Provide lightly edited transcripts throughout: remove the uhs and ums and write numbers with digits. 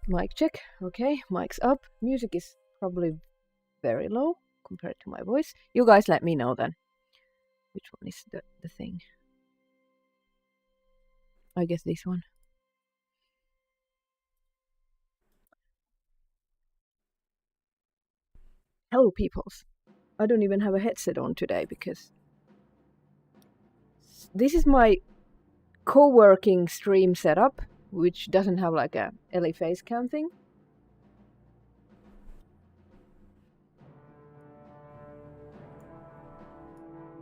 Mic check. Okay, mic's up. Music is probably very low compared to my voice. You guys let me know then. Which one is the thing? I guess this one. Hello, peoples. I don't even have a headset on today because this is my co-working stream setup, which doesn't have like a Ellie face cam thing.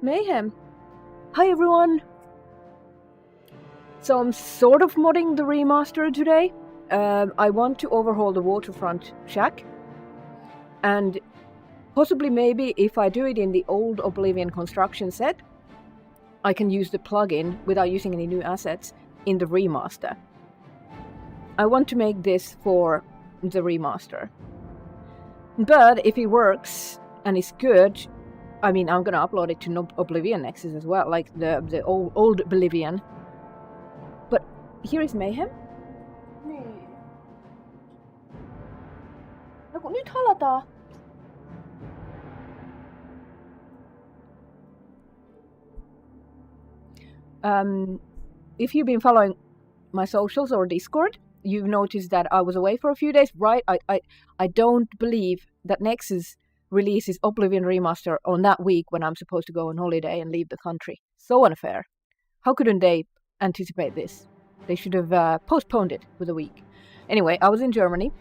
Mayhem. Hi everyone. So I'm sort of modding the remaster today. I want to overhaul the waterfront shack, and possibly maybe if I do it in the old Oblivion construction set, I can use the plugin without using any new assets in the remaster. I want to make this for the remaster. But if it works and it's good, I mean, I'm gonna upload it to Oblivion Nexus as well, like the old Oblivion. But here is Mayhem. Nyt halataan. If you've been following my socials or Discord, you've noticed that I was away for a few days, right? I don't believe that Nexus releases Oblivion Remaster on that week when I'm supposed to go on holiday and leave the country. So unfair. How couldn't they anticipate this? They should have postponed it with a week. Anyway, I was in Germany.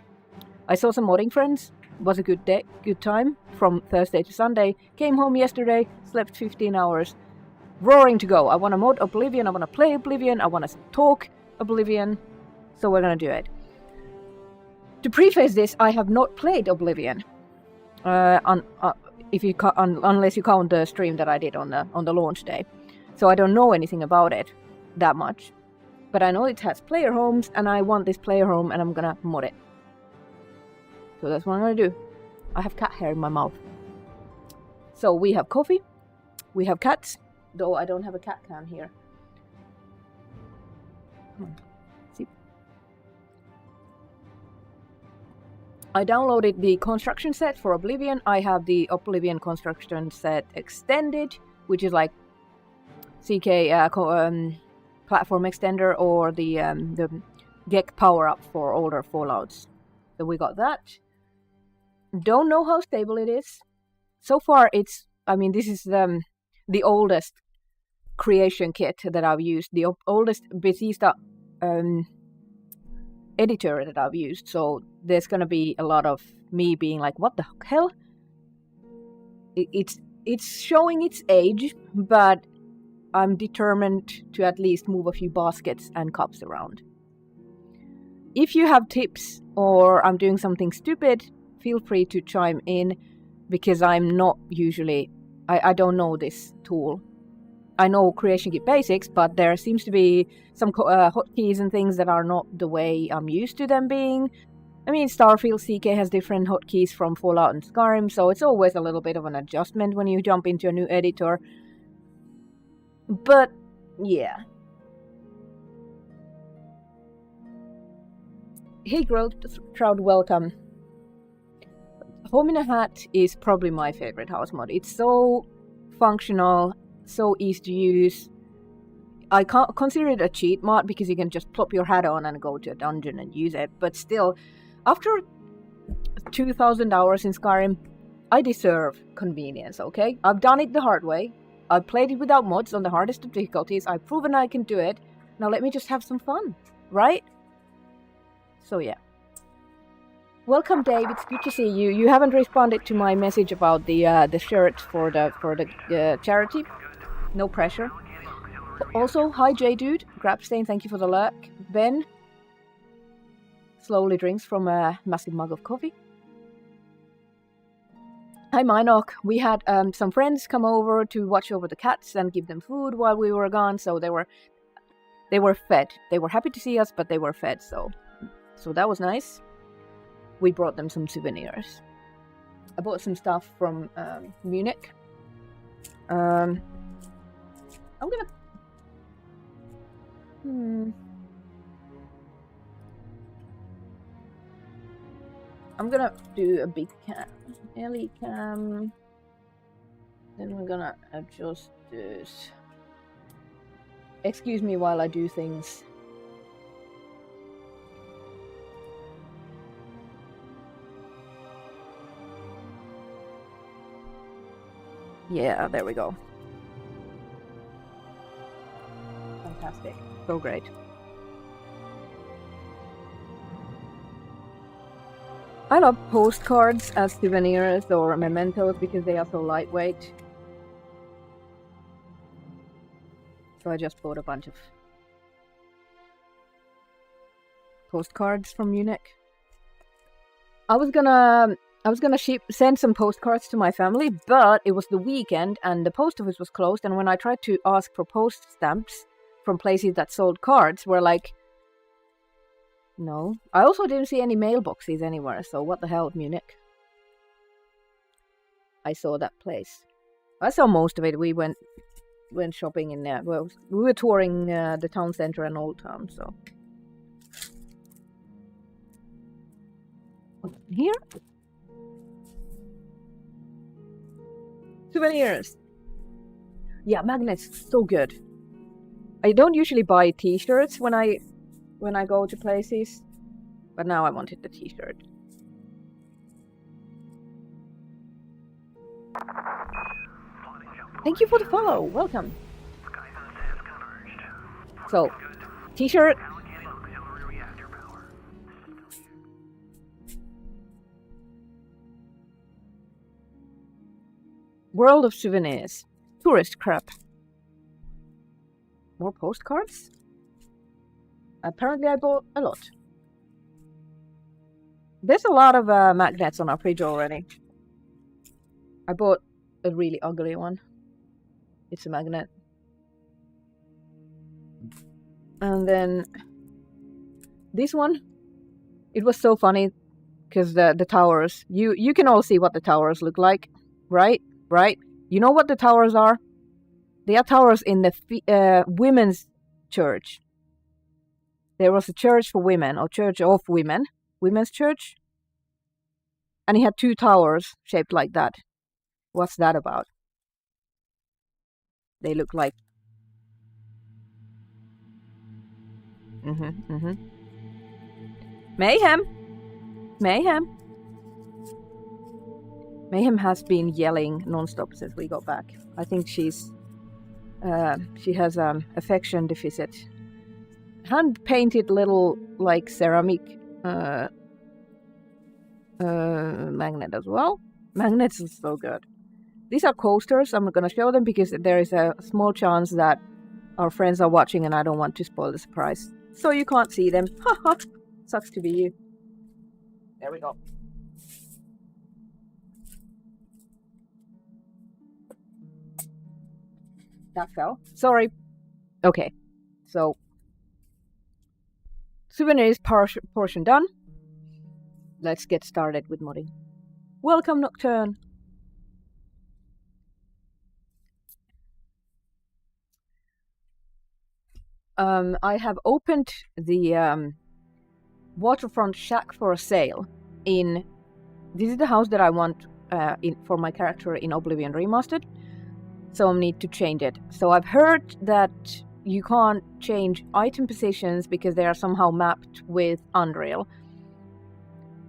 I saw some modding friends. It was a good day, good time from Thursday to Sunday. Came home yesterday, slept 15 hours. Roaring to go. I want to mod Oblivion, I want to play Oblivion, I want to talk Oblivion. So we're going to do it. To preface this, I have not played Oblivion. Unless you count the stream that I did on the launch day. So I don't know anything about it that much. But I know it has player homes, and I want this player home, and I'm gonna mod it. So that's what I'm gonna do. I have cat hair in my mouth. So we have coffee, we have cats, though I don't have a cat can here. See. I downloaded the construction set for Oblivion. I have the Oblivion construction set extended, which is like CK platform extender, or the GEC power up for older Fallouts. So we got that. Don't know how stable it is. So far, it's. I mean, this is the oldest creation kit that I've used, the oldest Bethesda editor that I've used. So there's gonna be a lot of me being like, "What the hell?" It's showing its age, but I'm determined to at least move a few baskets and cups around. If you have tips or I'm doing something stupid, feel free to chime in, because I'm not usually... I don't know this tool. I know Creation Kit basics, but there seems to be some hotkeys and things that are not the way I'm used to them being. I mean, Starfield CK has different hotkeys from Fallout and Skyrim, so it's always a little bit of an adjustment when you jump into a new editor. But, yeah. Hey Trout, welcome. Home in a Hat is probably my favorite house mod. It's so functional, so easy to use. I can't consider it a cheat mod because you can just plop your hat on and go to a dungeon and use it. But still, after 2,000 hours in Skyrim, I deserve convenience, okay? I've done it the hard way. I've played it without mods on the hardest of difficulties. I've proven I can do it. Now let me just have some fun, right? So yeah. Welcome, Dave. It's good to see you. You haven't responded to my message about the shirt for the charity. No pressure. Also, hi J Dude. Grabstain, thank you for the lurk. Ben slowly drinks from a massive mug of coffee. Hi Minok. We had some friends come over to watch over the cats and give them food while we were gone, so they were fed. They were happy to see us, but they were fed, so that was nice. We brought them some souvenirs. I bought some stuff from Munich. I'm gonna... I'm gonna do a big cam. Ellie cam. Then we're gonna adjust this. Excuse me while I do things. Yeah, there we go. Fantastic. So great. I love postcards as souvenirs or mementos because they are so lightweight. So I just bought a bunch of postcards from Munich. I was gonna send some postcards to my family, but it was the weekend and the post office was closed. And when I tried to ask for post stamps from places that sold cards, were like, no. I also didn't see any mailboxes anywhere. So what the hell, Munich? I saw that place. I saw most of it. We went shopping in there. Well, we were touring the town center and Old Town, so. Here? Souvenirs. Yeah, magnets, so good. I don't usually buy t-shirts when I go to places, but now I wanted the t-shirt. Thank you for the follow. Welcome. So, t-shirt. World of Souvenirs. Tourist crap. More postcards? Apparently I bought a lot. There's a lot of magnets on our fridge already. I bought a really ugly one. It's a magnet. And then this one, it was so funny because the towers, you can all see what the towers look like, right? Right? You know what the towers are? They are towers in the women's church. There was a church for women, or church of women, women's church. And it had 2 towers shaped like that. What's that about? They look like... Mayhem! Mayhem! Mayhem has been yelling non-stop since we got back. I think she has affection deficit. Hand-painted little, like, ceramic magnet as well. Magnets are so good. These are coasters. I'm not going to show them because there is a small chance that our friends are watching and I don't want to spoil the surprise. So you can't see them. Haha. Sucks to be you. There we go. That fell. Sorry. Okay. So, souvenirs portion done. Let's get started with modding. Welcome, Nocturne. I have opened the waterfront shack for sale in... This is the house that I want for my character in Oblivion Remastered. So I need to change it. So I've heard that you can't change item positions because they are somehow mapped with Unreal.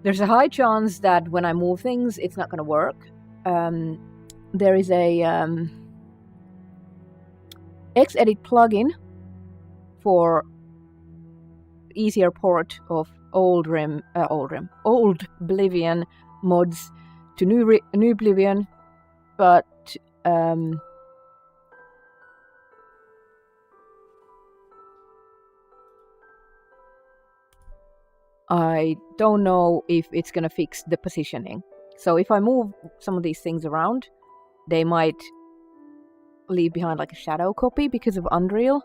There's a high chance that when I move things, it's not going to work. There is a Xedit plugin for easier port of old Oblivion mods to new Oblivion, but I don't know if it's gonna fix the positioning. So if I move some of these things around, they might leave behind like a shadow copy because of Unreal.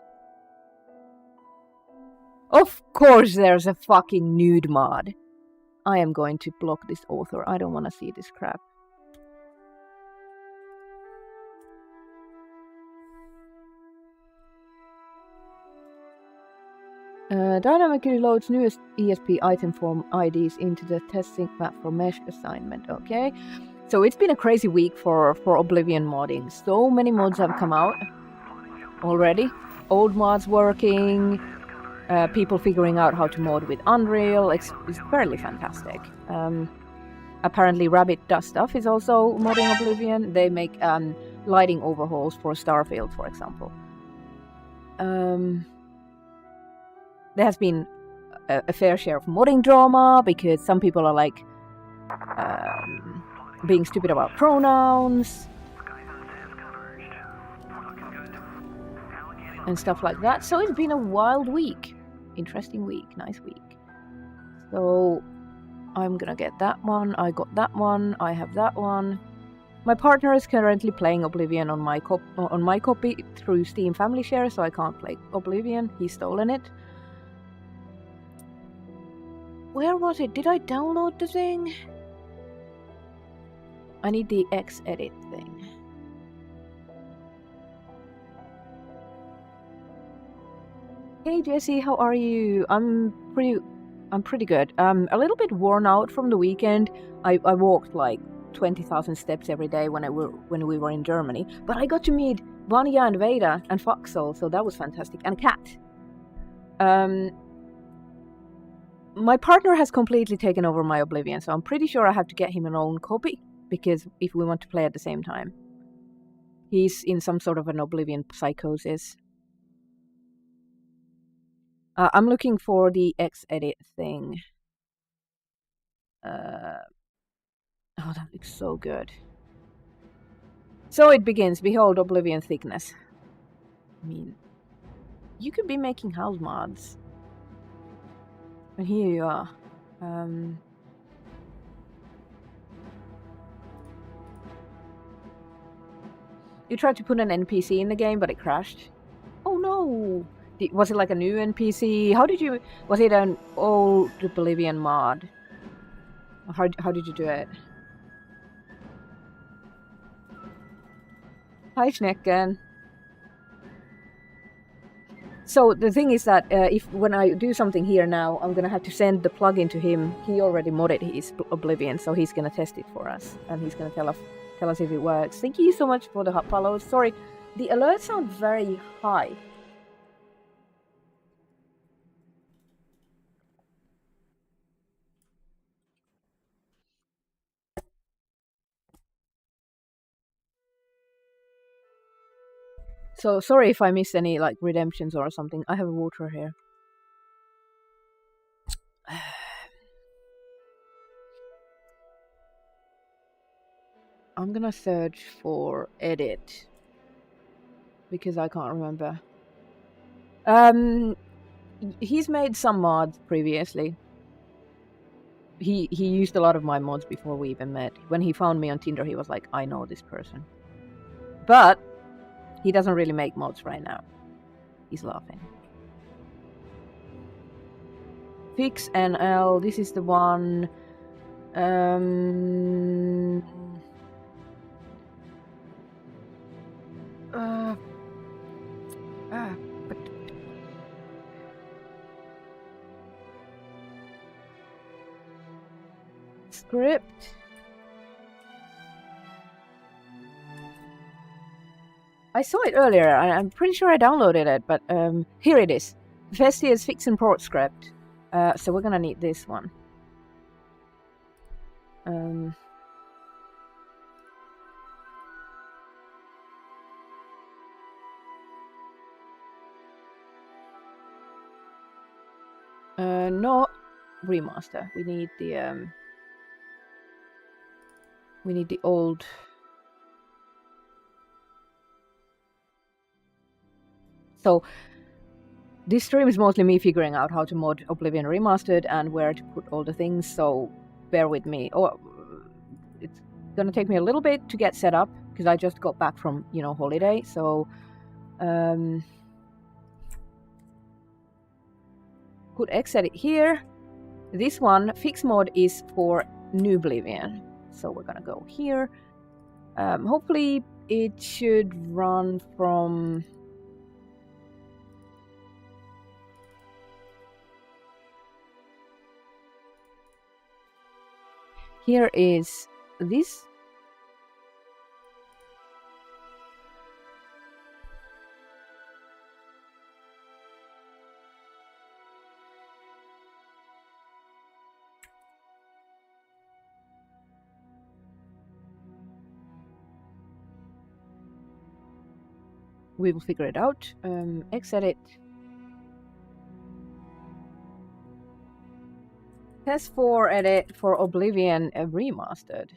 Of course there's a fucking nude mod. I am going to block this author. I don't want to see this crap. Dynamically loads newest ESP item form IDs into the testing map for mesh assignment. Okay, so it's been a crazy week for Oblivion modding. So many mods have come out already. Old mods working, people figuring out how to mod with Unreal. It's fairly fantastic. Apparently, Rabbit Does Stuff is also modding Oblivion. They make lighting overhauls for Starfield, for example. There has been a fair share of modding drama because some people are like being stupid about pronouns and stuff like that. So it's been a wild week. Interesting week. Nice week. So I'm gonna get that one. I got that one. I have that one. My partner is currently playing Oblivion on my copy through Steam Family Share, so I can't play Oblivion. He's stolen it. Where was it? Did I download the thing? I need the Xedit thing. Hey Jesse, how are you? I'm pretty good. A little bit worn out from the weekend. I walked like 20,000 steps every day when we were in Germany, but I got to meet Vanya and Veda and Foxel, so that was fantastic, and Kat. My partner has completely taken over my Oblivion, so I'm pretty sure I have to get him an own copy, because if we want to play at the same time. He's in some sort of an Oblivion psychosis. I'm looking for the Xedit thing. Oh, that looks so good. So it begins. Behold Oblivion thickness. I mean, you could be making house mods. And here you are. You tried to put an NPC in the game, but it crashed. Oh no! Was it like a new NPC? Was it an old Oblivion mod? How did you do it? Hi Schnecken. So the thing is that when I do something here now, I'm gonna have to send the plugin to him. He already modded his Oblivion, so he's gonna test it for us, and he's gonna tell us if it works. Thank you so much for the hot follows. Sorry, the alerts sound very high. So sorry if I missed any like redemptions or something. I have water here. I'm gonna search for edit because I can't remember. He's made some mods previously. He used a lot of my mods before we even met. When he found me on Tinder, he was like, I know this person. But he doesn't really make mods right now. He's laughing. Fix NL, this is the one. Script. I saw it earlier. I'm pretty sure I downloaded it, but here it is. Vestia's fix and port script. So we're gonna need this one. No remaster. We need the old. So this stream is mostly me figuring out how to mod Oblivion Remastered and where to put all the things, so bear with me. It's gonna take me a little bit to get set up because I just got back from, holiday, so put Xedit here. This one, fix mod, is for New Oblivion, so we're gonna go here. Hopefully it should run from Here is this. We will figure it out. Xedit. Test for edit for Oblivion remastered.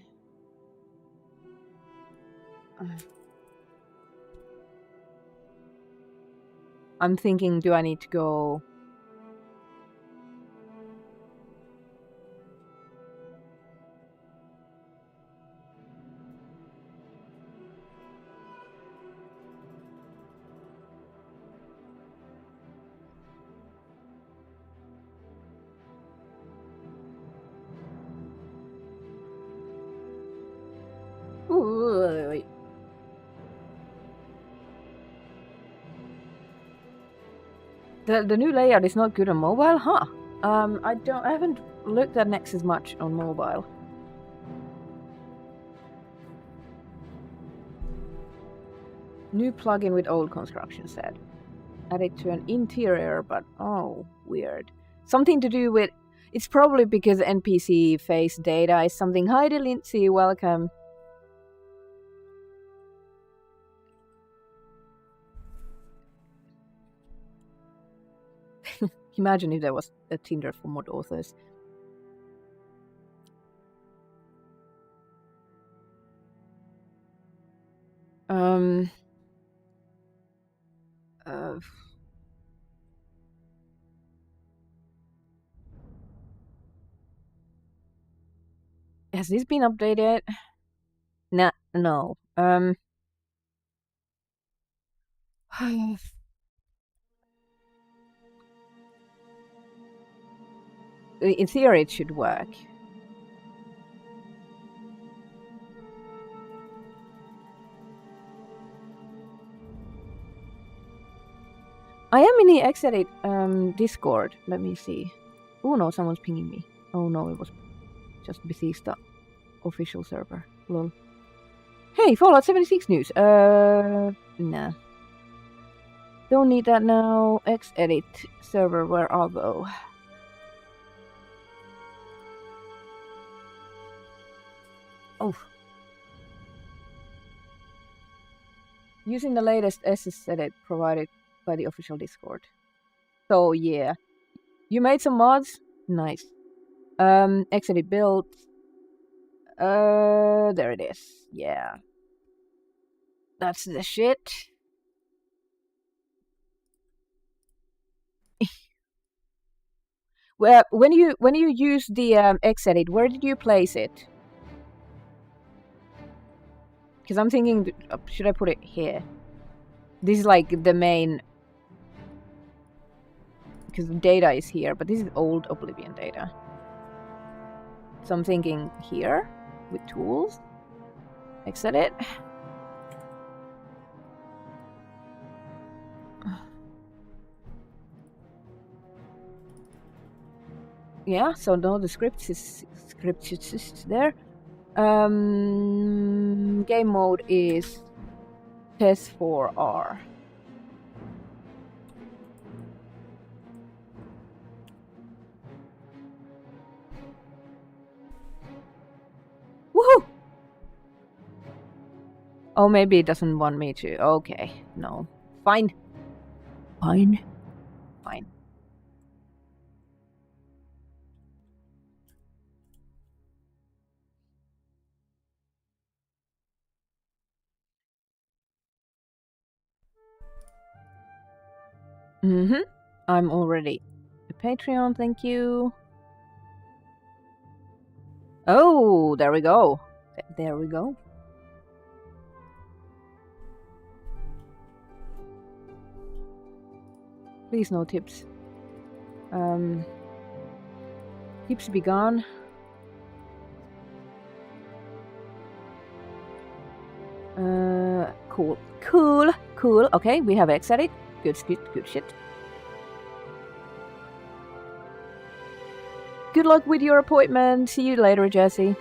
I'm thinking, do I need to go? Ooh, the new layout is not good on mobile, huh? I haven't looked at Nexus much on mobile. New plugin with old construction set. Added to an interior, but oh, weird. Something to do with. It's probably because NPC face data is something. Hi, Lindsay, welcome. Imagine if there was a Tinder for mod authors. Has this been updated? No. In theory, it should work. I am in the Xedit Discord. Let me see. Oh no, someone's pinging me. Oh no, it was just Bethesda official server. Lol. Hey, Fallout 76 news. Nah. Don't need that now. Xedit server, where are those? Oh. Using the latest SS edit provided by the official Discord. So yeah. You made some mods? Nice. Xedit build. There it is. Yeah. That's the shit. Well, when you use the Xedit, where did you place it? Because I'm thinking, should I put it here? This is like the main, because the data is here, but this is old Oblivion data. So I'm thinking here with tools. Xedit. Yeah, so no, the script is there. Game mode is test4R. Woohoo! Oh, maybe it doesn't want me to. Okay, no. Fine. Fine. Fine. I'm already a Patreon, thank you. Oh, there we go. There we go. Please no tips. Tips be gone. Cool. Okay, we have Xedit. Good shit. Good luck with your appointment. See you later, Jesse.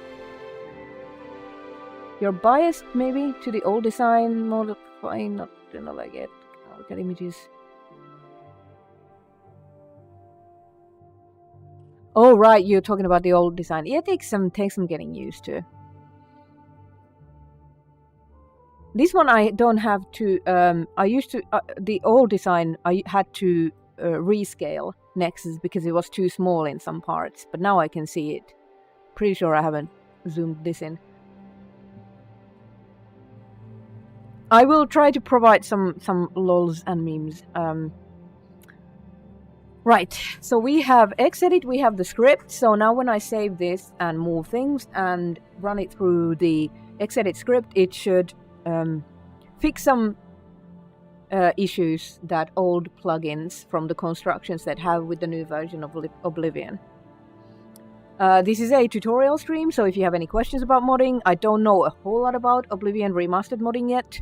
You're biased maybe to the old design, modifying, not like it. Look at images. Oh right, you're talking about the old design. Yeah, it takes some getting used to. This one I don't have to. I used to the old design. I had to rescale Nexus because it was too small in some parts. But now I can see it. Pretty sure I haven't zoomed this in. I will try to provide some lols and memes. Right, so we have Xedit, we have the script. So now when I save this and move things and run it through the Xedit script, it should fix some issues that old plugins from the construction set have with the new version of Oblivion. This is a tutorial stream, so if you have any questions about modding, I don't know a whole lot about Oblivion Remastered modding yet.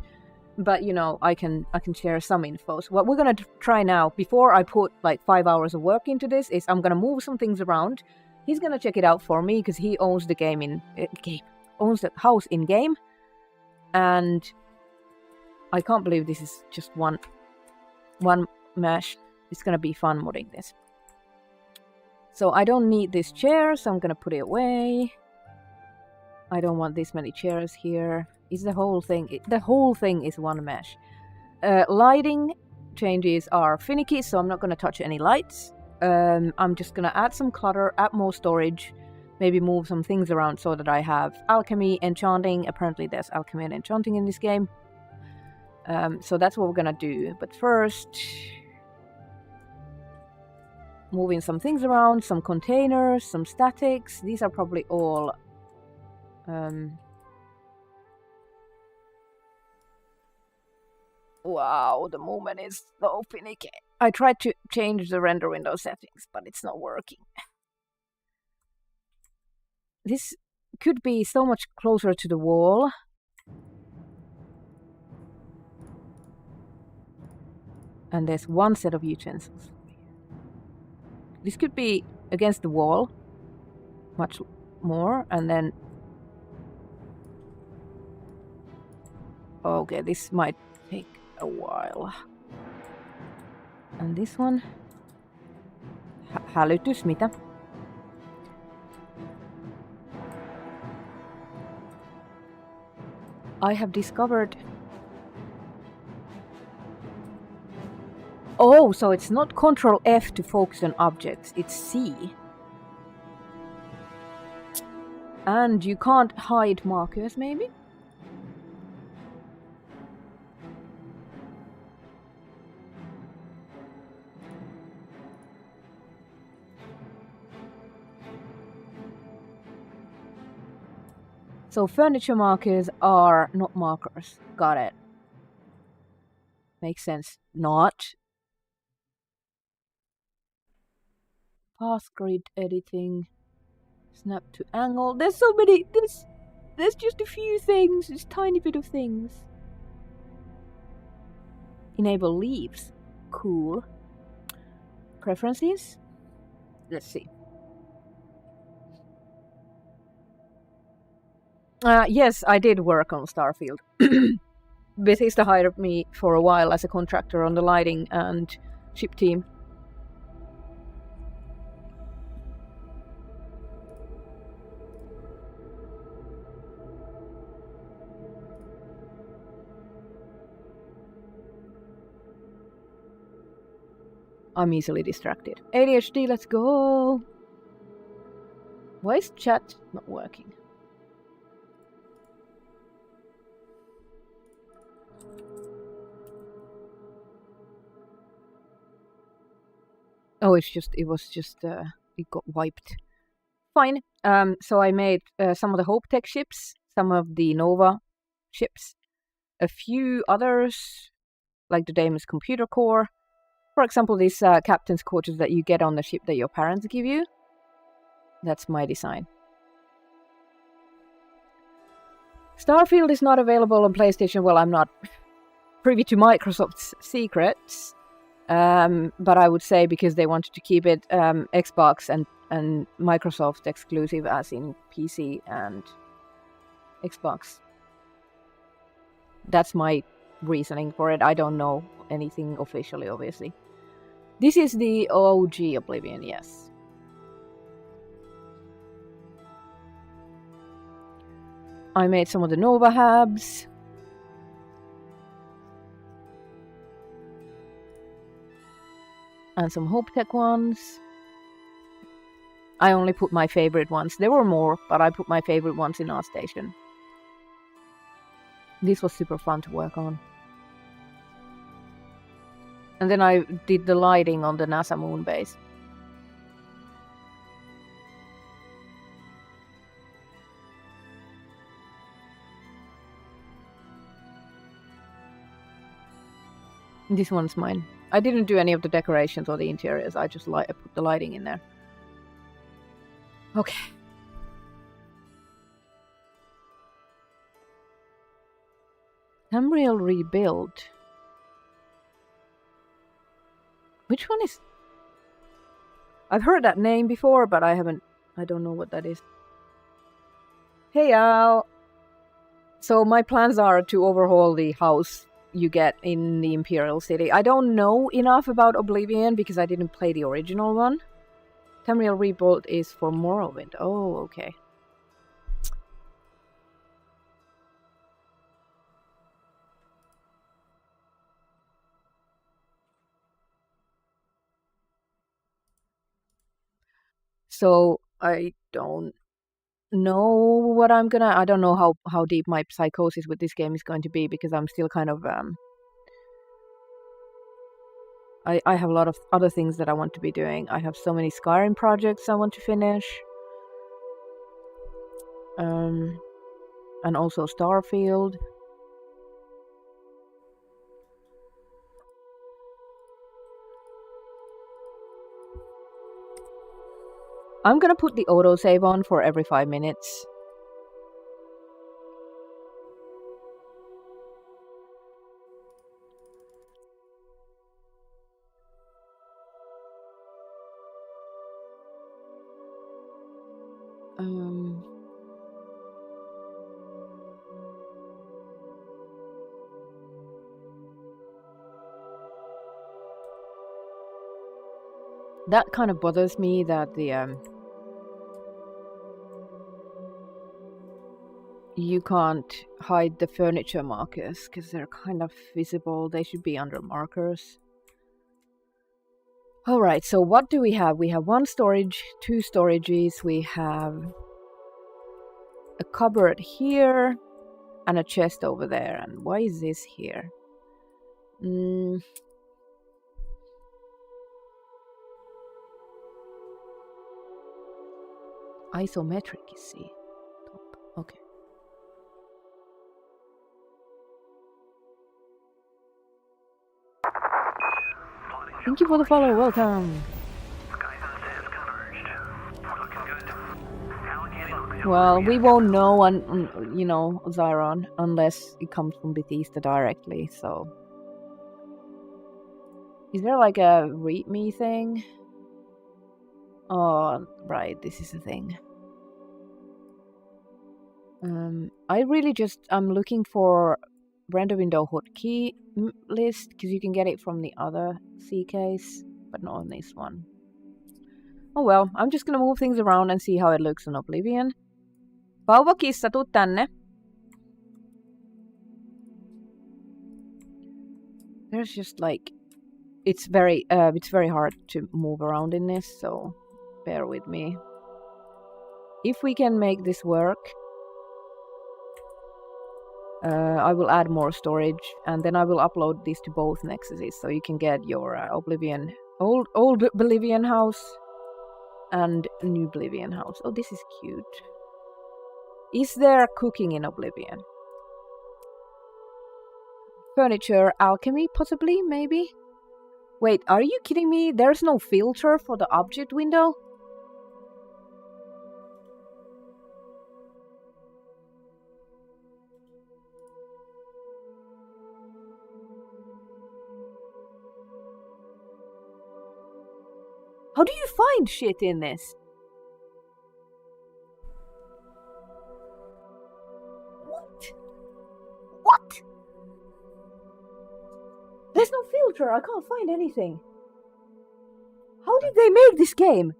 But you know, I can share some info. So what we're gonna try now, before I put like 5 hours of work into this, is I'm gonna move some things around. He's gonna check it out for me because he owns the owns the house in game, and I can't believe this is just one mesh. It's gonna be fun modding this. So I don't need this chair, so I'm gonna put it away. I don't want this many chairs here. Is the whole thing? The whole thing is one mesh. Lighting changes are finicky, so I'm not going to touch any lights. I'm just going to add some clutter, add more storage, maybe move some things around so that I have alchemy, enchanting. Apparently there's alchemy and enchanting in this game. So that's what we're going to do. But first, moving some things around, some containers, some statics. These are probably all... Wow, the movement is so finicky. I tried to change the render window settings, but it's not working. This could be so much closer to the wall. And there's one set of utensils. This could be against the wall. Much more, and then... Okay, this might take a while. And this one? Hälytys, mitä? I have discovered... Oh, so it's not Control F to focus on objects, it's C. And you can't hide markers, maybe? So furniture markers are not markers. Got it. Makes sense. Not. Path grid editing. Snap to angle. There's so many. There's just a few things. Just tiny bit of things. Enable leaves. Cool. Preferences. Let's see. Yes, I did work on Starfield. Bethesda hired me for a while as a contractor on the lighting and ship team. I'm easily distracted. ADHD, let's go! Why is chat not working? Oh, it got wiped. Fine. So I made some of the Hope Tech ships, some of the Nova ships, a few others, like the Damon's computer core. For example, these captain's quarters that you get on the ship that your parents give you. That's my design. Starfield is not available on PlayStation. Well, I'm not privy to Microsoft's secrets. But I would say because they wanted to keep it Xbox and Microsoft exclusive as in PC and Xbox. That's my reasoning for it. I don't know anything officially, obviously. This is the OG Oblivion, yes. I made some of the Nova Habs. And some Hope Tech ones. I only put my favorite ones. There were more, but I put my favorite ones in our station. This was super fun to work on. And then I did the lighting on the NASA moon base. This one's mine. I didn't do any of the decorations or the interiors. I just put the lighting in there. Okay. Tamriel Rebuild. Which one is... I've heard that name before, but I don't know what that is. Hey Al! So my plans are to overhaul the house you get in the Imperial City. I don't know enough about Oblivion because I didn't play the original one. Tamriel Rebuild is for Morrowind. Oh, okay. So I don't know what I don't know how deep my psychosis with this game is going to be because I'm still kind of I have a lot of other things that I want to be doing. I have so many Skyrim projects I want to finish. And also Starfield. I'm gonna put the autosave on for every 5 minutes. That kind of bothers me that the you can't hide the furniture markers because they're kind of visible. They should be under markers. Alright, so what do we have? We have 1 storage, 2 storages, we have a cupboard here and a chest over there. And why is this here? Isometric, you see. Okay. Thank you for the follow, welcome. Well, we won't know on you know, Zyron, unless it comes from Bethesda directly, so... Is there like a readme thing? Oh, right, this is a thing. I'm looking for render window hotkey list, because you can get it from the other C case, but not on this one. Oh well, I'm just gonna move things around and see how it looks on Oblivion. Vauvakissa, tuu tänne. There's just like... It's very hard to move around in this, so bear with me. If we can make this work, I will add more storage, and then I will upload this to both Nexuses, so you can get your Oblivion, old Oblivion house and new Oblivion house. Oh, this is cute. Is there cooking in Oblivion? Furniture, alchemy, possibly, maybe? Wait, are you kidding me? There's no filter for the object window? How do you find shit in this? What? What? filter. I can't find anything. How did they make this game?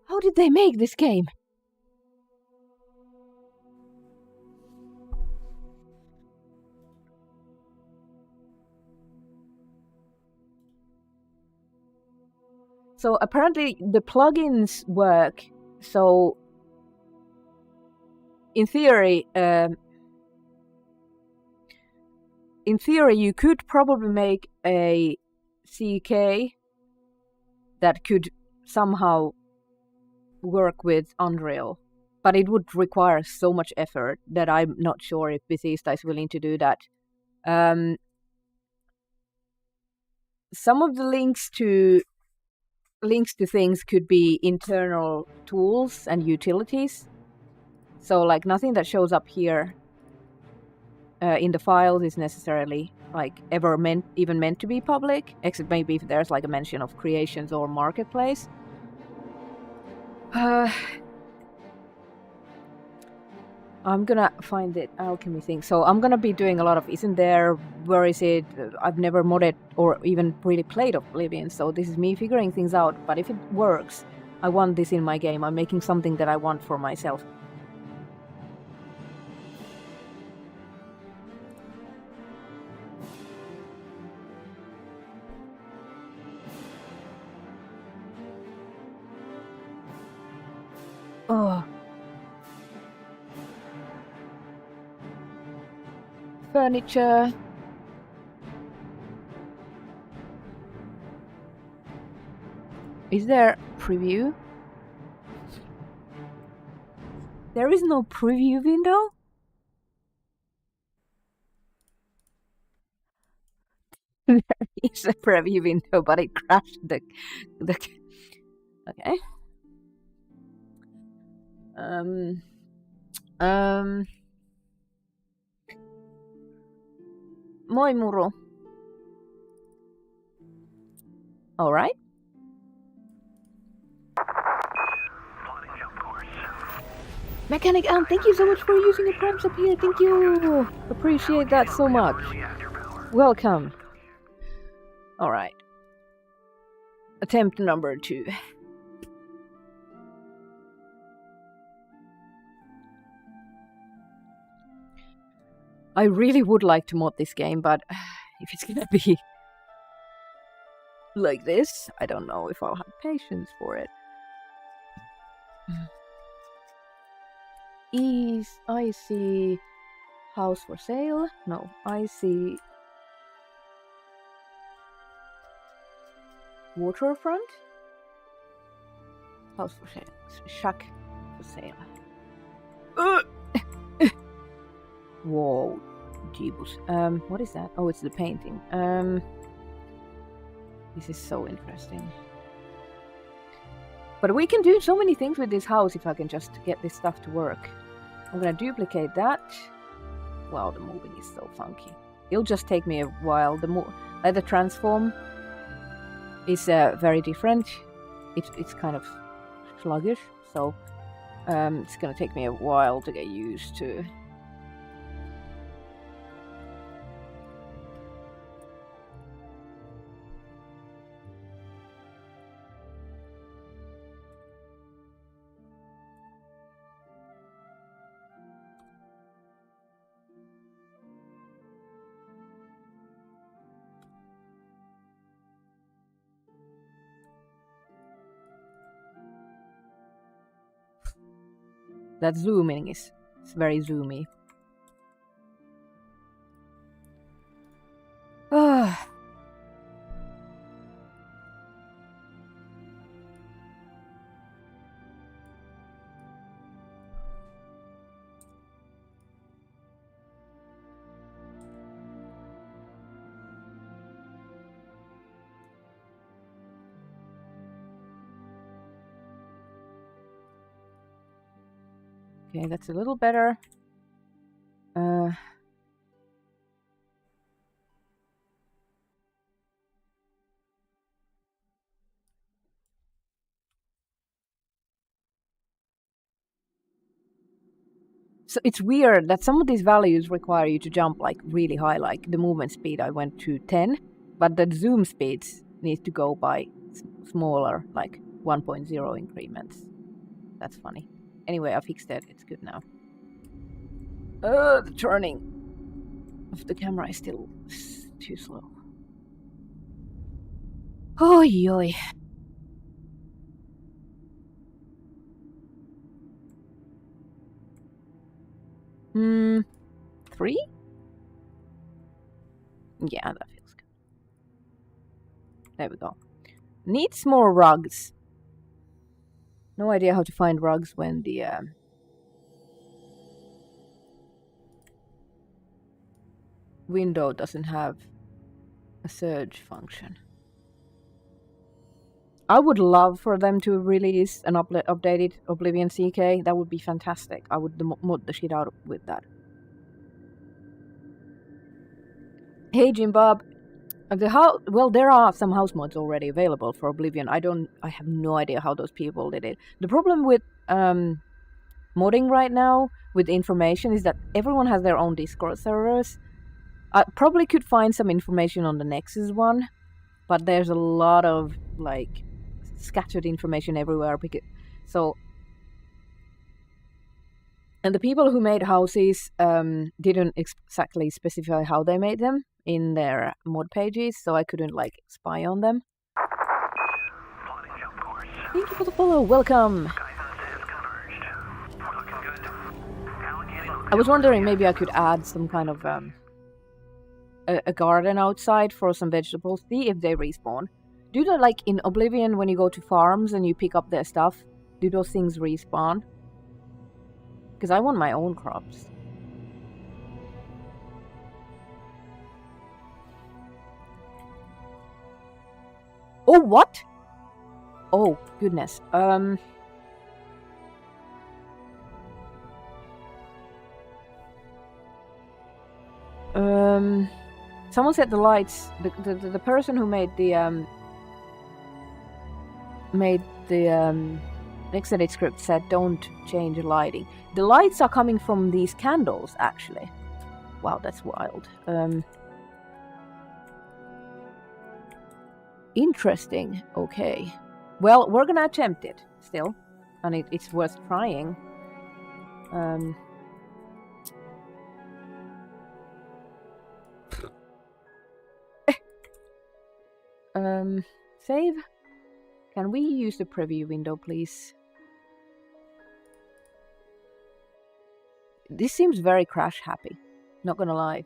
How did they make this game? So apparently the plugins work. So in theory, you could probably make a CK that could somehow work with Unreal, but it would require so much effort that I'm not sure if Bethesda is willing to do that. Some of the links to things could be internal tools and utilities. So like nothing that shows up here in the files is necessarily like ever meant to be public, except maybe if there's like a mention of creations or marketplace. I'm gonna find the alchemy thing. So I'm gonna be doing a lot of isn't there, where is it? I've never modded or even really played Oblivion, so this is me figuring things out. But if it works, I want this in my game. I'm making something that I want for myself. Oh. Furniture. Is there preview? There is no preview window? There is a preview window, but it crashed the okay. Moi muru. All right. Mechanic Ann, thank you so much for using a Prime sub here. Thank you. Appreciate that so much. Welcome. All right. Attempt number 2. I really would like to mod this game, but if it's gonna be like this, I don't know if I'll have patience for it. I see house for sale. No, I see waterfront. House for sale. Shack for sale. Whoa, jeebus. What is that? Oh, it's the painting. This is so interesting. But we can do so many things with this house if I can just get this stuff to work. I'm gonna duplicate that. Wow, the moving is so funky. It'll just take me a while. The transform is very different. It's kind of sluggish, so it's gonna take me a while to get used to. That zooming is very zoomy. Okay, that's a little better. So it's weird that some of these values require you to jump like really high, like the movement speed I went to 10, but the zoom speeds need to go by smaller, like 1.0 increments. That's funny. Anyway, I fixed it. It's good now. The turning of the camera is still too slow. Oi, oi. Three? Yeah, that feels good. There we go. Needs more rugs. No idea how to find rugs when the window doesn't have a search function. I would love for them to release an updated Oblivion CK. That would be fantastic. I would mod the shit out with that. Hey Jim Bob, there are some house mods already available for Oblivion. I have no idea how those people did it. The problem with modding right now with information is that everyone has their own Discord servers. I probably could find some information on the Nexus one, but there's a lot of like scattered information everywhere. And the people who made houses didn't exactly specify how they made them in their mod pages, so I couldn't like spy on them. Thank you for the follow. Welcome. I was wondering maybe I could add some kind of a garden outside for some vegetables. See if they respawn. Do they, like in Oblivion, when you go to farms and you pick up their stuff, do those things respawn? Because I want my own crops. Oh, what? Oh, goodness. Someone said the lights. The person who made the Xedit script said don't change the lighting. The lights are coming from these candles, actually. Wow, that's wild. Interesting. Okay. Well, we're gonna attempt it still, and it's worth trying. Save. Can we use the preview window, please? This seems very crash happy. Not gonna lie.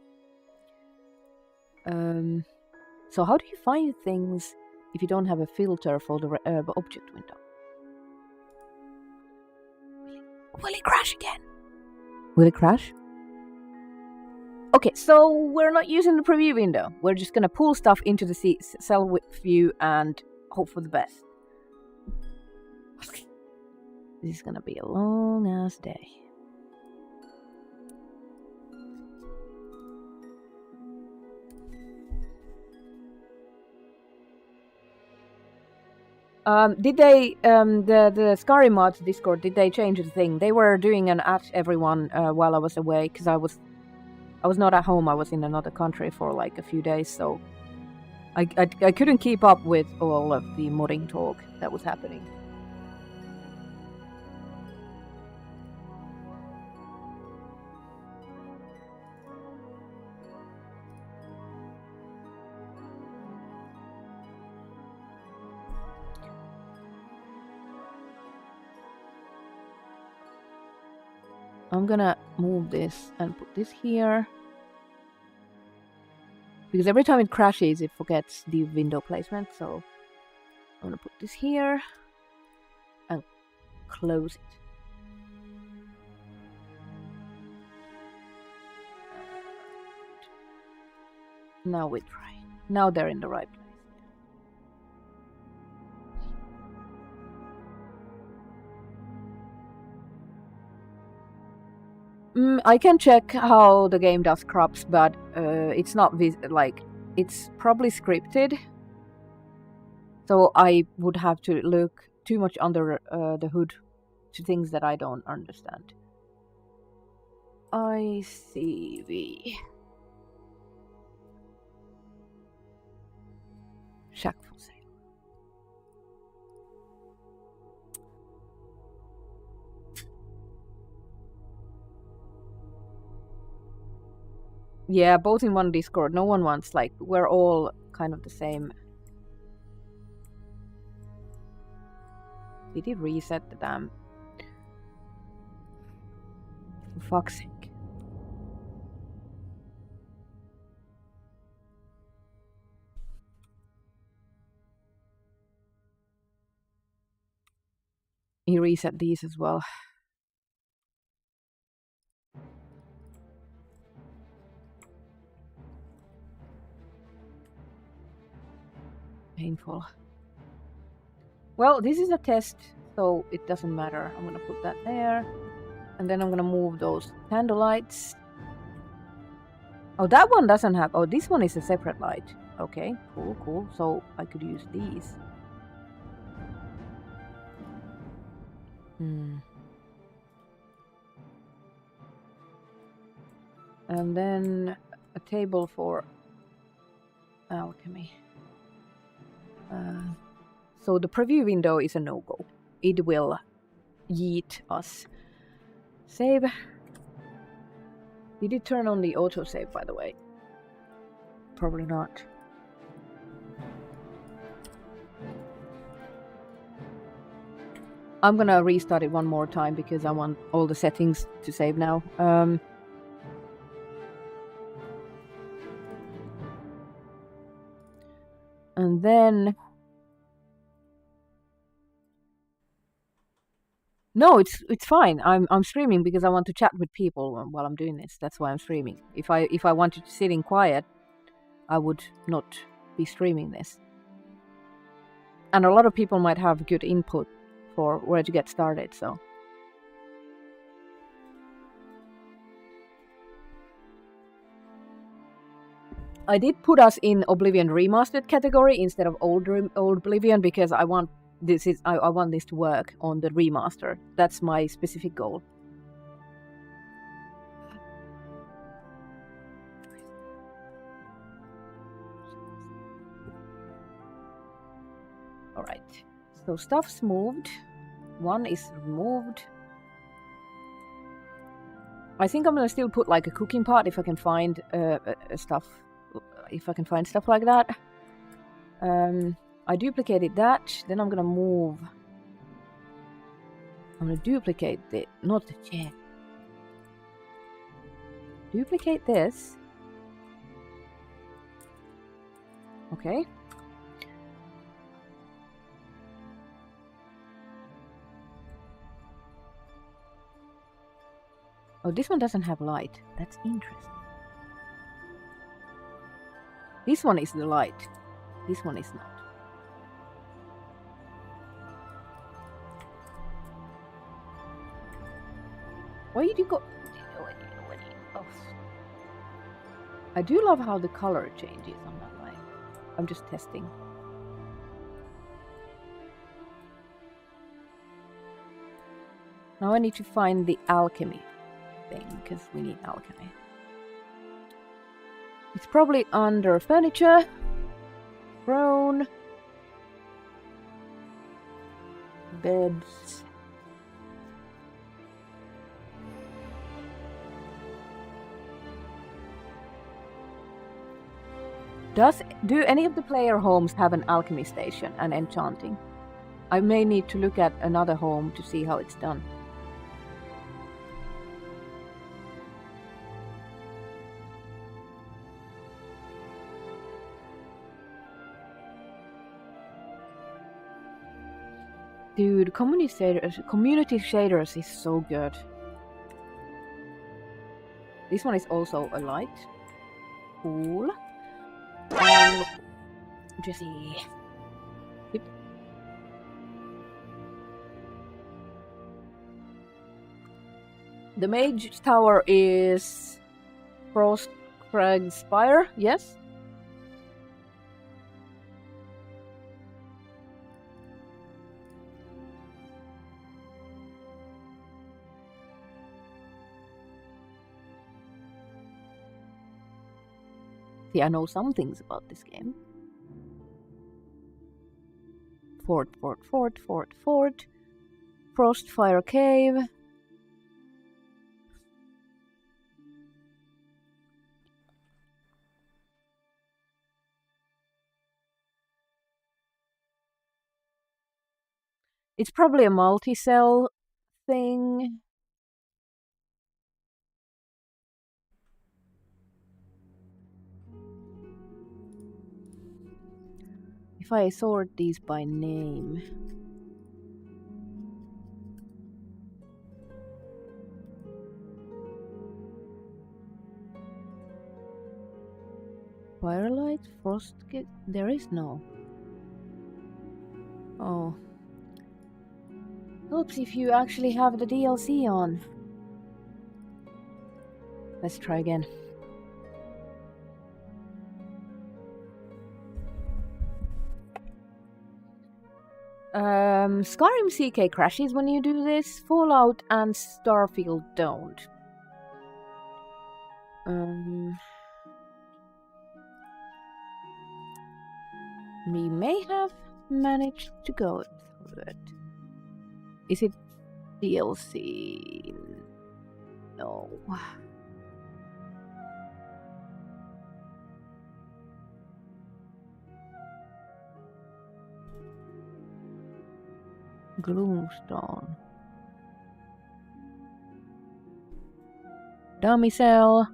So how do you find things if you don't have a filter for the object window? Will it crash again? Will it crash? Okay, so we're not using the preview window. We're just gonna pull stuff into the cell view and hope for the best. This is gonna be a long ass day. Did they, the Skyrim mods Discord, did they change the thing? They were doing an at everyone while I was away, because I was not at home. I was in another country for like a few days, so I couldn't keep up with all of the modding talk that was happening. I'm gonna move this and put this here. Because every time it crashes, it forgets the window placement. So I'm gonna put this here and close it. Now we try. Now they're in the right place. I can check how the game does crops, but it's not it's probably scripted. So I would have to look too much under the hood to things that I don't understand. ICV. Shack for sale. Yeah, both in one Discord. No one wants, like, we're all kind of the same. Did he reset the damn... For fuck's sake. He reset these as well. Painful. Well, this is a test, so it doesn't matter. I'm gonna put that there. And then I'm gonna move those candle lights. Oh, that one doesn't have... Oh, this one is a separate light. Okay, cool, cool. So I could use these. And then a table for alchemy. So the preview window is a no-go. It will yeet us. Save. Did it turn on the autosave, by the way? Probably not. I'm gonna restart it one more time because I want all the settings to save now. And then... No, it's fine. I'm streaming because I want to chat with people while I'm doing this. That's why I'm streaming. If I wanted to sit in quiet, I would not be streaming this. And a lot of people might have good input for where to get started, so... I did put us in Oblivion Remastered category instead of old Oblivion because I want I want this to work on the remaster. That's my specific goal. Alright, so stuff's moved. One is removed. I think I'm gonna still put like a cooking pot if I can find stuff. If I can find stuff like that. I duplicated that. Then I'm gonna move. I'm gonna duplicate the not the chair. Duplicate this. Okay. Oh, this one doesn't have light. That's interesting. This one is the light. This one is not. Why did you go? Oh. I do love how the color changes on that line. I'm just testing. Now I need to find the alchemy thing, because we need alchemy. It's probably under furniture. Throne. Beds. Do any of the player homes have an alchemy station and enchanting? I may need to look at another home to see how it's done. Dude, community shaders is so good. This one is also a light. Cool. Jesse. Yep. The mage tower is Frostcrag Spire, yes? See, I know some things about this game. Fort. Frostfire Cave. It's probably a multi-cell thing. If I sort these by name. Firelight, Frost, there is no. Oh. Helps if you actually have the DLC on. Let's try again. Skyrim CK crashes when you do this. Fallout and Starfield don't. We may have managed to go through it. Is it DLC? No. Gloomstone. Dummy cell.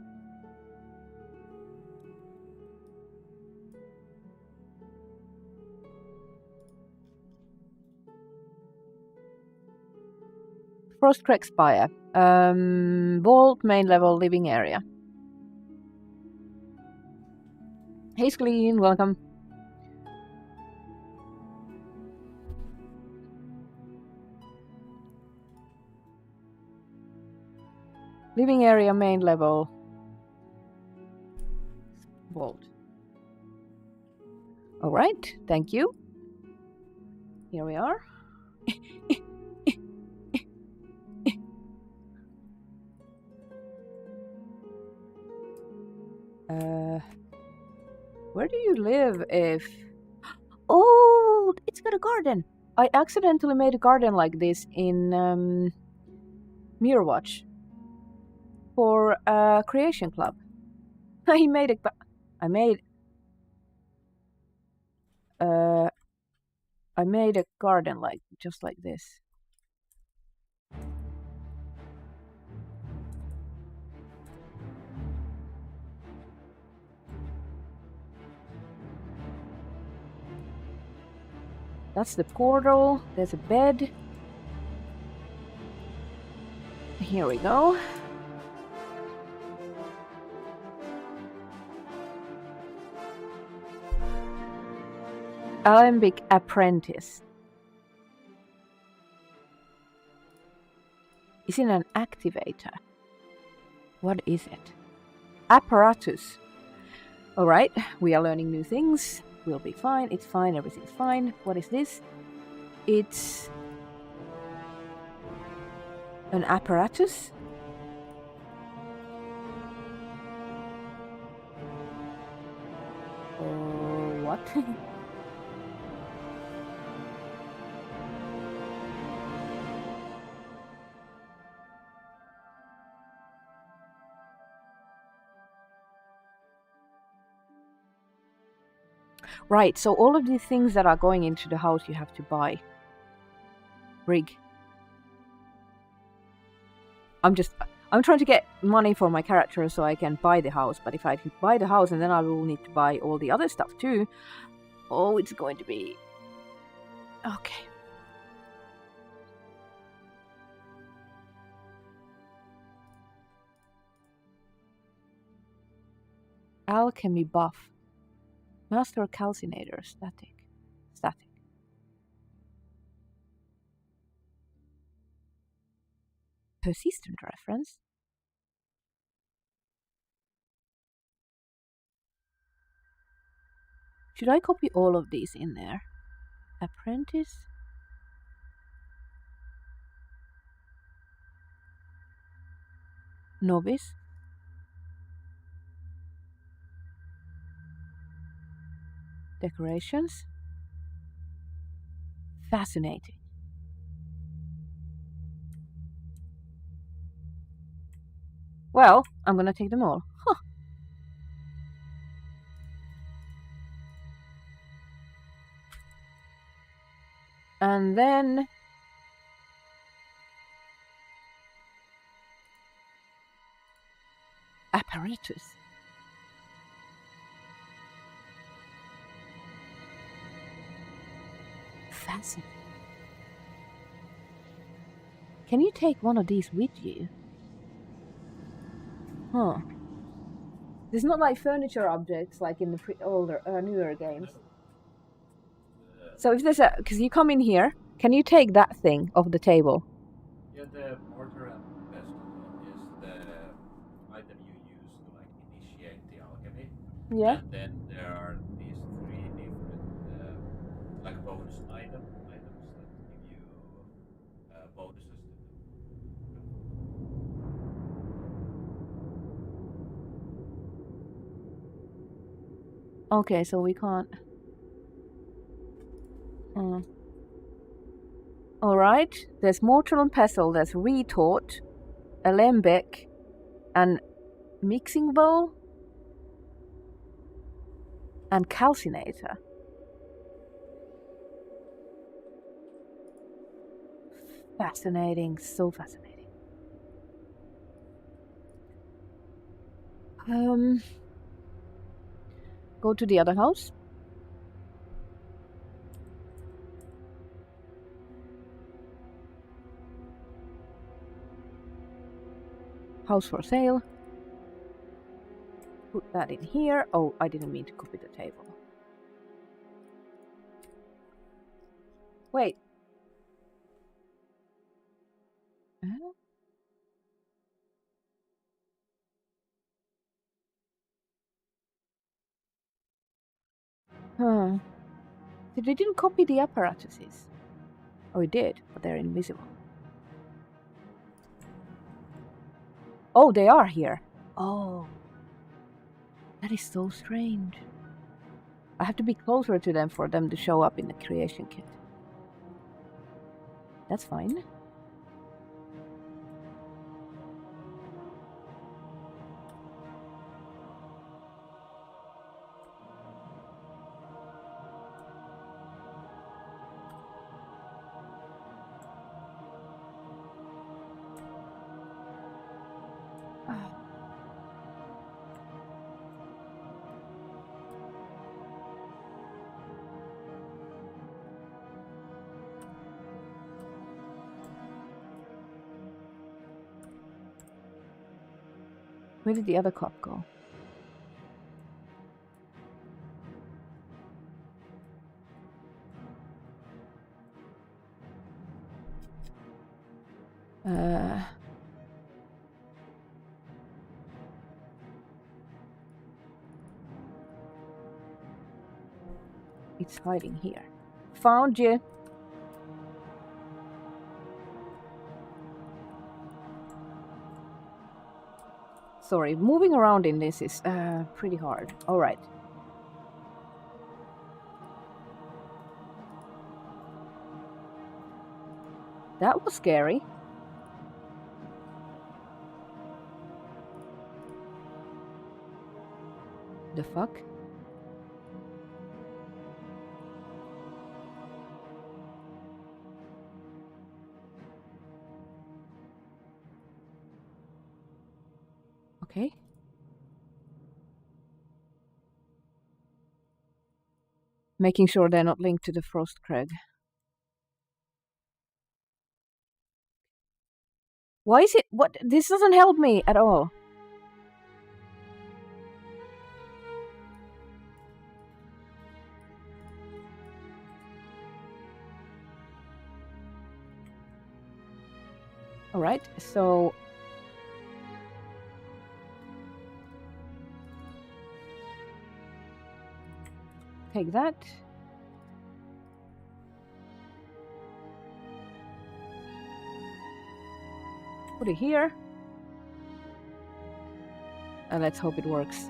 Frostcrack Spire. Vault, main level, living area. Hey Skleen, welcome. Living area, main level. Vault. Alright, thank you. Here we are. Where do you live if... Oh, it's got a garden. I accidentally made a garden like this in Mirror Watch for a creation club. I made a garden like just like this. That's the portal. There's a bed. Here we go. Alembic apprentice. Is it an activator? What is it? Apparatus. Alright, we are learning new things. We'll be fine. It's fine. Everything's fine. What is this? It's an apparatus. What? Right, so all of these things that are going into the house you have to buy. Rig. I'm trying to get money for my character so I can buy the house, but if I can buy the house and then I will need to buy all the other stuff too, oh, it's going to be... Okay. Alchemy buff. Master calcinator, static. Persistent reference. Should I copy all of these in there? Apprentice. Novice. Decorations. Fascinating. Well, I'm gonna take them all. Huh. And then apparatus. Fascinating. Can you take one of these with you? Huh. It's not like furniture objects like in the older, newer games. So if there's a, because you come in here, can you take that thing off the table? Yeah, the mortar and pestle is the item you use to like initiate the alchemy. Yeah. And then there are these three different like bonus items that give you bonuses to the. Okay, so we can't. Alright, there's mortar and pestle, there's retort, alembic, and mixing bowl, and calcinator. Fascinating, so fascinating. Go to the other house. House for sale. Put that in here. Oh, I didn't mean to copy the table. Wait. Huh. They didn't copy the apparatuses. Oh, it did, but they're invisible. Oh, they are here. Oh. That is so strange. I have to be closer to them for them to show up in the creation kit. That's fine. Where did the other cop go? It's hiding here. Found you. Sorry, moving around in this is pretty hard. Alright. That was scary. The fuck? Okay. Making sure they're not linked to the Frost Crag. Why is it? What? This doesn't help me at all. Alright, so. Take that. Put it here. And let's hope it works.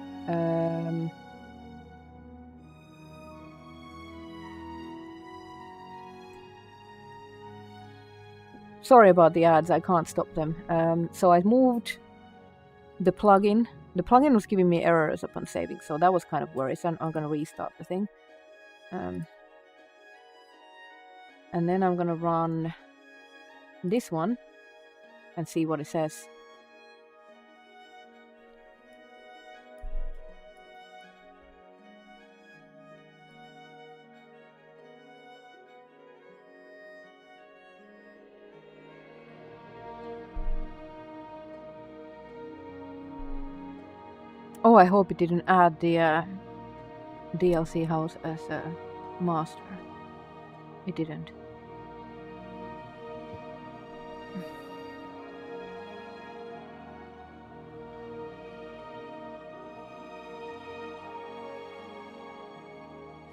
Sorry about the ads, I can't stop them. So I moved the plugin. The plugin was giving me errors upon saving, so that was kind of worrisome. I'm gonna restart the thing. And then I'm gonna run this one and see what it says. Oh, I hope it didn't add the DLC house as a master. It didn't.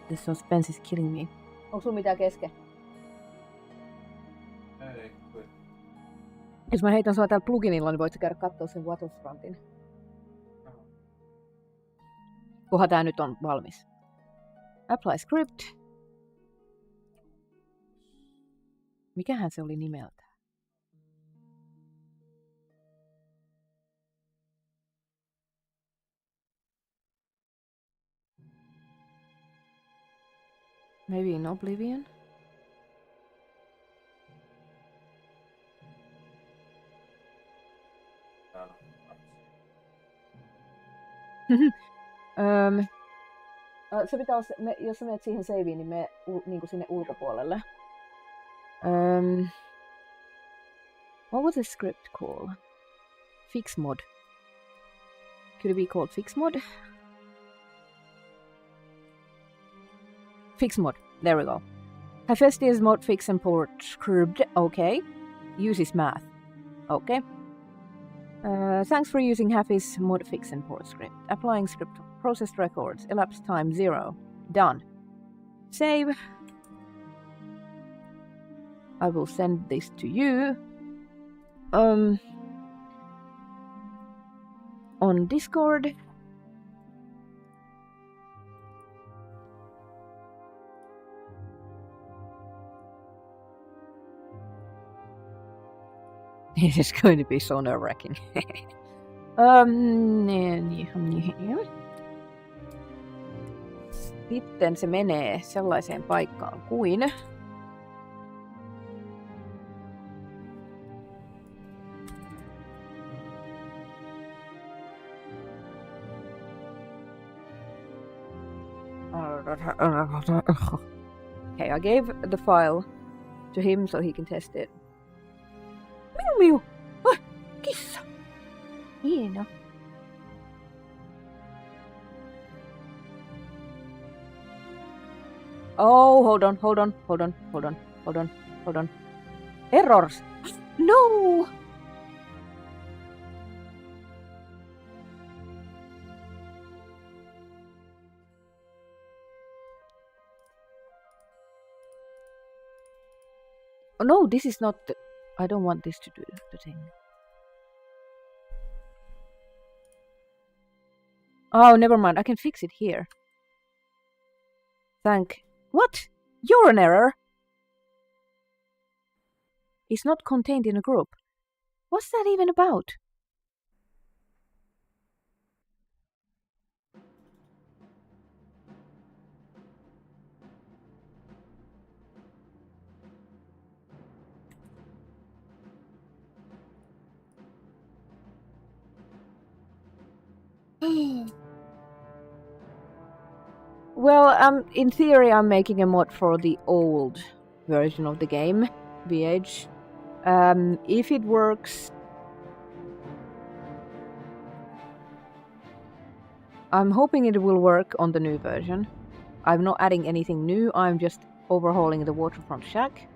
The suspense is killing me. Onko sulla mitään kesken? Ei, kyllä. Jos mä heitän sua täällä pluginilla, niin voit sä käydä kattoo sen Waterfrontin. Kunhan tää nyt on valmis. Apply script. Mikähän se oli nimeltä? Maybe in Oblivion? Se pitää olla, jos sä menet siihen saveen, niin mene niinku sinne ulkopuolelle. What was the script called? Fix mod. Could it be called fix mod? Fix mod. There we go. Hephaestus mod fix and port script. Okay. Uses math. Okay. Thanks for using Hephaestus mod fix and port script. Applying script. Processed records. Elapsed time 0. Done. Save. I will send this to you. On Discord. This is going to be so nerve-wracking. Sitten se menee sellaiseen paikkaan kuin okay, I gave the file to him so he can test it. Miu! Ah, kissa! Hieno. Oh, hold on. Errors! No! Oh, no, this is not the... I don't want this to do the thing. Oh, never mind. I can fix it here. What? You're an error! It's not contained in a group. What's that even about? Well, in theory, I'm making a mod for the old version of the game, VH. If it works, I'm hoping it will work on the new version. I'm not adding anything new, I'm just overhauling the waterfront shack.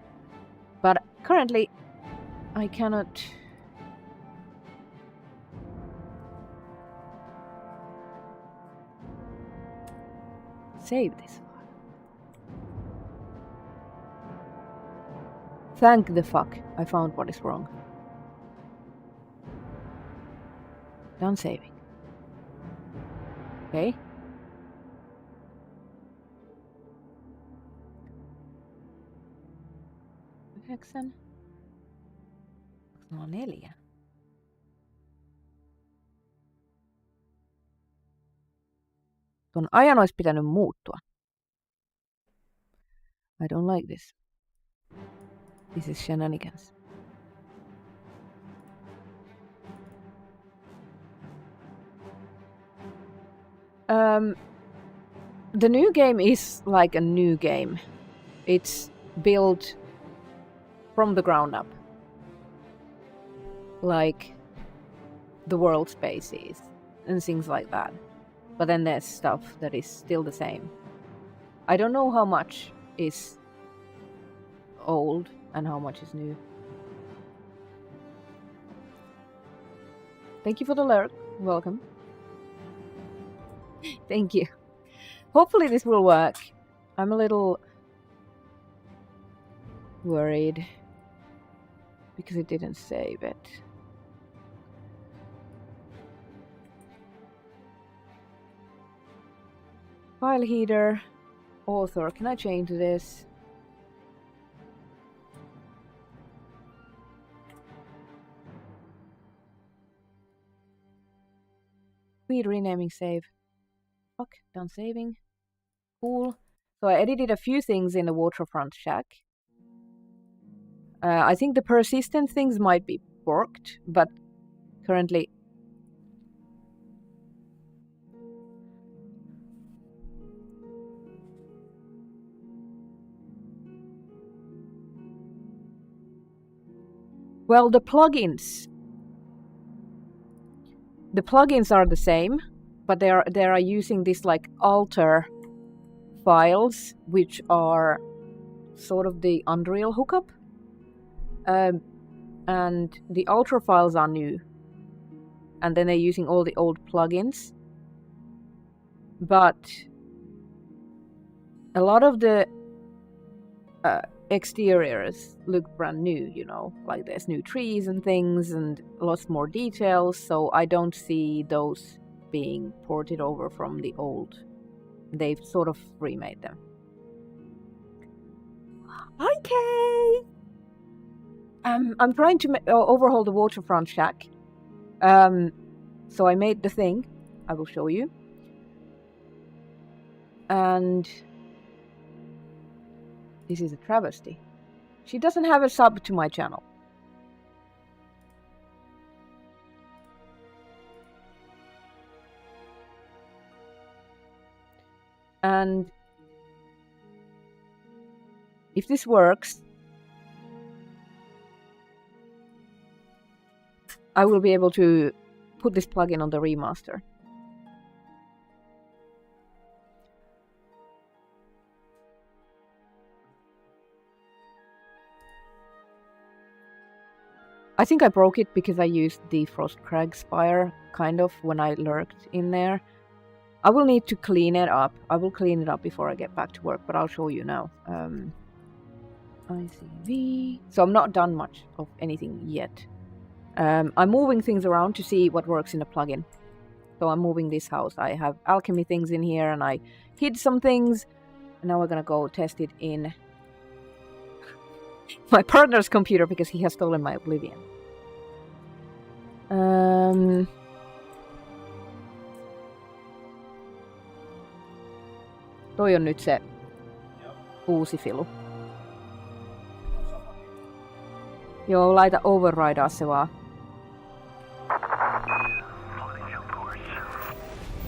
But currently, I cannot... save this file. Thank the fuck I found what is wrong. Done saving. Okay. Hexen. Mulla on 4. Tuon ajan olisi pitänyt muuttua. I don't like this. This is shenanigans. The new game is like a new game. It's built from the ground up. Like the world spaces and things like that. But then there's stuff that is still the same. I don't know how much is old and how much is new. Thank you for the alert. Welcome. Thank you. Hopefully this will work. I'm a little worried because it didn't save it. File header, author. Can I change this? Speed renaming save. Fuck, done saving. Cool. So I edited a few things in the waterfront shack. I think the persistent things might be worked, but currently... Well, the plugins are the same, but they are using this like alter files, which are sort of the Unreal hookup, and the alter files are new, and then they're using all the old plugins, but a lot of the exteriors look brand new, you know, like there's new trees and things and lots more details, so I don't see those being ported over from the old. They've sort of remade them. Okay. I'm trying to overhaul the waterfront shack. So I made the thing. I will show you. And this is a travesty. She doesn't have a sub to my channel. And if this works, I will be able to put this plugin on the remaster. I think I broke it because I used the Frostcrag Spire, kind of, when I lurked in there. I will need to clean it up. I will clean it up before I get back to work, but I'll show you now. ICV. So I'm not done much of anything yet. I'm moving things around to see what works in the plugin. So I'm moving this house. I have alchemy things in here, and I hid some things. And now we're gonna go test it in my partner's computer because he has stolen my Oblivion. Toi on nyt se uusi filu. Joo, laita overridea se vaan.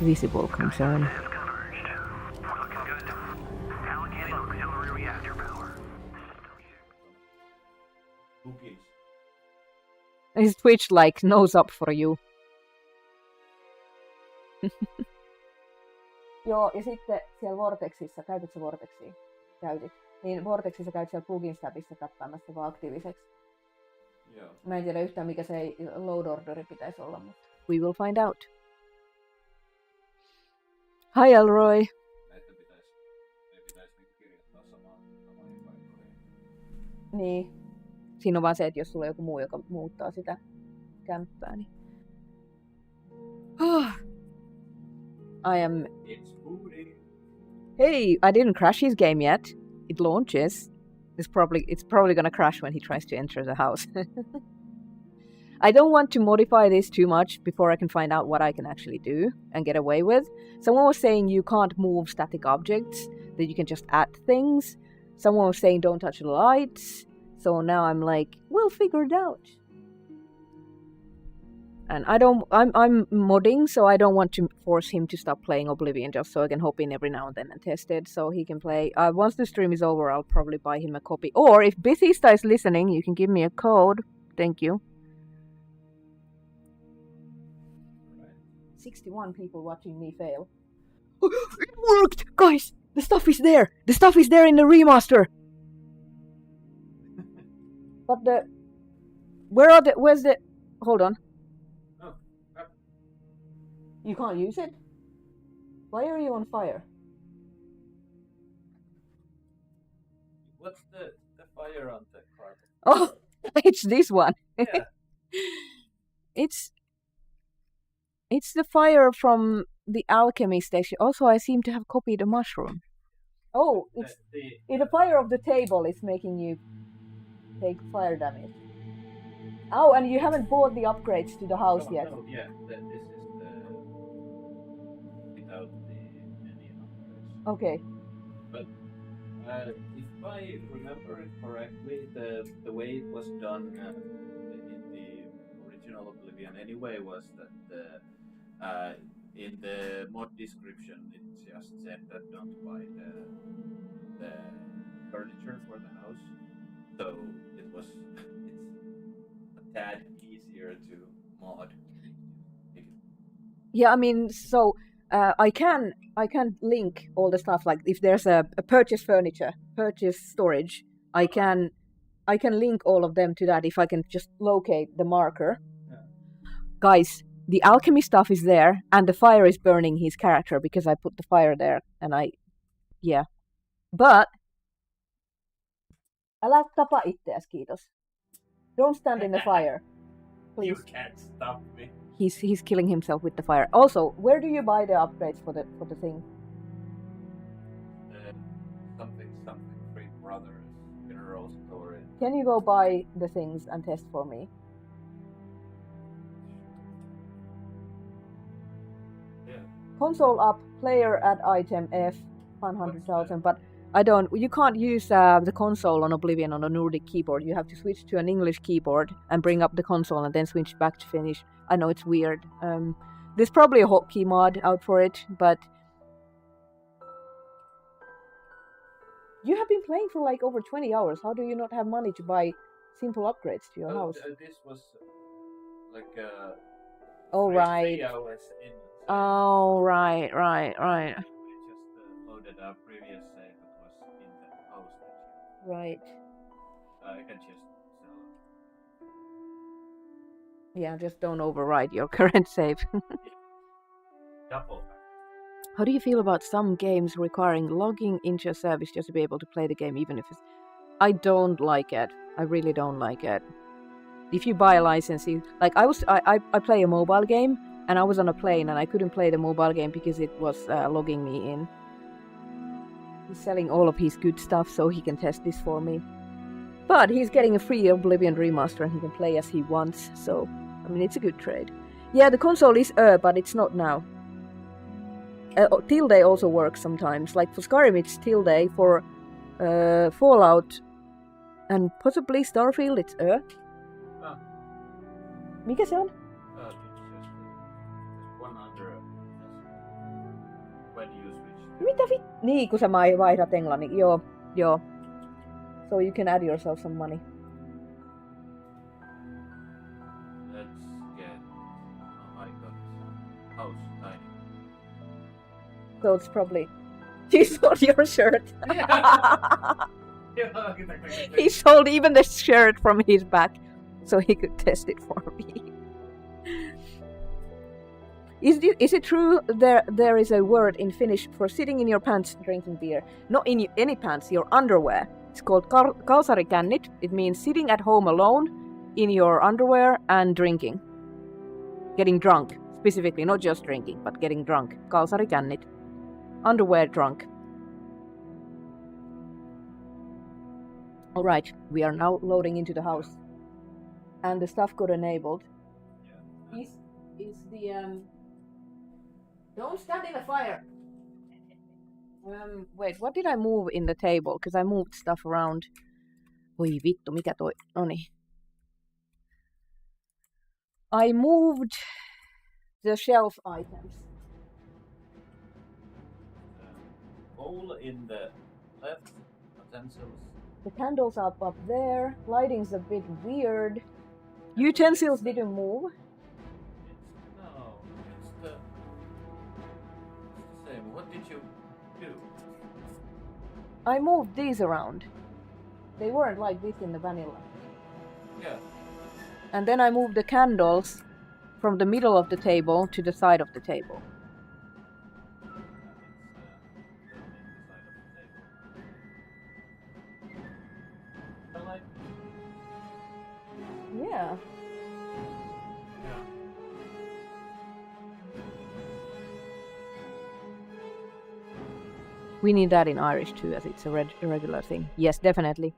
Visible concern. His Twitch like nose up for you. Joo, ja sitten siellä Vortexissa, käytätkö Vortexia? Käytit. Niin Vortexissa käyt siellä plugins tabissa kattamassa se vaan aktiiviseksi. Joo. Mä en tiedä yhtään mikä se load orderi pitäisi olla, mutta we will find out. Hi Elroy! Näitä pitäisi kirjoittaa samaan paikkoihin. Niin. Siinä on vaan se, että jos sulla on joku muu, joka muuttaa sitä kämppää, niin... I am... It's booty. Hey, I didn't crash his game yet. It launches. It's probably gonna crash when he tries to enter the house. I don't want to modify this too much before I can find out what I can actually do and get away with. Someone was saying you can't move static objects, that you can just add things. Someone was saying don't touch the lights. So now I'm like, we'll figure it out. And I'm modding, so I don't want to force him to stop playing Oblivion, just so I can hop in every now and then and test it, so he can play. Once the stream is over, I'll probably buy him a copy. Or if Bethesda is listening, you can give me a code. Thank you. 61 people watching me fail. It worked! Guys! The stuff is there! The stuff is there in the remaster! But where's the... Hold on. You can't use it? Why are you on fire? What's the fire on the carpet? Oh, it's this one. Yeah. It's the fire from the alchemy station. Also, I seem to have copied a mushroom. Oh, it's the fire of the table is making you take fire damage. Oh, and you haven't bought the upgrades to the house yet. No, yeah, this is without any upgrades. Okay. But if I remember it correctly, the way it was done in the original Oblivion anyway was that in the mod description it just said that don't buy the furniture for the house, so it's a tad easier to mod. Yeah, I mean, so I can link all the stuff, like if there's a purchase furniture, purchase storage, I can link all of them to that if I can just locate the marker. Yeah. Guys, the alchemy stuff is there, and the fire is burning his character because I put the fire there, and yeah. But älä tapa itseäsi, kiitos. Don't stand in the fire. Please. You can't stop me. He's killing himself with the fire. Also, where do you buy the upgrades for the thing? Something Free Brothers General Store. Can you go buy the things and test for me? Yeah. Console up, player add item F 100,000, but you can't use the console on Oblivion on a Nordic keyboard. You have to switch to an English keyboard and bring up the console and then switch back to Finnish. I know it's weird. There's probably a hotkey mod out for it, but you have been playing for like over 20 hours. How do you not have money to buy simple upgrades to your house? This was like oh, 3 right. hours in. Oh, right. I just loaded a previous save that was in the house. Right. I can just sell it. Yeah, just don't override your current save. Double. How do you feel about some games requiring logging into a service just to be able to play the game, even if it's... I don't like it. I really don't like it. If you buy a license, like I play a mobile game, and I was on a plane and I couldn't play the mobile game because it was logging me in. He's selling all of his good stuff so he can test this for me. But he's getting a free Oblivion remaster and he can play as he wants, so I mean it's a good trade. Yeah, the console is but it's not now. Tilde also works sometimes. Like for Skyrim it's tilde, for Fallout and possibly Starfield it's Mikä se on? When you switch. Mitä Niin, kun sä vaihdat englannin. Joo. So you can add yourself some money. Let's get... Oh my god. House tiny. So it's probably... He sold your shirt. He sold even the shirt from his back so he could test it for me. Is it true there is a word in Finnish for sitting in your pants drinking beer? Not in any pants, your underwear. It's called kalsarikännit. It means sitting at home alone in your underwear and drinking. Getting drunk, specifically, not just drinking, but getting drunk. Kalsarikännit. Underwear drunk. Alright, we are now loading into the house. And the stuff got enabled. is the don't stand in the fire. Wait, what did I move in the table? Because I moved stuff around. Oi vittu, mikä toi? Noniin. I moved the shelf items. Bowl in the left, utensils. The candles are up there. Lighting's a bit weird. Utensils didn't move. It's the same. What did you do? I moved these around. They weren't like this in the vanilla. Yeah. And then I moved the candles from the middle of the table to the side of the table. Yeah. We need that in Irish too, as it's a regular thing. Yes, definitely.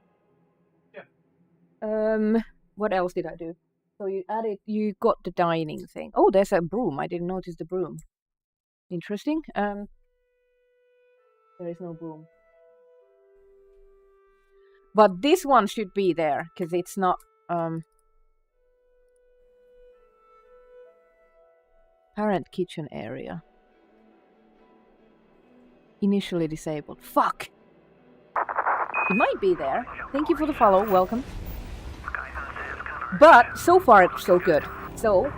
Yeah. What else did I do? So you got the dining thing. Oh, there's a broom. I didn't notice the broom. Interesting. There is no broom. But this one should be there, because it's not, parent kitchen area. Initially disabled. Fuck! It might be there. Thank you for the follow. Welcome. But so far, so good. So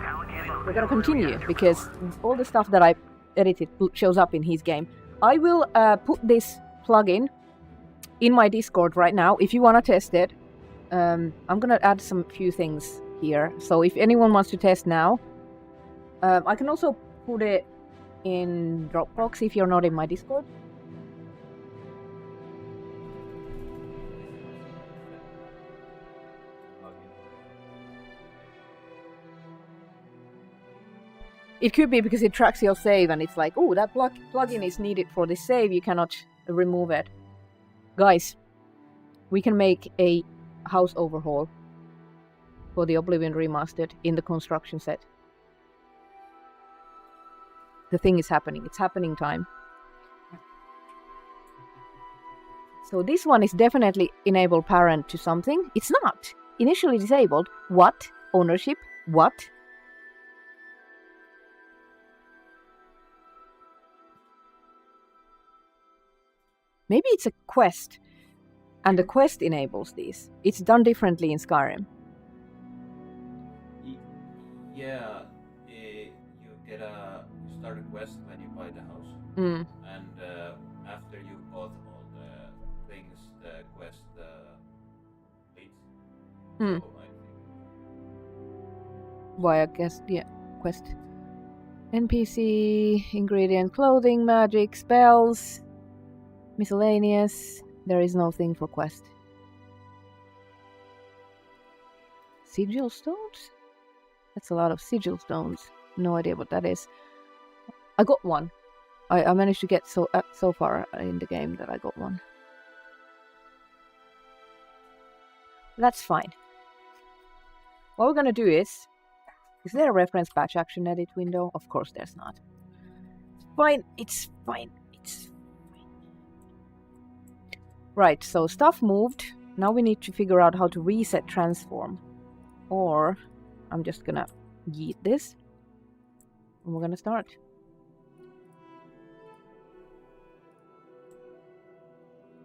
we're gonna continue because all the stuff that I edited shows up in his game. I will put this plugin in my Discord right now if you wanna test it. I'm gonna add some few things here. So if anyone wants to test now, I can also put it in Dropbox if you're not in my Discord. It could be because it tracks your save and it's like, oh, that plugin is needed for this save, you cannot remove it. Guys, we can make a house overhaul for the Oblivion Remastered in the construction set. The thing is happening. It's happening time. So this one is definitely enable parent to something. It's not. Initially disabled. What? Ownership? What? Maybe it's a quest, and the quest enables these. It's done differently in Skyrim. Yeah, you start a quest when you buy the house, Mm. and after you bought all the things, the quest leads. Mm. So I think. Why, I guess, yeah, quest. NPC, ingredient, clothing, magic, spells, miscellaneous. There is no thing for quest. Sigil stones? That's a lot of sigil stones. No idea what that is. I got one. I managed to get so far in the game that I got one. That's fine. What we're gonna do is there a reference patch action edit window? Of course there's not. Fine, it's fine. It's fine. Right, so stuff moved. Now we need to figure out how to reset transform. Or I'm just gonna yeet this. And we're gonna start.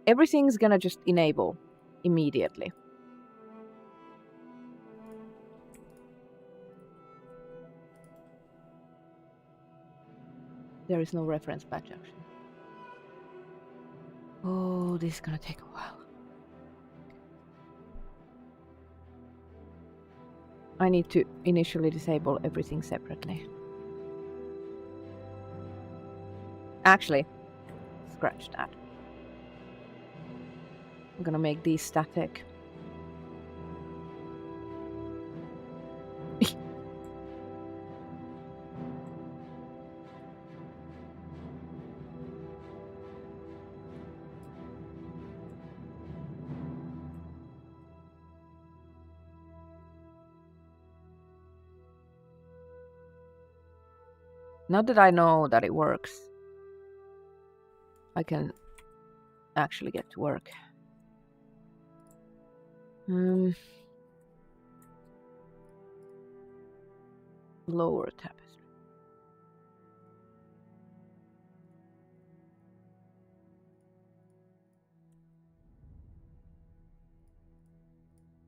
Everything's gonna just enable immediately. There is no reference patch action. Oh, this is gonna take a while. I need to initially disable everything separately. Actually, scratch that. I'm gonna make these static. Now that I know that it works, I can actually get to work. Lower tapestry.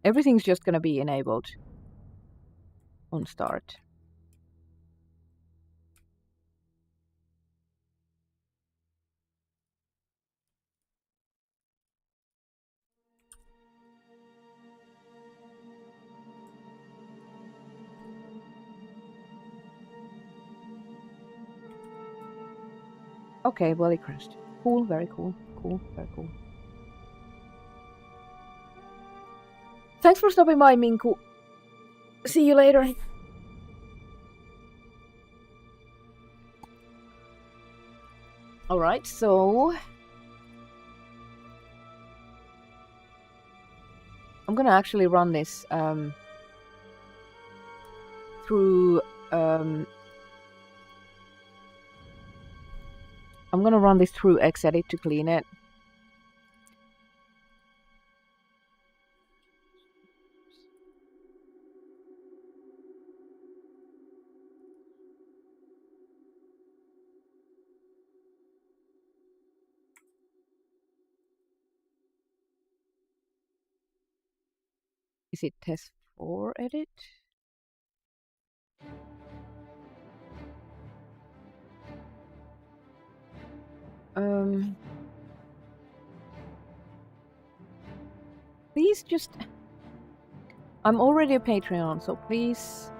Everything's just gonna be enabled on start. Okay, well it crashed. Cool, very cool. Cool, very cool. Thanks for stopping by, Minku. See you later. Alright, so... I'm gonna actually run this through... I'm gonna run this through Xedit to clean it. Is it test 4 edit? Please just... I'm already a Patreon, so please...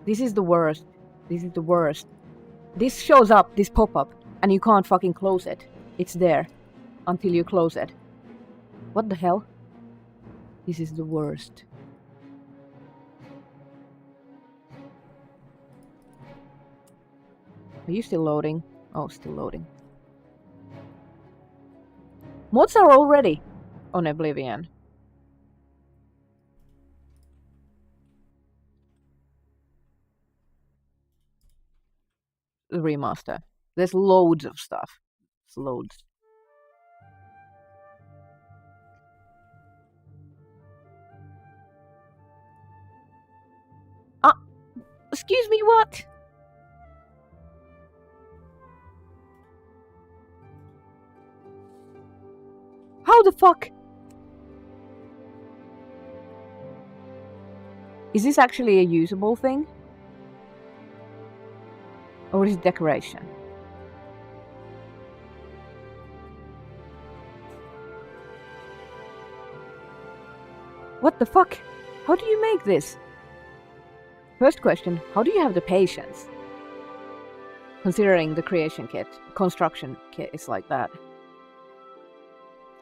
This is the worst. This is the worst. This shows up, this pop-up, and you can't fucking close it. It's there until you close it. What the hell? This is the worst. Are you still loading? Oh, still loading. Mods are already on Oblivion. The remaster. There's loads of stuff. It's loads. Excuse me, what? How the fuck? Is this actually a usable thing? Or is it decoration? What the fuck? How do you make this? First question, how do you have the patience? Considering the creation kit, construction kit is like that.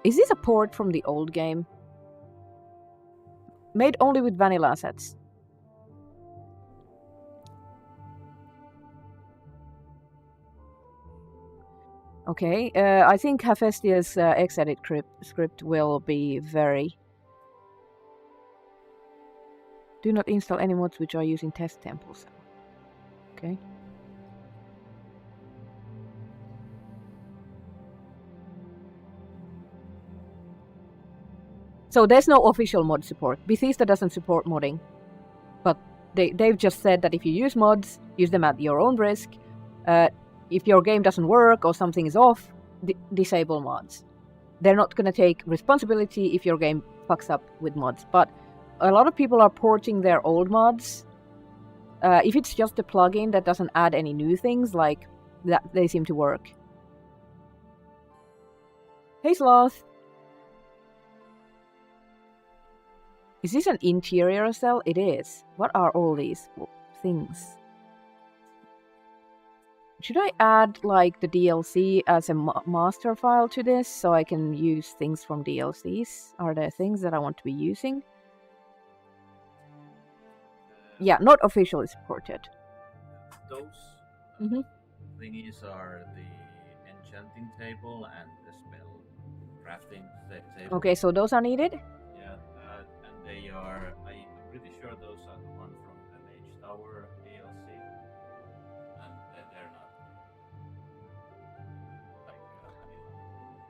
Is this a port from the old game? Made only with vanilla assets. Okay, I think Hephaestia's Xedit script will be very... Do not install any mods which are using test temples. Okay. So there's no official mod support. Bethesda doesn't support modding. But they've just said that if you use mods, use them at your own risk. If your game doesn't work or something is off, disable mods. They're not going to take responsibility if your game fucks up with mods. But a lot of people are porting their old mods. If it's just a plugin that doesn't add any new things, like that, they seem to work. Hey Sloth! Is this an interior cell? It is. What are all these things? Should I add like the DLC as a master file to this so I can use things from DLCs? Are there things that I want to be using? Yeah, not officially supported. those Mm-hmm. thingies are the enchanting table and the spell crafting table. Okay, so those are needed. Yeah, and they are. I'm pretty sure those are the one from the Mage Tower DLC, and they're not like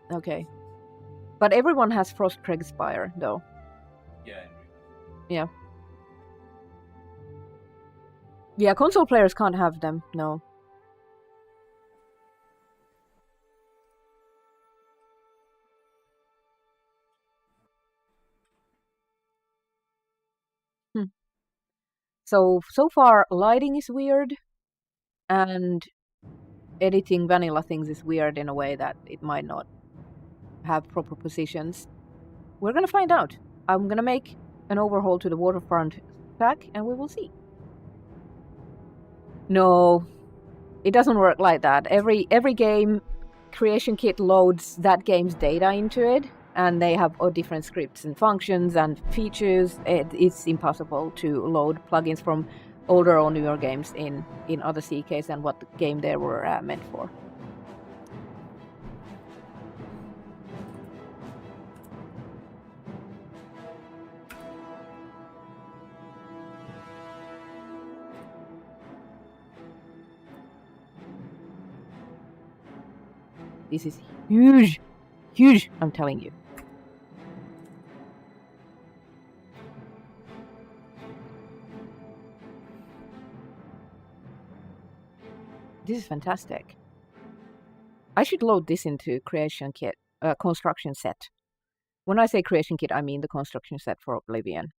vanilla. Okay. But everyone has Frostcrag Spire, though. Yeah. Yeah. Yeah, console players can't have them, no. So far, lighting is weird, and editing vanilla things is weird in a way that it might not have proper positions. We're gonna find out. I'm gonna make an overhaul to the waterfront stack, and we will see. No, it doesn't work like that. Every game creation kit loads that game's data into it, and they have all different scripts and functions and features. It's impossible to load plugins from older or newer games in other CKs than what the game they were meant for. This is huge, huge, I'm telling you. This is fantastic. I should load this into creation kit, construction set. When I say creation kit, I mean the construction set for Oblivion.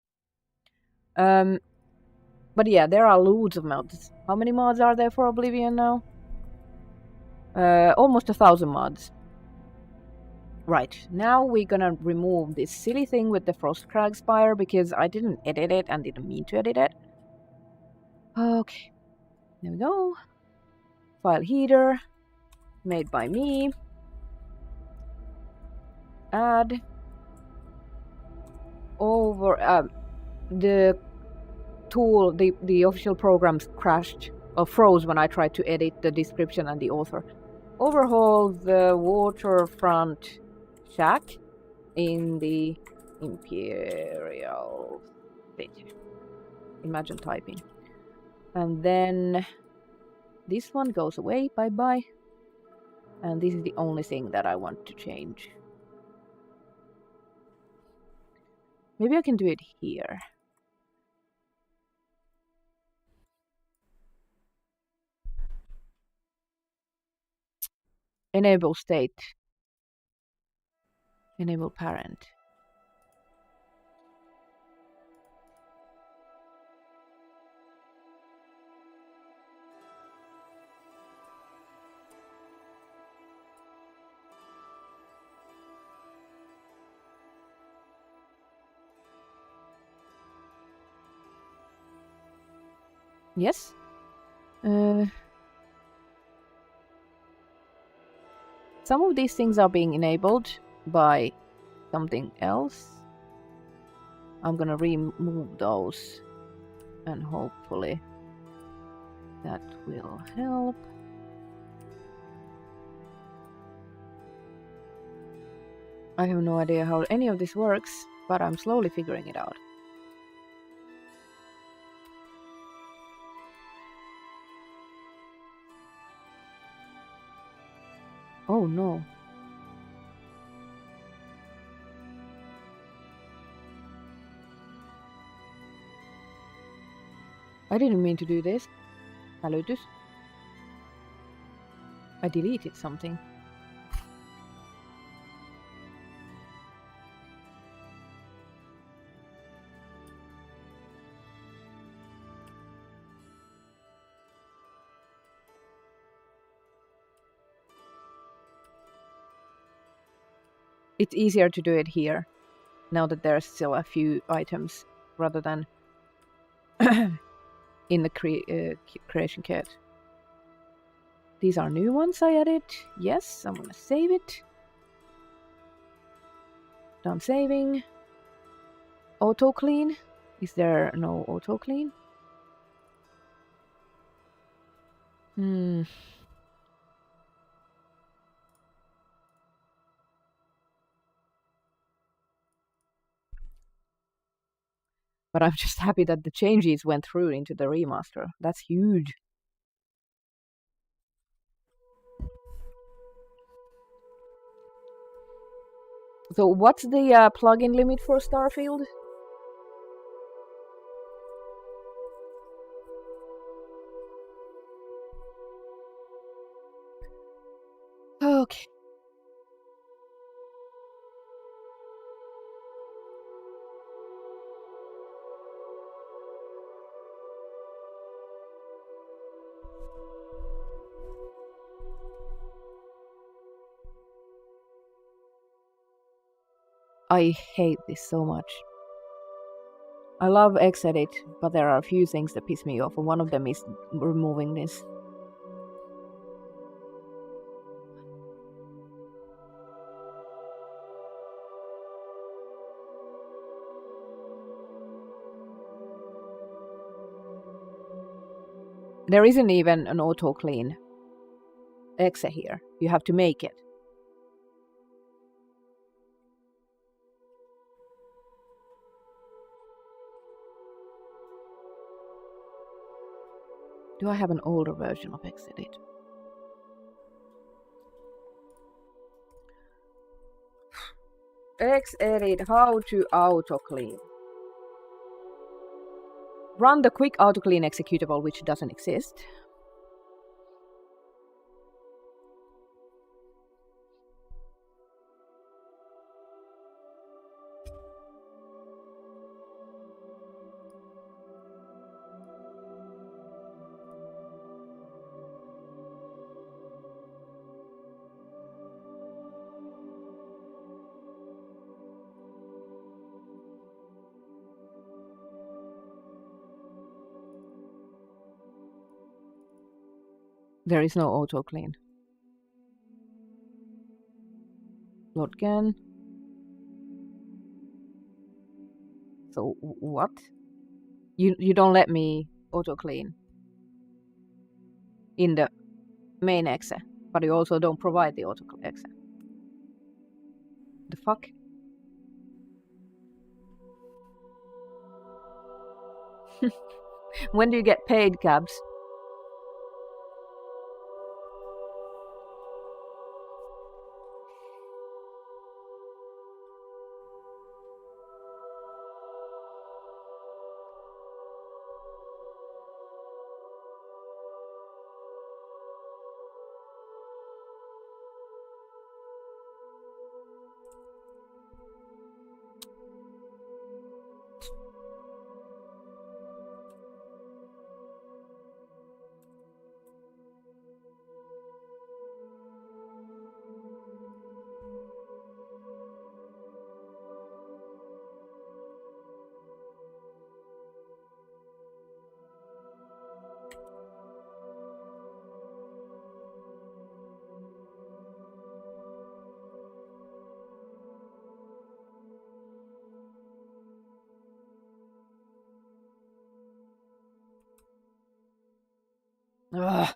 But yeah, there are loads of mods. How many mods are there for Oblivion now? Almost 1,000 mods. Right, now we're gonna remove this silly thing with the Frostcrag Spire because I didn't edit it and didn't mean to edit it. Okay, there we go. File header, made by me. Add. Over, the tool, the official programs crashed or froze when I tried to edit the description and the author. Overhaul the waterfront shack in the Imperial City. Imagine typing. And then this one goes away, bye-bye. And this is the only thing that I want to change. Maybe I can do it here. Enable state. Enable parent. Yes. Some of these things are being enabled by something else. I'm gonna remove those and hopefully that will help. I have no idea how any of this works, but I'm slowly figuring it out. Oh no. I didn't mean to do this. Hälytys. I deleted something. It's easier to do it here, now that there's still a few items, rather than in the creation kit. These are new ones I added. Yes, I'm gonna save it. Done saving. Auto clean. Is there no auto clean? Hmm. But I'm just happy that the changes went through into the remaster. That's huge. So what's the plugin limit for Starfield? Okay. I hate this so much. I love Xedit, but there are a few things that piss me off, and one of them is removing this. There isn't even an auto clean exe here. You have to make it. Do I have an older version of Xedit? Xedit, how to auto clean. Run the quick auto clean executable, which doesn't exist. There is no auto clean. Lotgen. So what? You don't let me auto clean in the main exe, but you also don't provide the auto exe. The fuck? When do you get paid, cabs? Ugh.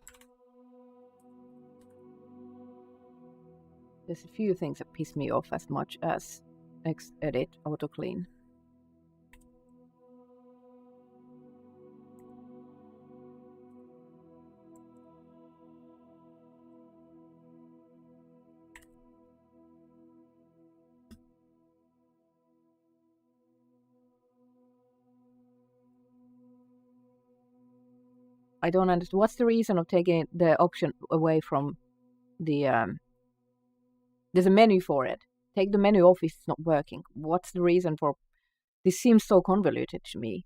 There's a few things that piss me off as much as Xedit auto clean. I don't understand. What's the reason of taking the option away from the there's a menu for it. Take the menu off if it's not working. What's the reason for this? Seems so convoluted to me.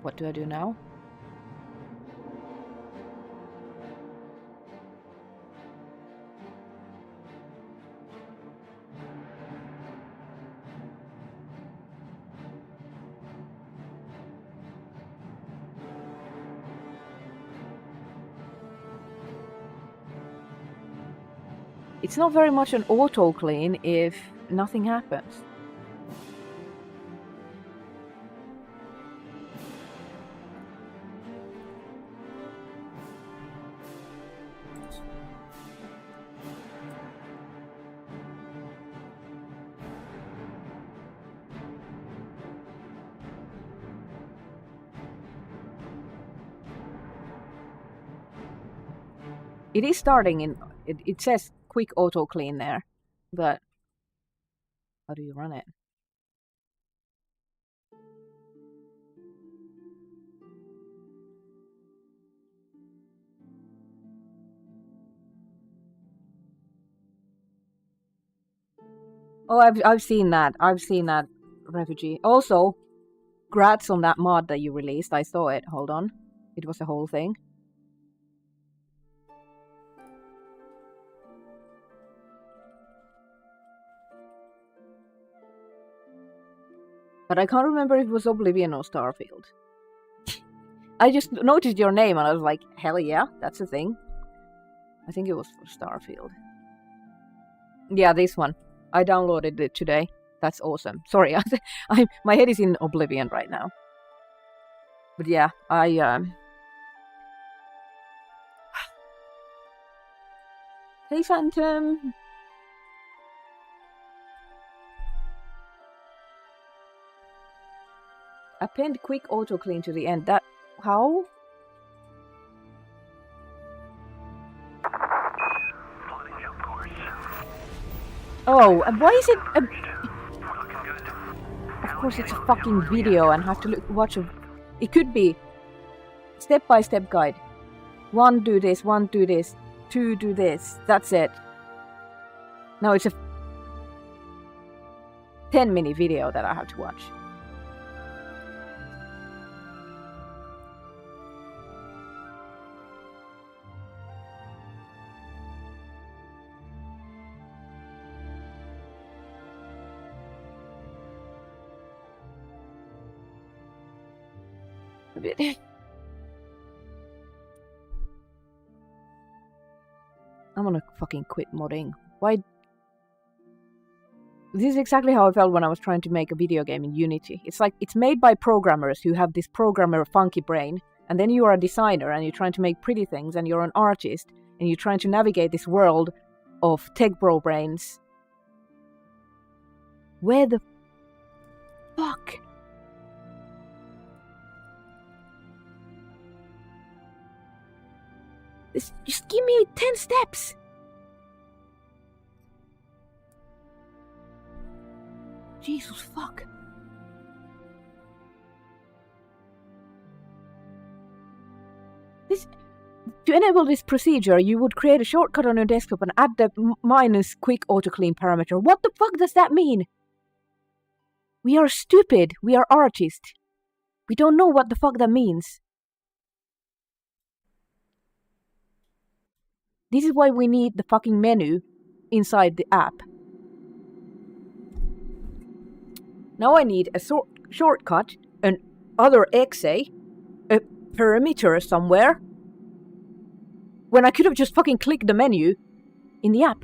What do I do now? It's not very much an auto clean if nothing happens. It is starting in... It says quick auto clean there, but how do you run it? Oh, I've seen that. I've seen that, Refugee. Also, grats on that mod that you released. I saw it. Hold on. It was a whole thing. But I can't remember if it was Oblivion or Starfield. I just noticed your name and I was like, hell yeah, that's a thing. I think it was for Starfield. Yeah, this one. I downloaded it today. That's awesome. Sorry, my head is in Oblivion right now. But yeah, Hey, Phantom! Append quick auto clean to the end. That... how? Oh, and why is it Of course it's a fucking video and have to watch a... It could be step-by-step guide. 1, do this, 1, do this, 2, do this. That's it. Now it's a 10-minute video that I have to watch. A bit. I'm gonna fucking quit modding. Why? This is exactly how I felt when I was trying to make a video game in Unity. It's like, it's made by programmers who have this programmer funky brain, and then you are a designer and you're trying to make pretty things, and you're an artist, and you're trying to navigate this world of tech bro brains. Where the fuck? Just give me 10 steps! Jesus fuck. To enable this procedure, you would create a shortcut on your desktop and add the minus quick auto clean parameter. What the fuck does that mean? We are stupid. We are artists. We don't know what the fuck that means. This is why we need the fucking menu inside the app. Now I need a shortcut, an other exe, a parameter somewhere, when I could have just fucking clicked the menu in the app.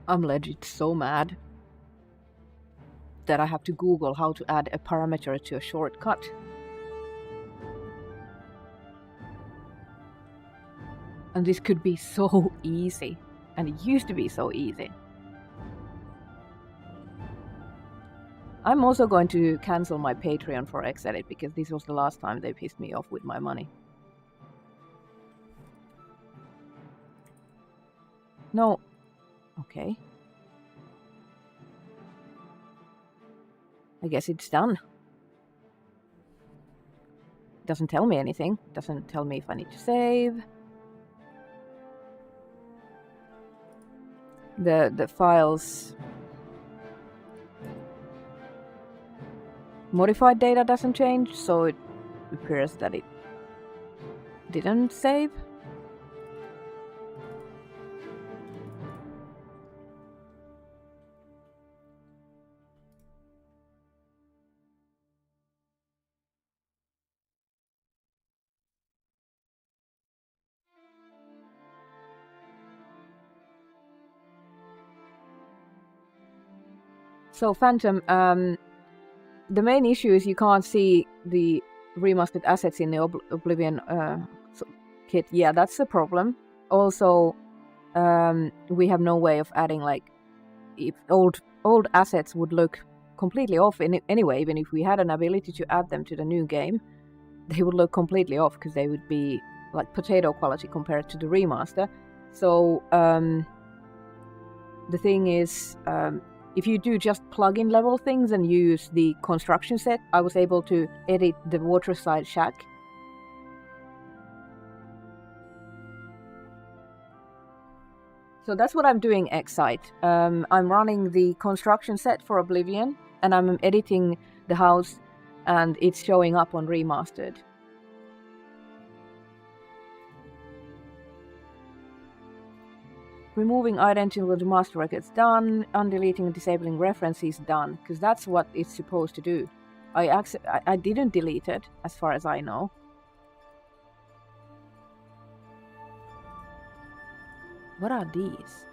I'm legit so mad that I have to Google how to add a parameter to a shortcut. And this could be so easy. And it used to be so easy. I'm also going to cancel my Patreon for Xedit because this was the last time they pissed me off with my money. No. Okay. I guess it's done. Doesn't tell me anything. Doesn't tell me if I need to save. The files... Modified data doesn't change, so it appears that it didn't save. So Phantom, the main issue is you can't see the remastered assets in the Oblivion kit. Yeah, that's the problem. Also, we have no way of adding, like, if old assets would look completely off anyway. Even if we had an ability to add them to the new game, they would look completely off because they would be like potato quality compared to the remaster. So the thing is, if you do just plugin level things and use the construction set, I was able to edit the waterside shack. So that's what I'm doing Xsite. I'm running the construction set for Oblivion, and I'm editing the house, and it's showing up on Remastered. Removing identity with the master records done. Undeleting and disabling references done, because that's what it's supposed to do. I didn't delete it, as far as I know. What are these?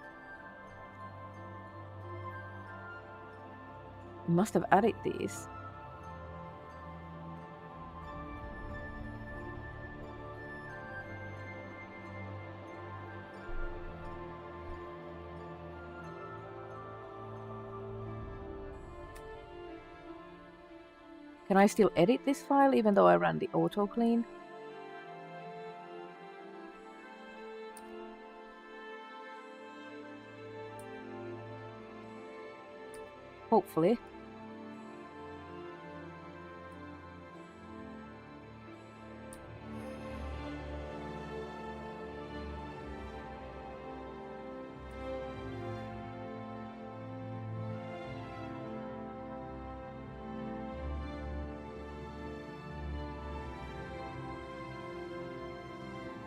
You must have added these. Can I still edit this file even though I ran the auto clean? Hopefully.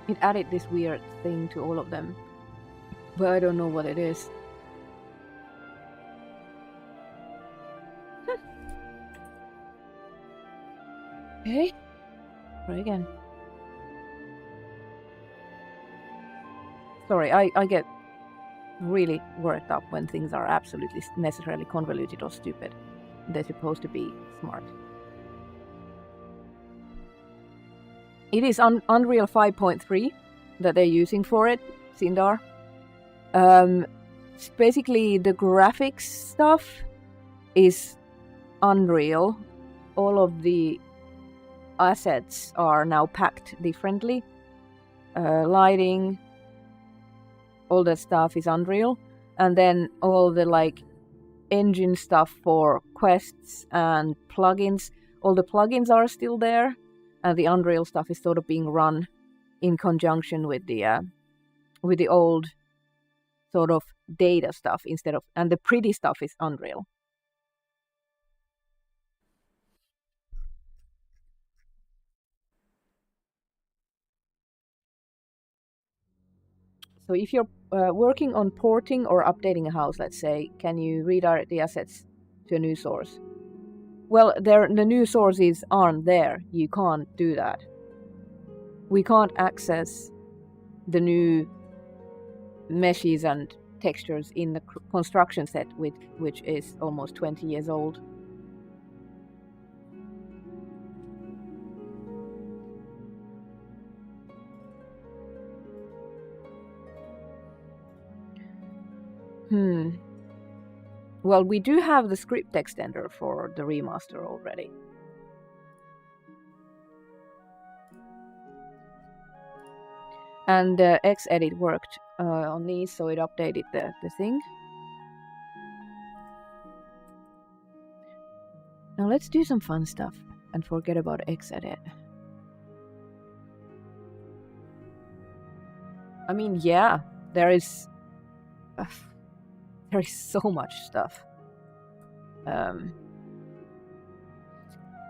It added this weird thing to all of them, but I don't know what it is. Okay, try again. Sorry, I get really worked up when things are absolutely necessarily convoluted or stupid. They're supposed to be smart. It is Unreal 5.3 that they're using for it, Sindar. Basically, the graphics stuff is Unreal. All of the assets are now packed differently. Lighting, all that stuff is Unreal. And then all the like engine stuff for quests and plugins, all the plugins are still there. And the Unreal stuff is sort of being run in conjunction with the old sort of data stuff instead of, and the pretty stuff is Unreal. So if you're working on porting or updating a house, let's say, can you redirect the assets to a new source? Well, the new sources aren't there. You can't do that. We can't access the new meshes and textures in the construction set, which is almost 20 years old. Well, we do have the script extender for the remaster already. And Xedit worked on these, so it updated the thing. Now let's do some fun stuff and forget about Xedit. I mean, yeah, there is so much stuff. I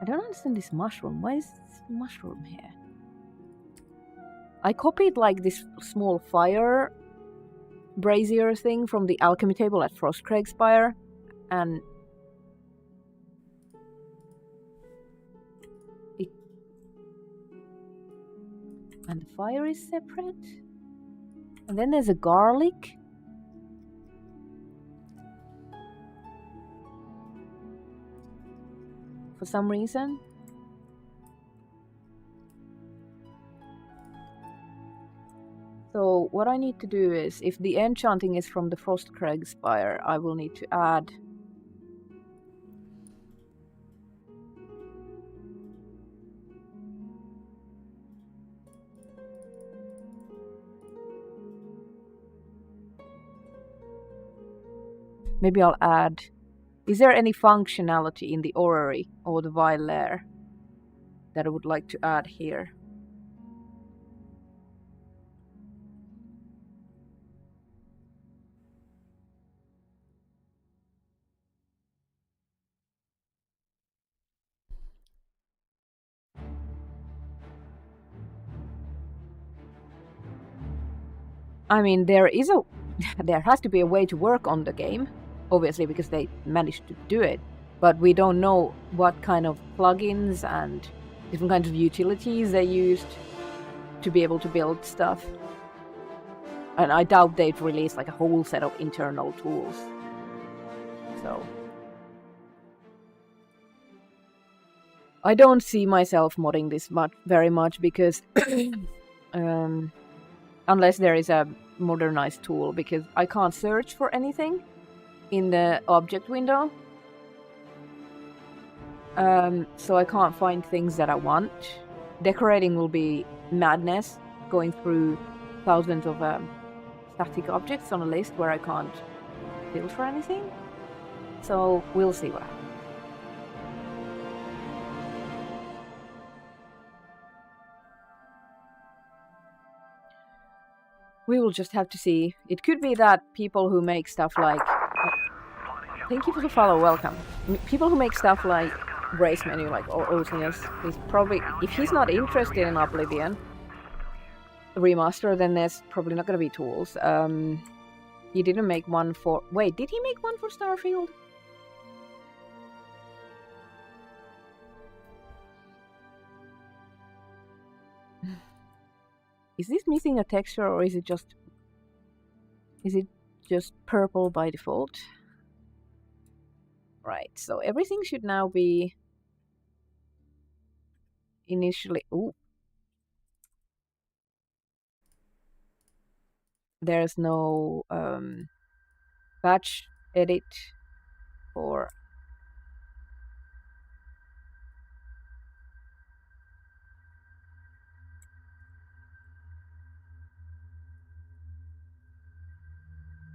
don't understand this mushroom. Why is this mushroom here? I copied like this small fire brazier thing from the alchemy table at Frostcrag Spire, and the fire is separate. And then there's a garlic. For some reason. So what I need to do is, if the enchanting is from the Frostcrag Spire, I will need to add maybe I'll add... Is there any functionality in the orrery or the vile lair that I would like to add here? I mean, there has to be a way to work on the game, obviously, because they managed to do it. But we don't know what kind of plugins and different kinds of utilities they used to be able to build stuff. And I doubt they'd release like a whole set of internal tools. So I don't see myself modding this very much because unless there is a modernized tool, because I can't search for anything in the object window. So I can't find things that I want. Decorating will be madness, going through thousands of static objects on a list where I can't build for anything. So we'll see what happens. We will just have to see. It could be that people who make stuff like... Thank you for the follow, welcome. People who make stuff like Race Menu, like Oceanus, he's probably... If he's not interested in Oblivion remaster, then there's probably not going to be tools. He didn't make one for... Wait, did he make one for Starfield? Is this missing a texture, or is it just purple by default? Right, so everything should now be initially... Ooh. There's no batch edit or...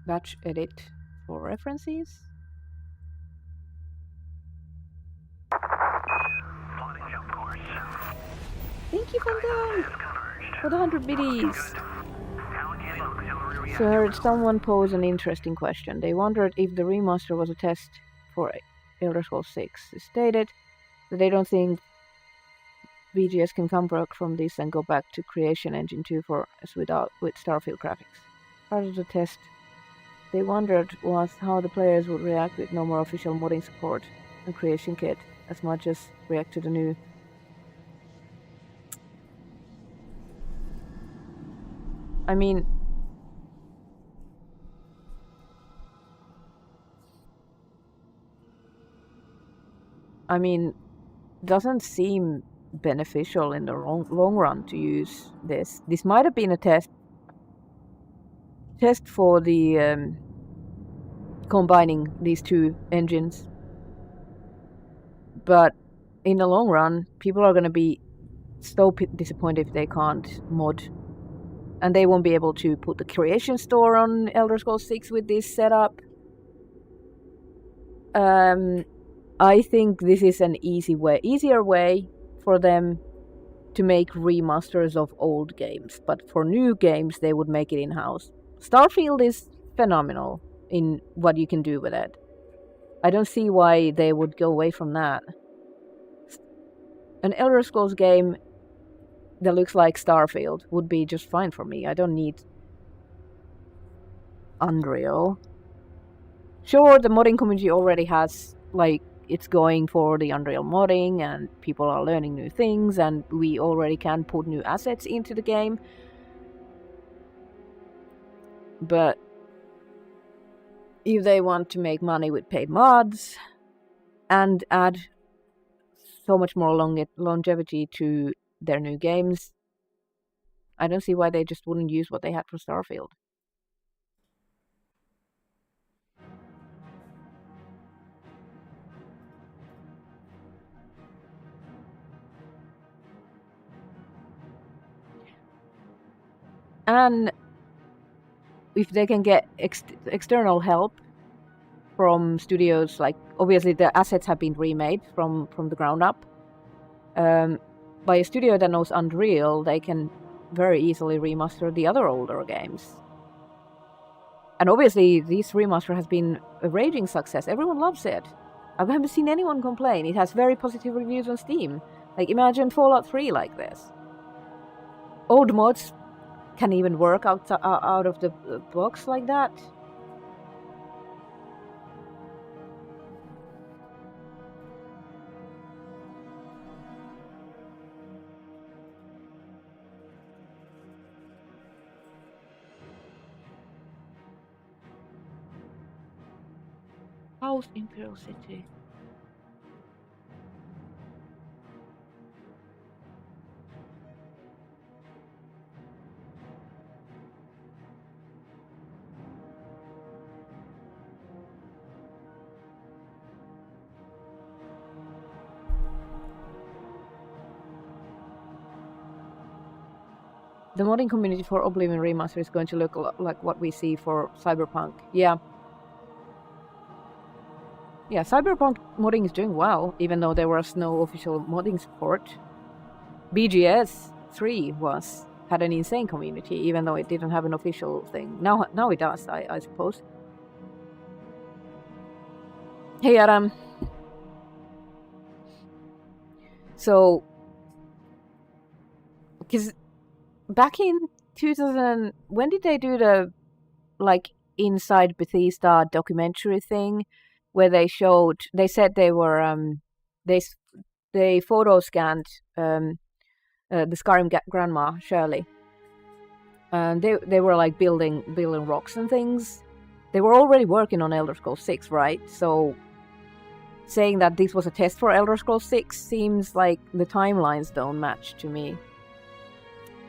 batch edit for references. Thank you, Phantom, for the 100 biddies. So I heard someone pose an interesting question. They wondered if the remaster was a test for Elder Scrolls 6. They stated that they don't think VGS can come back from this and go back to Creation Engine 2 with Starfield graphics. Part of the test they wondered was how the players would react with no more official modding support and Creation Kit, as much as react to the new... I mean... I mean, doesn't seem beneficial in the long run to use this. This might have been a test for the combining these two engines, but in the long run, people are going to be so disappointed if they can't mod, and they won't be able to put the creation store on Elder Scrolls 6 with this setup. I think this is an easier way for them to make remasters of old games, but for new games they would make it in-house. Starfield is phenomenal in what you can do with it. I don't see why they would go away from that. An Elder Scrolls game that looks like Starfield would be just fine for me. I don't need Unreal. Sure, the modding community already has, like, it's going for the Unreal modding and people are learning new things and we already can put new assets into the game. But if they want to make money with paid mods and add so much more longevity to their new games, I don't see why they just wouldn't use what they had for Starfield. And if they can get external help from studios, like obviously the assets have been remade from the ground up, by a studio that knows Unreal, they can very easily remaster the other older games. And obviously this remaster has been a raging success. Everyone loves it. I haven't seen anyone complain. It has very positive reviews on Steam. Like, imagine Fallout 3 like this. Old mods can even work out of the box like that. House Imperial City. The modding community for Oblivion Remaster is going to look a lot like what we see for Cyberpunk. Yeah, Cyberpunk modding is doing well, even though there was no official modding support. BGS 3 had an insane community, even though it didn't have an official thing. Now it does, I suppose. Hey Adam. So, because back in 2000, when did they do the, like, Inside Bethesda documentary thing, where they said they were, they photo scanned the Skyrim grandma, Shirley. And they were, like, building rocks and things. They were already working on Elder Scrolls 6, right? So saying that this was a test for Elder Scrolls 6 seems like the timelines don't match to me.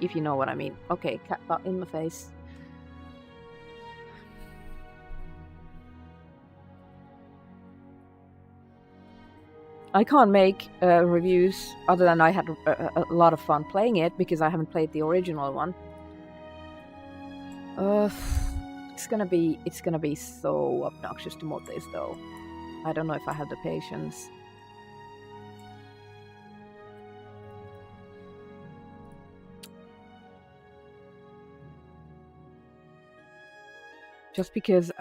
If you know what I mean. Okay, cat got in my face. I can't make reviews other than I had a lot of fun playing it because I haven't played the original one. It's gonna be so obnoxious to mod this though. I don't know if I have the patience. Just because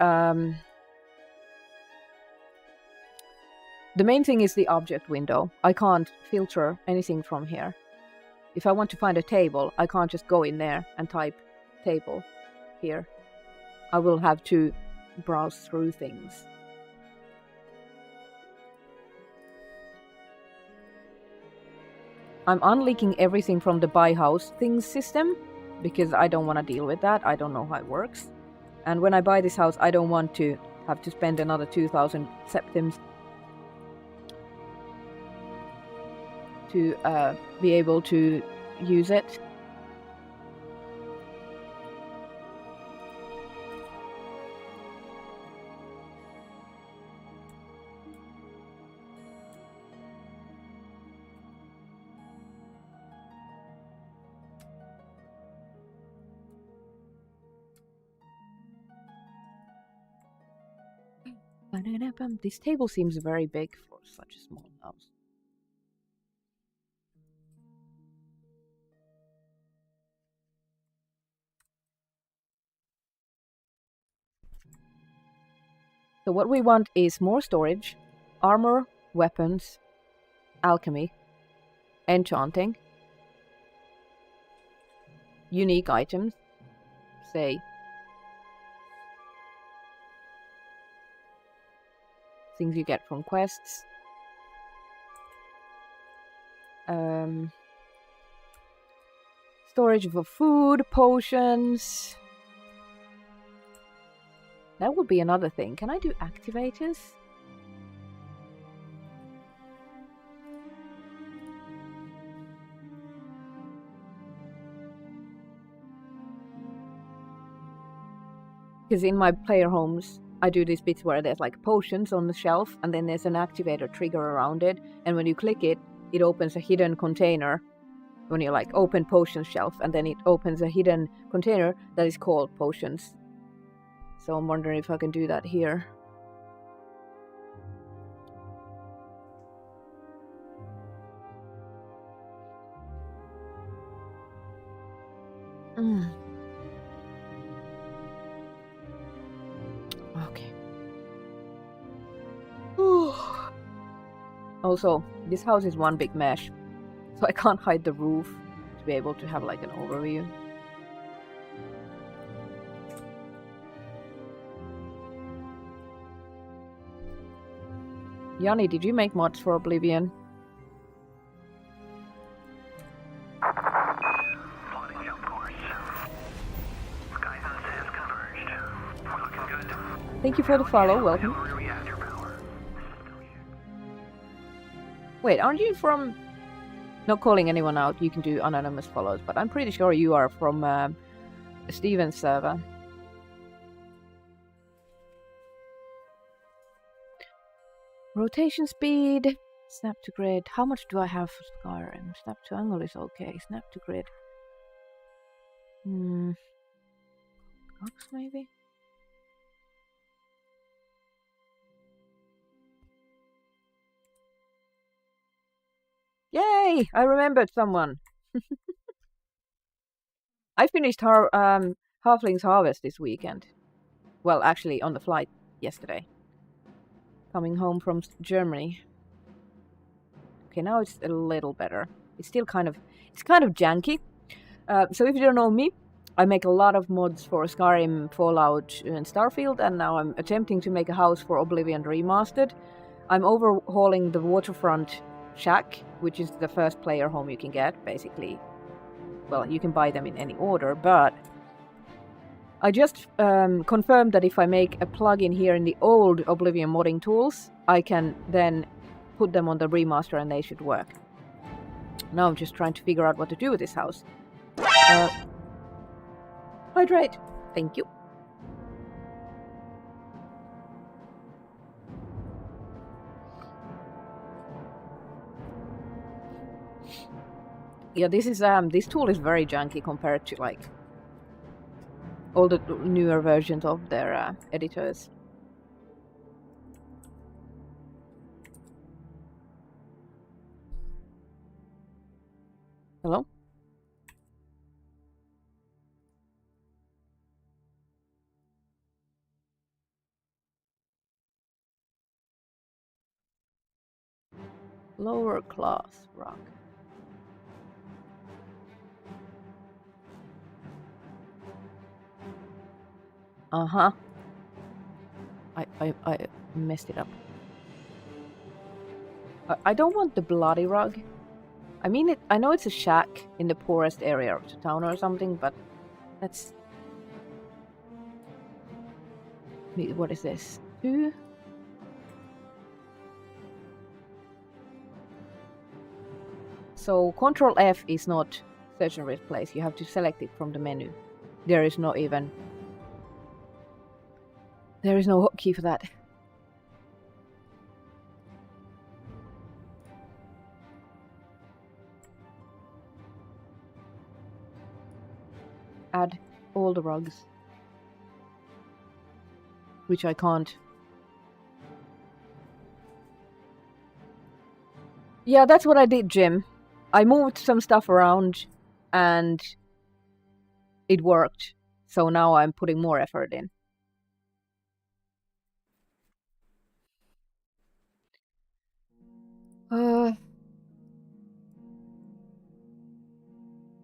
the main thing is the object window. I can't filter anything from here. If I want to find a table, I can't just go in there and type table here. I will have to browse through things. I'm unleaking everything from the buy house things system because I don't want to deal with that. I don't know how it works. And when I buy this house, I don't want to have to spend another 2,000 septims to be able to use it. This table seems very big for such a small house. So what we want is more storage, armor, weapons, alchemy, enchanting, unique items, say things you get from quests, storage for food, potions. That would be another thing. Can I do activators? Because in my player homes, I do these bits where there's like potions on the shelf, and then there's an activator trigger around it, and when you click it, it opens a hidden container. When you like open potions shelf, and then it opens a hidden container that is called potions. So I'm wondering if I can do that here. Okay. Also, this house is one big mesh, so I can't hide the roof to be able to have like an overview. Yanni, did you make mods for Oblivion? Thank you for the follow, welcome. Wait, aren't you from... Not calling anyone out, you can do anonymous follows, but I'm pretty sure you are from Steven's server. Rotation speed, snap to grid. How much do I have for Skyrim? Snap to angle is okay. Snap to grid. Cox maybe? Yay! I remembered someone. I finished Halfling's Harvest this weekend. Well, actually, on the flight yesterday. Coming home from Germany. Okay, now it's a little better. It's still kind of janky. So if you don't know me, I make a lot of mods for Skyrim, Fallout, and Starfield, and now I'm attempting to make a house for Oblivion Remastered. I'm overhauling the waterfront shack, which is the first player home you can get, basically. Well, you can buy them in any order, but I just confirmed that if I make a plugin here in the old Oblivion modding tools, I can then put them on the remaster and they should work. Now I'm just trying to figure out what to do with this house. Hydrate! Thank you. Yeah, this tool is very junky compared to like all the newer versions of their editors. Hello? Lower class rock. Uh-huh. I messed it up. I don't want the bloody rug. I mean, I know it's a shack in the poorest area of the town or something, but that's... What is this? 2? So Control F is not search and replace. You have to select it from the menu. There is no hotkey for that. Add all the rugs. Which I can't. Yeah, that's what I did, Jim. I moved some stuff around and it worked. So now I'm putting more effort in.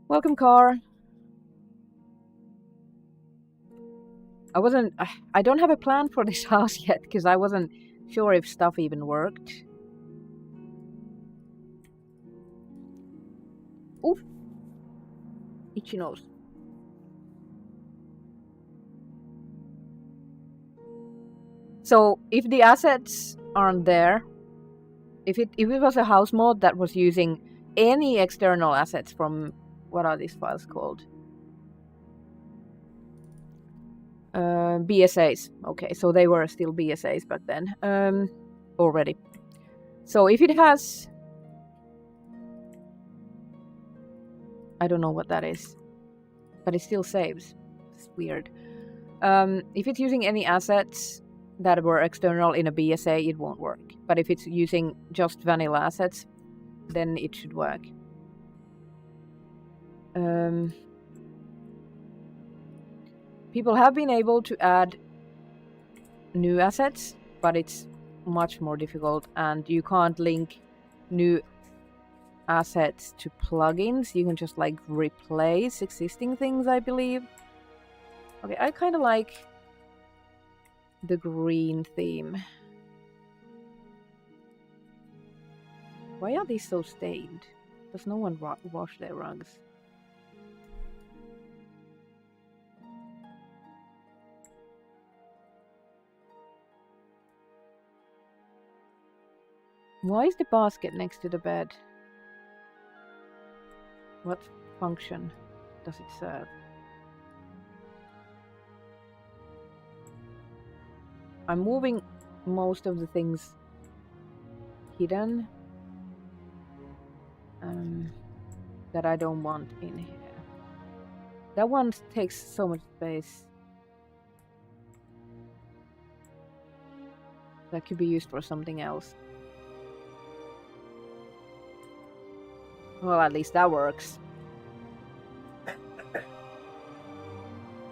Welcome, car. I don't have a plan for this house yet because I wasn't sure if stuff even worked. Oof. Itchy nose. So if the assets aren't there, if it was a house mod that was using any external assets from, what are these files called? BSAs. Okay, so they were still BSAs back then already. So if it has, I don't know what that is, but it still saves. It's weird. If it's using any assets that were external in a BSA, it won't work. But if it's using just vanilla assets, then it should work. People have been able to add new assets, but it's much more difficult, and you can't link new assets to plugins. You can just like replace existing things, I believe. Okay, I kind of like the green theme. Why are these so stained? Does no one wash their rugs? Why is the basket next to the bed? What function does it serve? I'm moving most of the things hidden that I don't want in here. That one takes so much space. That could be used for something else. Well, at least that works.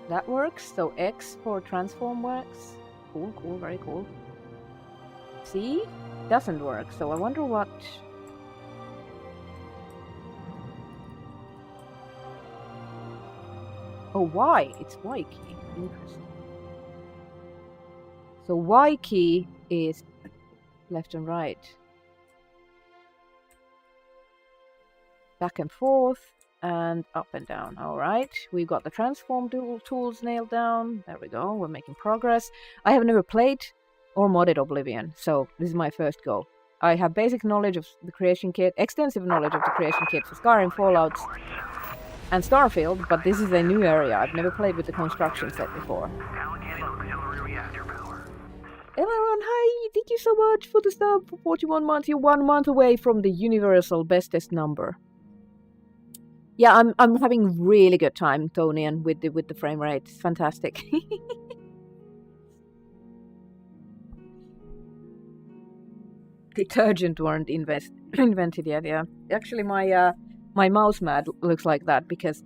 That works, so X for transform works. Cool, cool, very cool. C doesn't work, so I wonder what... Oh, Y. It's Y key. Interesting. So Y key is left and right. Back and forth and up and down. Alright, we've got the transform tools nailed down. There we go, we're making progress. I have never played or modded Oblivion, so this is my first go. I have basic knowledge of the creation kit, extensive knowledge of the creation kit for Skyrim, Fallout, and Starfield, but this is a new area. I've never played with the construction set before. Everyone, hi! Thank you so much for the sub for 41 months. You're 1 month away from the universal bestest number. Yeah, I'm having really good time, Tonian, with the frame rate. It's fantastic. Detergent weren't invented yet. Yeah, actually, my mouse mat looks like that because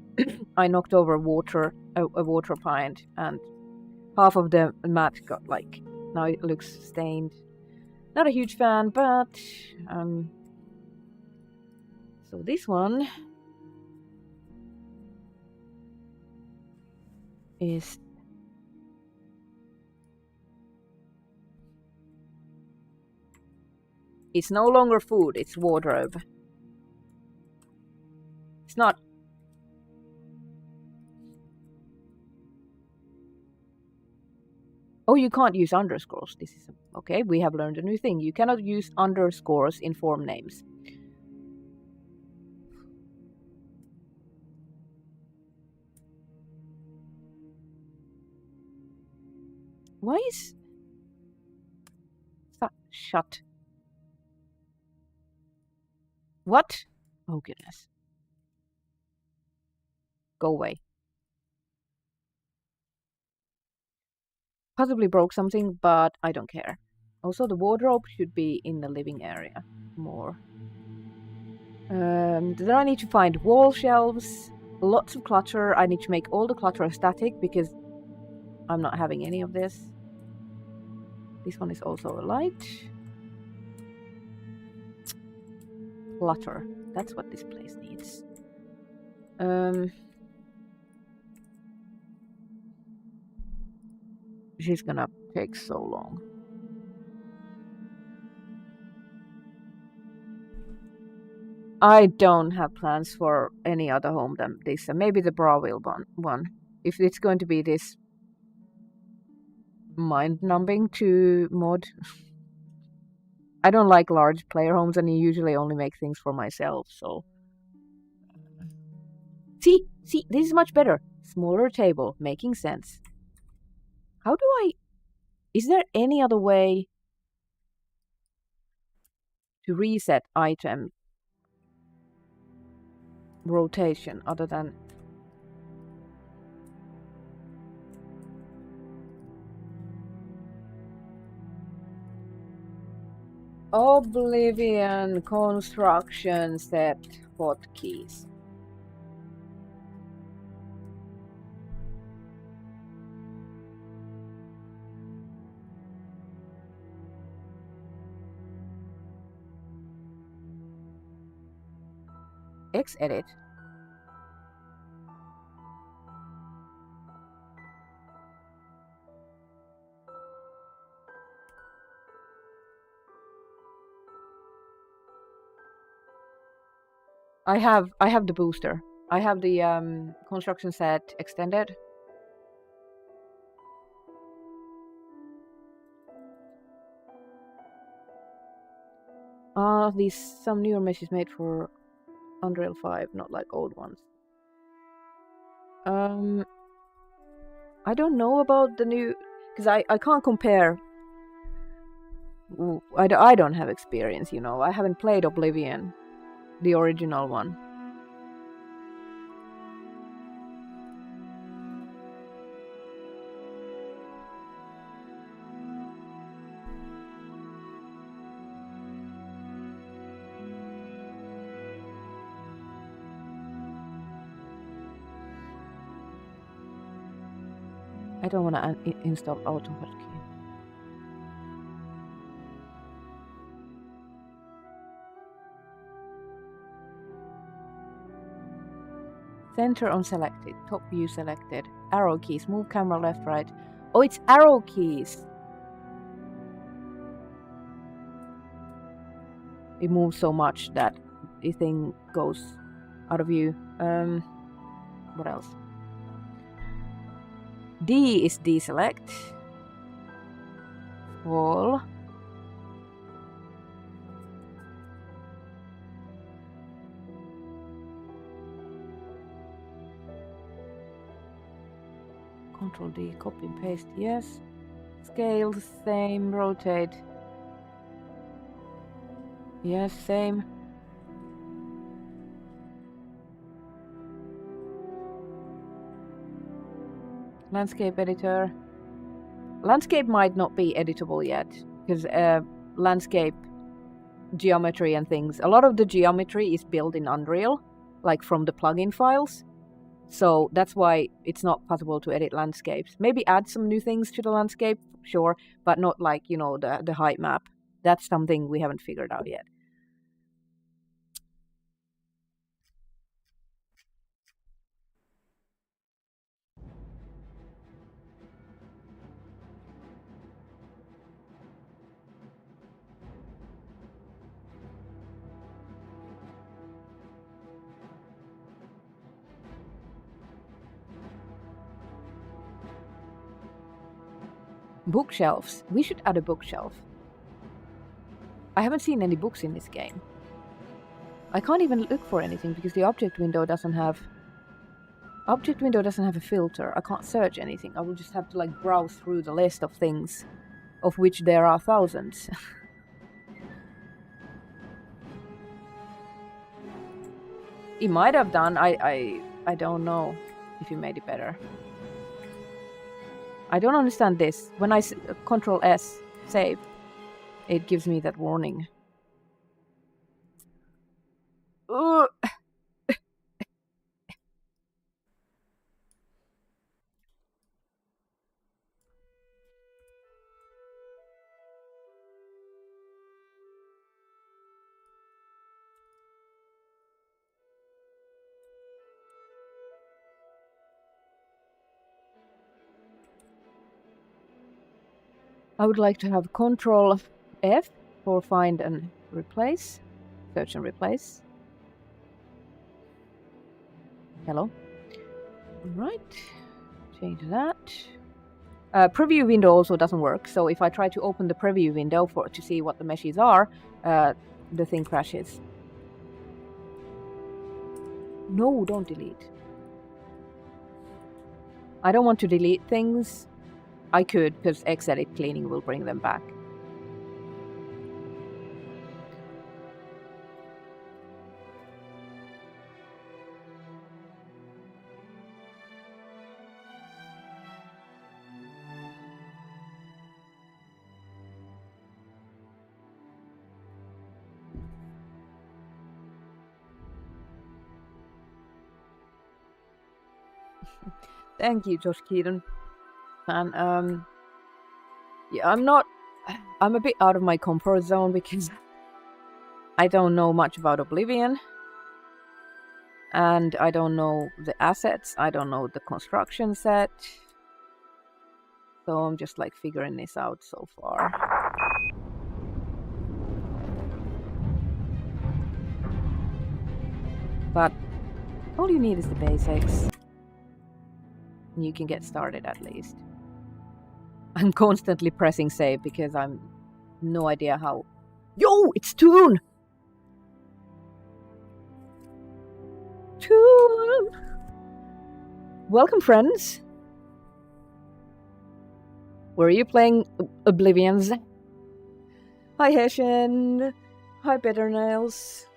I knocked over a water pint, and half of the mat got like, now it looks stained. Not a huge fan, but so this one is it's no longer food, it's wardrobe. It's not. Oh, you can't use underscores. This is okay. We have learned a new thing. You cannot use underscores in form names. Why is... Shut. What? Oh goodness. Go away. Possibly broke something, but I don't care. Also, the wardrobe should be in the living area more. Then I need to find wall shelves. Lots of clutter. I need to make all the clutter static because I'm not having any of this. This one is also a light. Clutter. That's what this place needs. She's gonna take so long. I don't have plans for any other home than this. Maybe the Brawville one. If it's going to be this mind-numbing to mod. I don't like large player homes and I usually only make things for myself, so... See, this is much better. Smaller table, making sense. How do I... Is there any other way to reset item rotation other than... Oblivion construction set hotkeys. Xedit. I have the booster. I have the construction set extended. Some newer meshes made for Unreal 5, not like old ones. I don't know about the new, because I can't compare. I don't have experience, you know. I haven't played Oblivion, the original one. I don't want to install auto hotkey. Center on selected, top view selected, arrow keys, move camera left, right. Oh, it's arrow keys. It moves so much that the thing goes out of view. What else? D is deselect. All. Control D, copy and paste, yes. Scale, same, rotate. Yes, same. Landscape editor. Landscape might not be editable yet, because landscape geometry and things, a lot of the geometry is built in Unreal, like from the plugin files. So that's why it's not possible to edit landscapes. Maybe add some new things to the landscape, sure, but not like, you know, the height map. That's something we haven't figured out yet. Bookshelves. We should add a bookshelf. I haven't seen any books in this game. I can't even look for anything because the object window doesn't have Object window doesn't have a filter. I can't search anything. I will just have to like browse through the list of things, of which there are thousands. It might have done. I don't know if you made it better. I don't understand this. When I Control S save, it gives me that warning. Ugh. I would like to have Control F for find and replace. Search and replace. Hello. Right. Change that. Preview window also doesn't work, so if I try to open the preview window to see what the meshes are, the thing crashes. No, don't delete. I don't want to delete things. I could, because Xedit cleaning will bring them back. Thank you, Josh Keaton. And yeah, I'm a bit out of my comfort zone because I don't know much about Oblivion. And I don't know the assets, I don't know the construction set. So I'm just like figuring this out so far. But all you need is the basics. And you can get started at least. I'm constantly pressing save because I'm no idea how. Yo, it's Toon! Toon! Welcome, friends. Were you playing Oblivions? Hi, Hessian. Hi, Bitternails.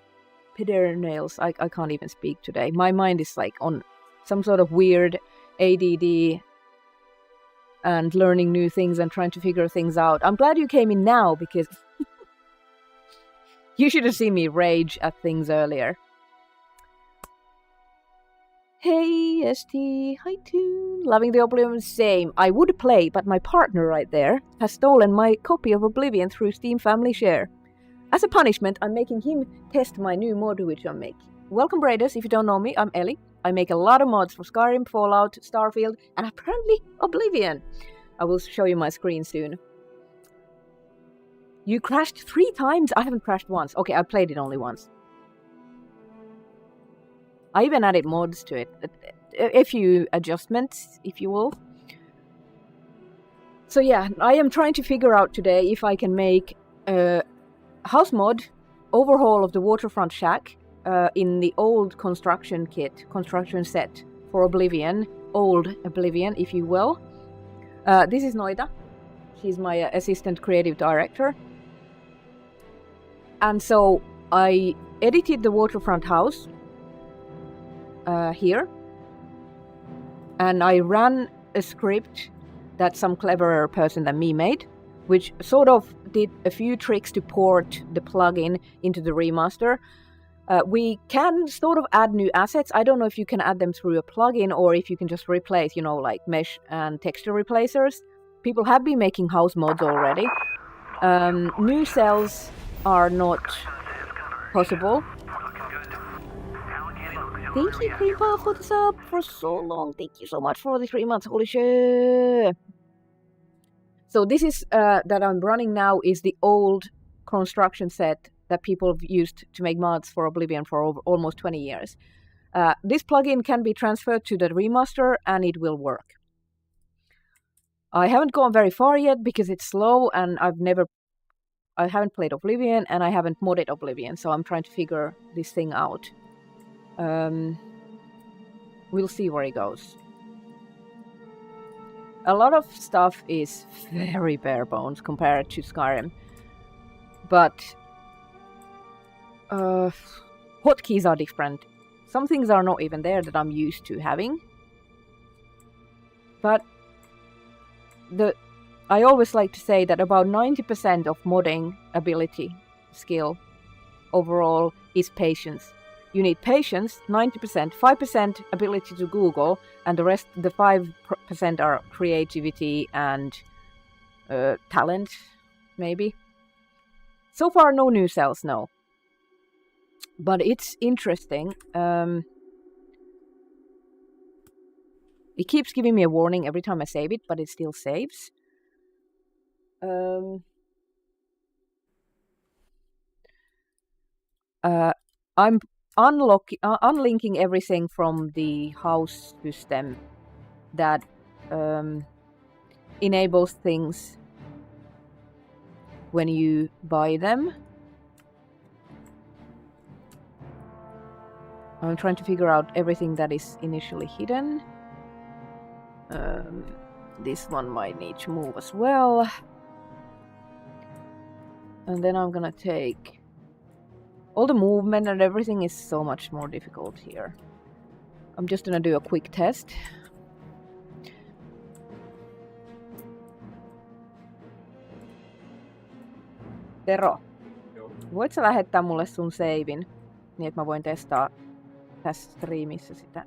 Bitternails. I can't even speak today. My mind is like on some sort of weird ADD and learning new things and trying to figure things out. I'm glad you came in now because you should have seen me rage at things earlier. Hey, ST. Hi, Toon. Loving the Oblivion. Same. I would play, but my partner right there has stolen my copy of Oblivion through Steam Family Share. As a punishment, I'm making him test my new mod which I'm making. Welcome, Raiders. If you don't know me, I'm Ellie. I make a lot of mods for Skyrim, Fallout, Starfield, and apparently Oblivion. I will show you my screen soon. You crashed 3 times? I haven't crashed once. Okay, I played it only once. I even added mods to it. A few adjustments, if you will. So yeah, I am trying to figure out today if I can make a house mod, overhaul of the waterfront shack, in the old construction set for Oblivion, old Oblivion, if you will. This is Noida. She's my assistant creative director. And so I edited the waterfront house here. And I ran a script that some cleverer person than me made, which sort of did a few tricks to port the plugin into the remaster. We can sort of add new assets. I don't know if you can add them through a plugin or if you can just replace, you know, like mesh and texture replacers. People have been making house mods already. New cells are not possible. Thank you, Creeper, for the sub for so long. Thank you so much for the 3 months. Holy shit. So this is that I'm running now is the old construction set that people have used to make mods for Oblivion for almost 20 years. This plugin can be transferred to the remaster and it will work. I haven't gone very far yet because it's slow and I haven't played Oblivion and I haven't modded Oblivion, so I'm trying to figure this thing out. we'll see where it goes. A lot of stuff is very bare bones compared to Skyrim, but hotkeys are different. Some things are not even there that I'm used to having. But I always like to say that about 90% of modding ability skill overall is patience. You need patience, 90%, 5% ability to Google, and the rest, the 5% are creativity and talent, maybe. So far, no new cells, no. But it's interesting. It keeps giving me a warning every time I save it, but it still saves. I'm unlinking everything from the house system that enables things when you buy them. I'm trying to figure out everything that is initially hidden. This one might need to move as well. And then I'm gonna take... all the movement and everything is so much more difficult here. I'm just gonna do a quick test. Tero, voit sä lähettää mulle sun savein, niin että mä voin testaa tässä streamissä sitä?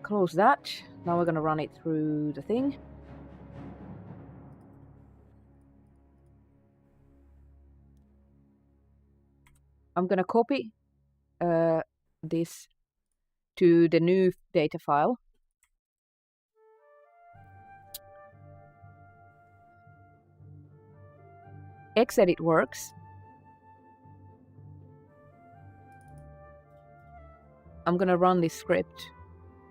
Close that. Now we're gonna run it through the thing. I'm gonna copy this to the new data file. Xedit works. I'm gonna run this script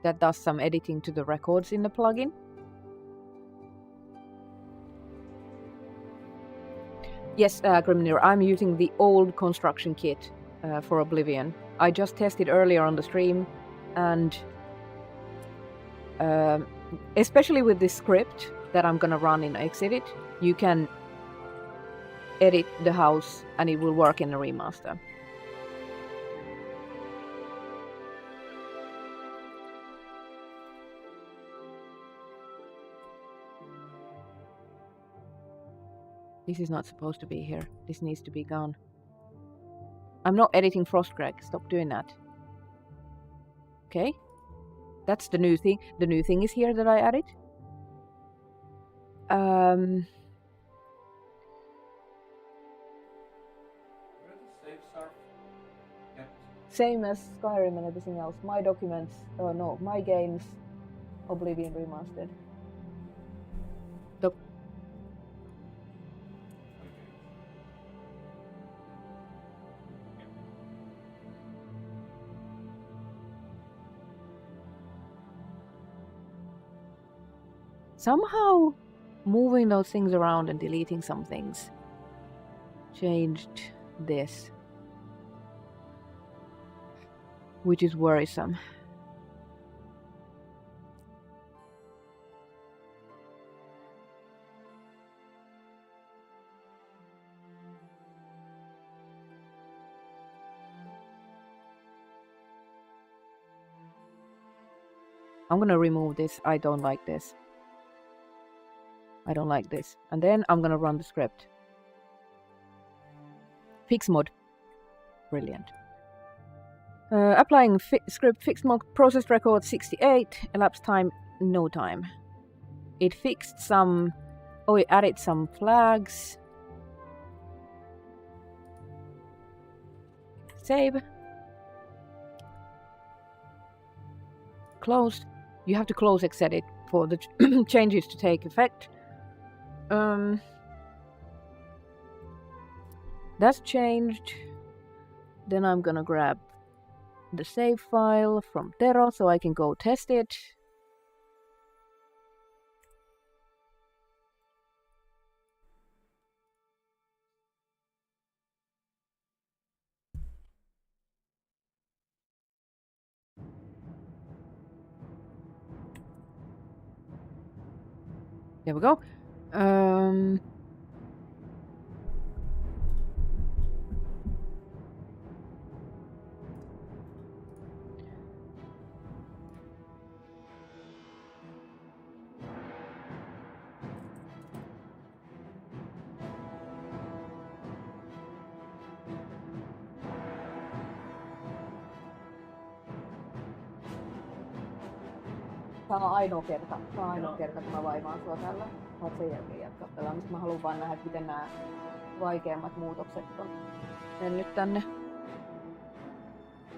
that does some editing to the records in the plugin. Yes, Grimnir, I'm using the old construction kit for Oblivion. I just tested earlier on the stream, and especially with this script that I'm gonna run in Xedit, you can edit the house and it will work in the remaster. This is not supposed to be here. This needs to be gone. I'm not editing Frostcrack. Stop doing that. Okay. That's the new thing. The new thing is here that I added. Same as Skyrim and everything else. My documents, my games, Oblivion remastered. Somehow moving those things around and deleting some things changed this, which is worrisome. I'm gonna remove this. I don't like this. I don't like this. And then I'm gonna run the script. Fix mod. Brilliant. Applying script fix mod, processed record 68, elapsed time no time. It fixed some... oh, it added some flags. Save. Closed. You have to close Xedit for the changes to take effect. That's changed. Then I'm gonna grab the save file from Tero so I can go test it. There we go. Tää on ainoa kerta, kun mä vaivaan sua tällä. Voit sen jälkeen jatkaa pelaamista. Mä haluan vaan nähdä, miten nämä vaikeammat muutokset on mennyt tänne.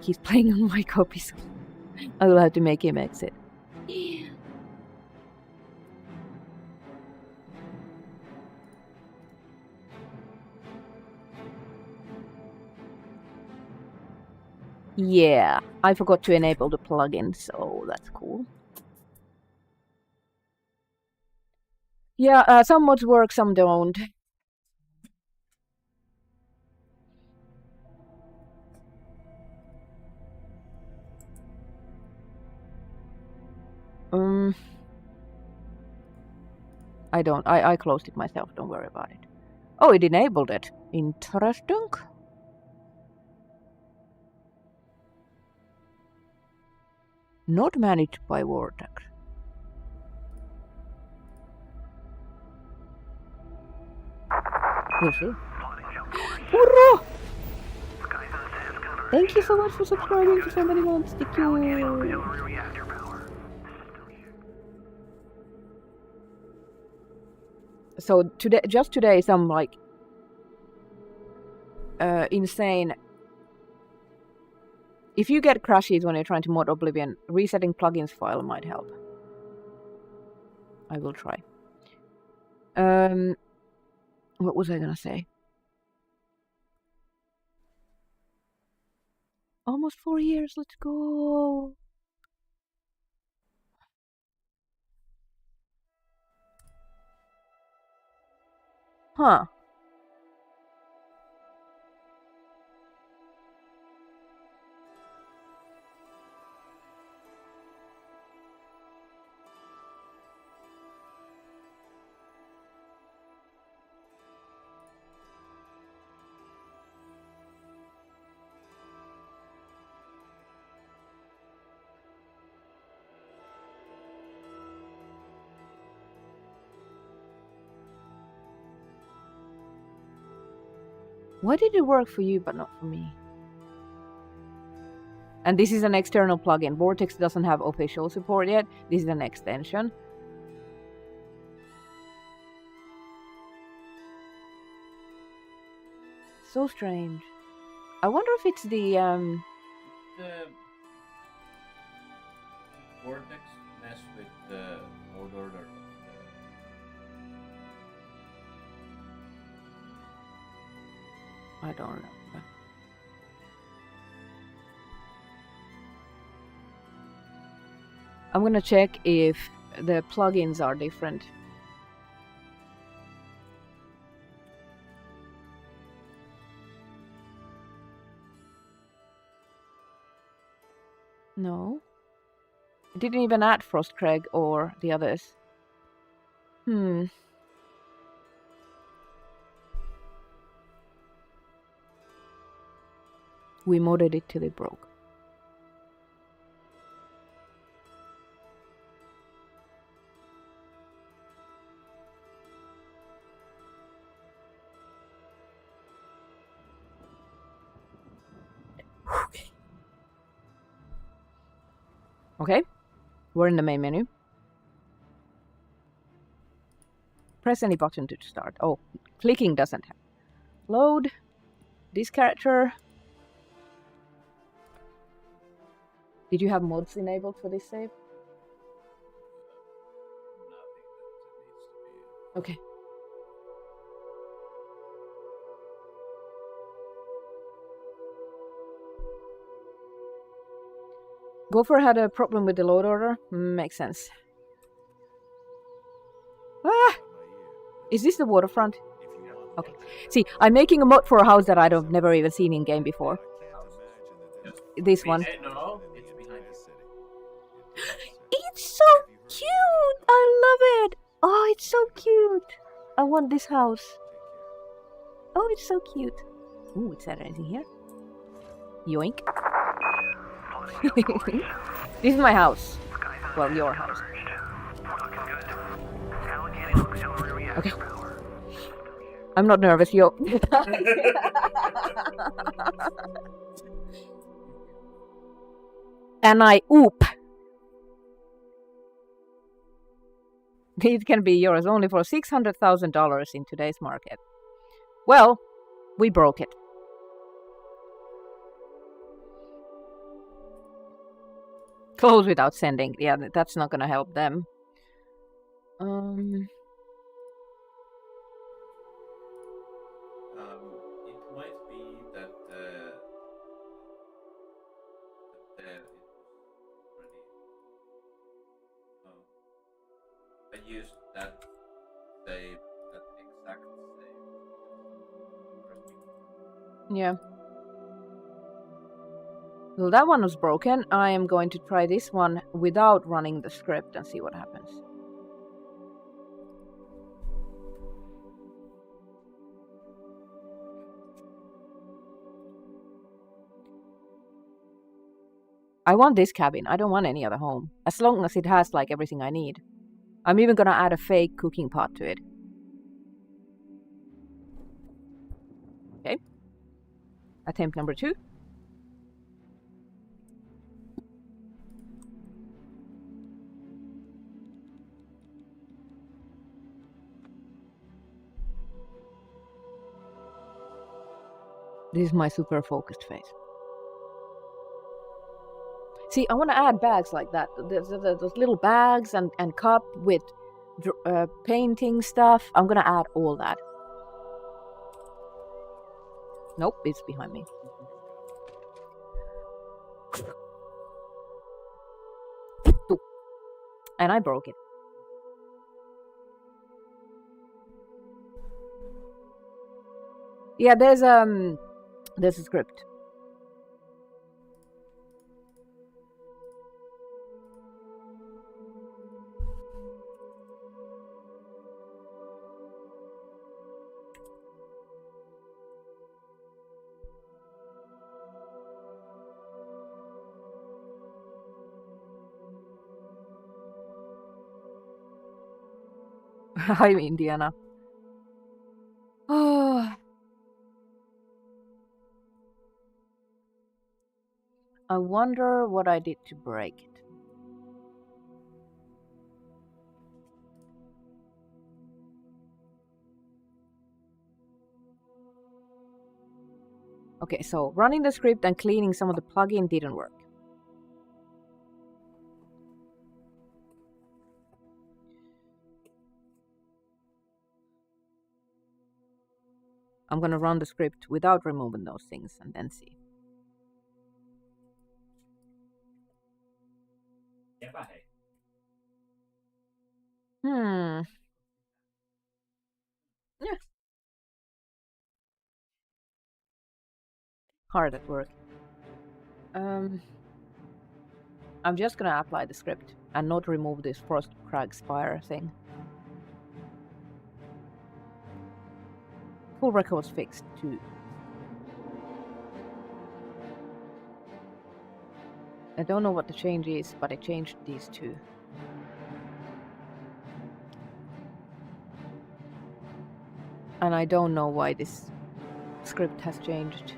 He's playing on my copy screen. I will have to make him exit. Yeah, I forgot to enable the plugin, so that's cool. Yeah, some mods work, some don't. I closed it myself, don't worry about it. Oh, it enabled it. Interesting. Not managed by Vortex. We'll see. Hurrah! Thank you so much for subscribing for so many months. Thank you. So today, just today, some like insane. If you get crashes when you're trying to mod Oblivion, resetting plugins file might help. I will try. What was I gonna say? Almost 4 years, let's go! Huh. Why did it work for you but not for me? And this is an external plugin. Vortex doesn't have official support yet. This is an extension. So strange. I wonder if it's the Vortex mess with the load order. I don't know. I'm gonna check if the plugins are different. No. It didn't even add Frostcrag or the others. We modded it till it broke. Okay, we're in the main menu. Press any button to start. Oh, clicking doesn't help. Load this character. Did you have mods enabled for this save? Okay. Gopher had a problem with the load order. Makes sense. Ah! Is this the waterfront? Okay. See, I'm making a mod for a house that I've never even seen in game before. This one. No, it's behind the city. It's so cute! I love it! Oh, it's so cute. I want this house. Oh, it's so cute. Ooh, is there anything here? Yoink. This is my house. Well, your house. Okay. I'm not nervous, yo. And I oop. It can be yours only for $600,000 in today's market. Well, we broke it. Close without sending. Yeah, that's not gonna help them. It might be that it was already. I used that save, that exact save. Yeah. Well, that one was broken. I am going to try this one without running the script and see what happens. I want this cabin. I don't want any other home. As long as it has like everything I need. I'm even gonna add a fake cooking pot to it. Okay. Attempt number 2. This is my super focused face. See, I want to add bags like that. Those little bags and cup with painting stuff. I'm going to add all that. Nope, it's behind me. And I broke it. Yeah, there's a script. Hi, Indiana. Oh. I wonder what I did to break it. Okay, so running the script and cleaning some of the plugin didn't work. I'm gonna run the script without removing those things and then see. Yeah. Hard at work. I'm just gonna apply the script and not remove this frost crag spire thing. Full records fixed too. I don't know what the change is, but I changed these two. And I don't know why this script has changed.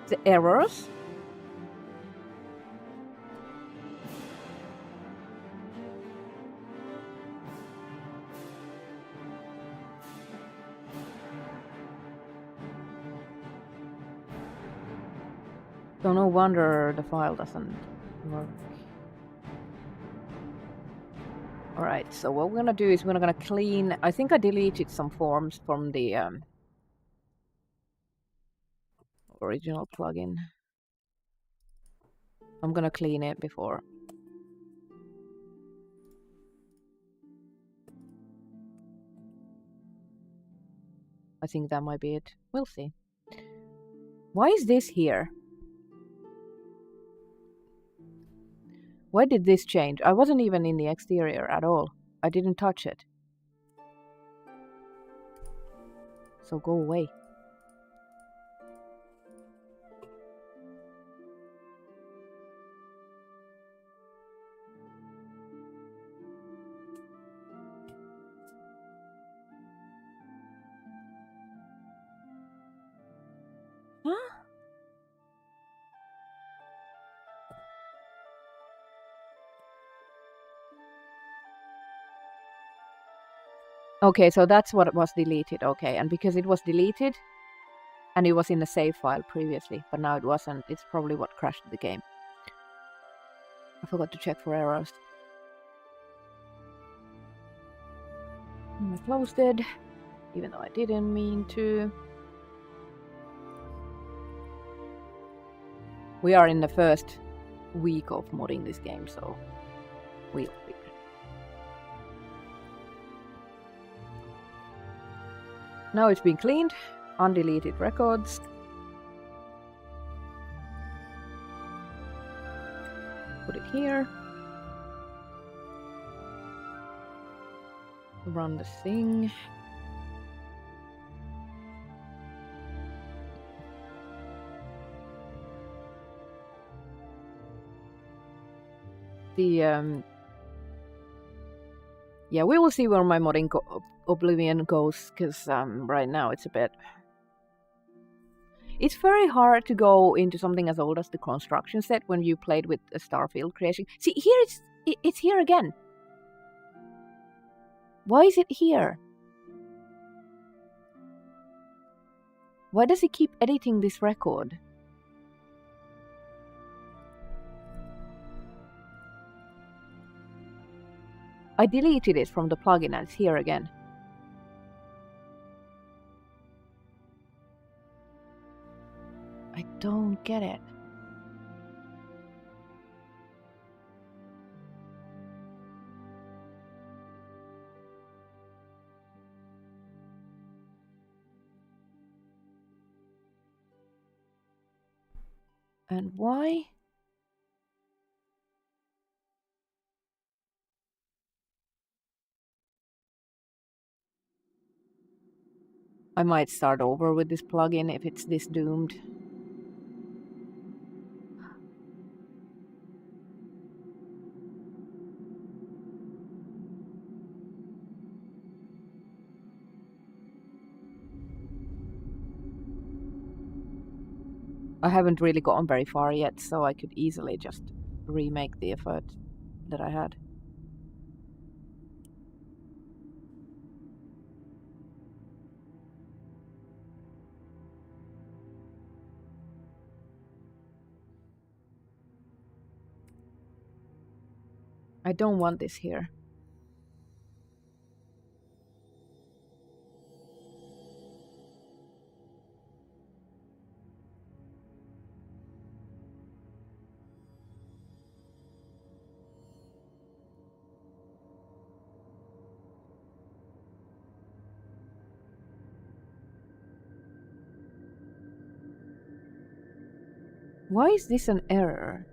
The errors? So no wonder the file doesn't work. Alright, so what we're gonna do is we're gonna clean. I think I deleted some forms from the original plugin. I'm gonna clean it before. I think that might be it. We'll see. Why is this here? Why did this change? I wasn't even in the exterior at all. I didn't touch it. So go away. Huh? Okay, so that's what was deleted. Okay, and because it was deleted, and it was in the save file previously, but now it wasn't, it's probably what crashed the game. I forgot to check for errors. And I closed it, even though I didn't mean to. We are in the first week of modding this game, so we'll figure it. Now it's been cleaned, undeleted records. Put it here. Run the thing. Yeah, we will see where my modding Oblivion goes, because right now it's a bit... It's very hard to go into something as old as the construction set when you played with a Starfield creation. See, here it's here again. Why is it here? Why does he keep editing this record? I deleted it from the plugin and it's here again. I don't get it. And why? I might start over with this plugin if it's this doomed. I haven't really gotten very far yet, so I could easily just remake the effort that I had. I don't want this here. Why is this an error?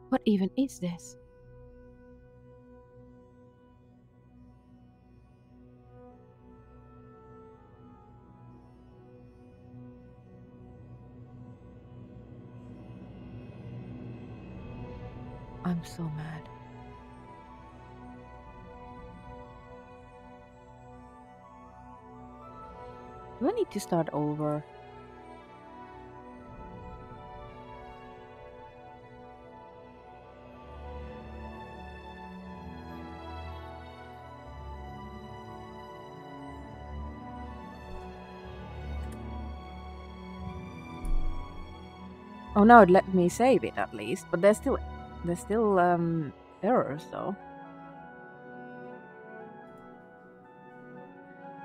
What even is this? I'm so mad. Do I need to start over? Oh, now it let me save it at least, but there's still errors though.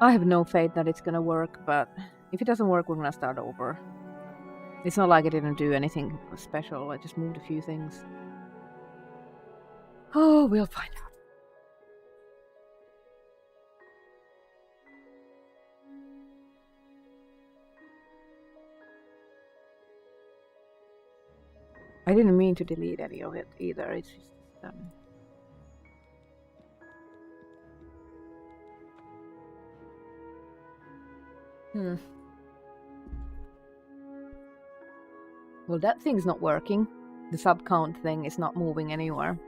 I have no faith that it's gonna work, but if it doesn't work, we're gonna start over. It's not like I didn't do anything special, I just moved a few things. Oh, we'll find out. I didn't mean to delete any of it either, it's just... Well, that thing's not working. The sub count thing is not moving anywhere.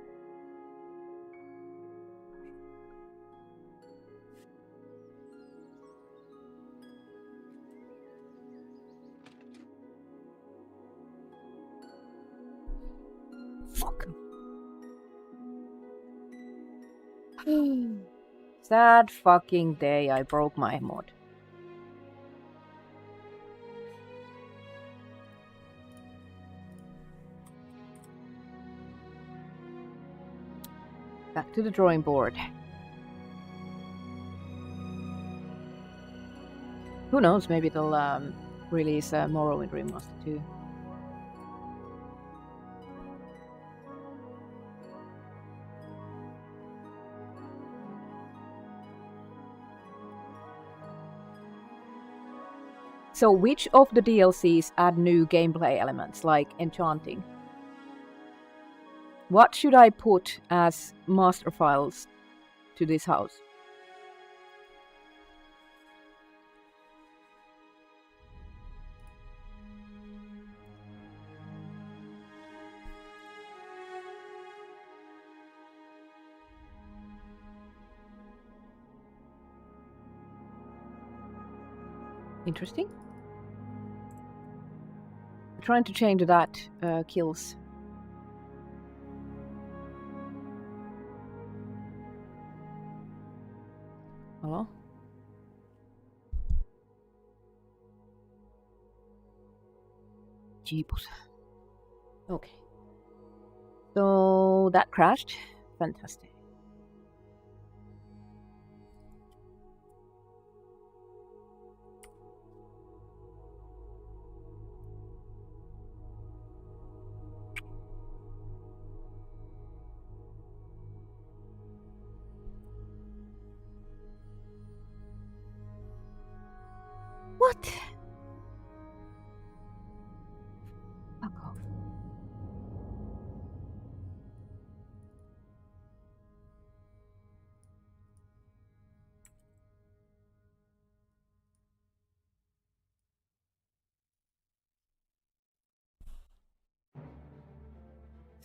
Fuck. Sad fucking day, I broke my mod. Back to the drawing board. Who knows, maybe they'll release Morrowind Remaster too. So which of the DLCs add new gameplay elements, like enchanting? What should I put as master files to this house? Interesting. Trying to change that kills. Hello? Jeepus. Okay. So that crashed. Fantastic. What? Fuck off.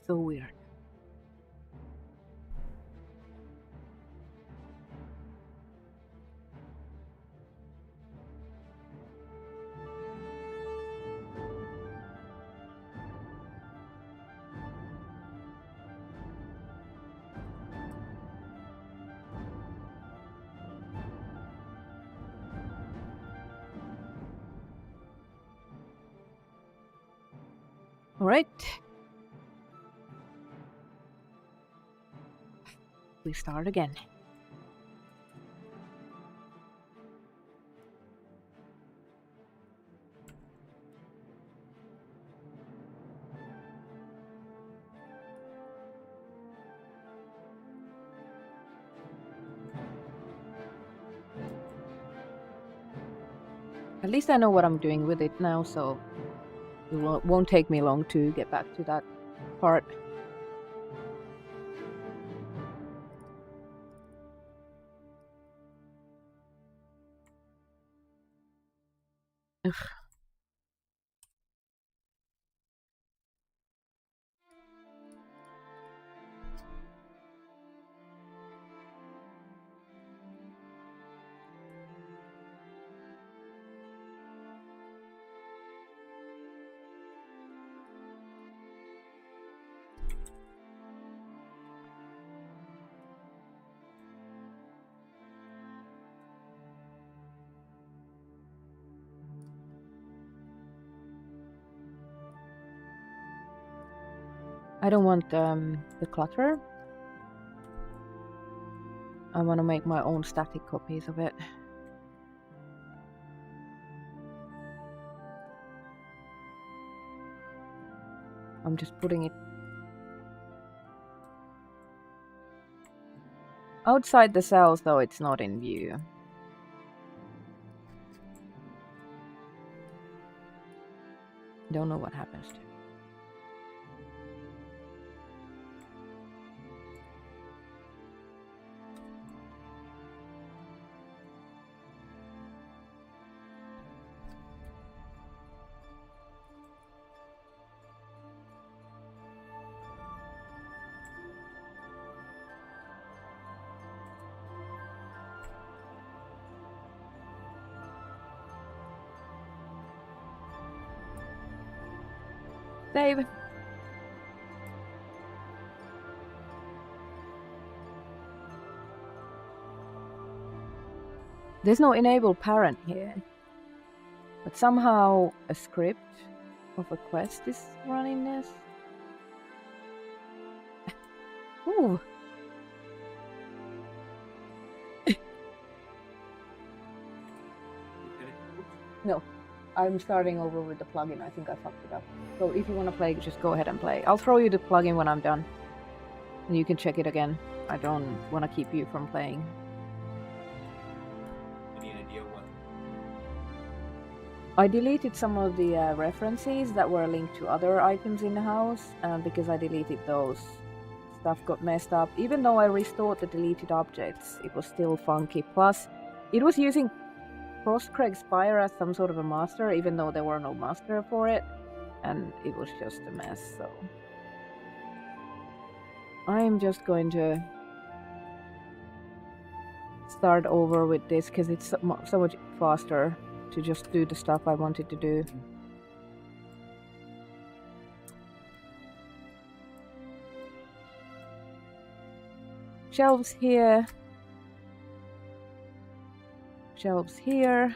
So weird. All right. We start again. At least I know what I'm doing with it now, so it won't take me long to get back to that part. Ugh. I don't want the clutter. I want to make my own static copies of it. I'm just putting it outside the cells, though it's not in view. Don't know what happens to it. Save. There's no enable parent here, but somehow a script of a quest is running this. Ooh. No. I'm starting over with the plugin. I think I fucked it up. So if you want to play, just go ahead and play. I'll throw you the plugin when I'm done. And you can check it again. I don't want to keep you from playing. Any idea what? I deleted some of the references that were linked to other items in the house. Because I deleted those, stuff got messed up. Even though I restored the deleted objects, it was still funky. Plus, it was using Crosscraig Spire as some sort of a master, even though there were no master for it, and it was just a mess, so I'm just going to start over with this because it's so much faster to just do the stuff I wanted to do. Shelves here. Shelves here.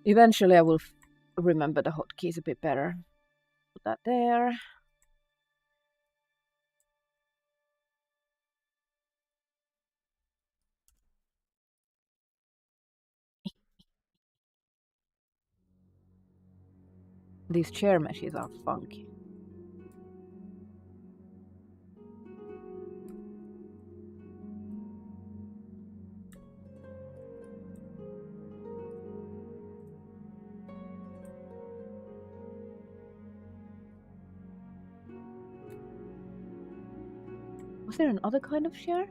Eventually I will remember the hotkeys a bit better. Put that there. These chair meshes are funky. Was there another kind of chair?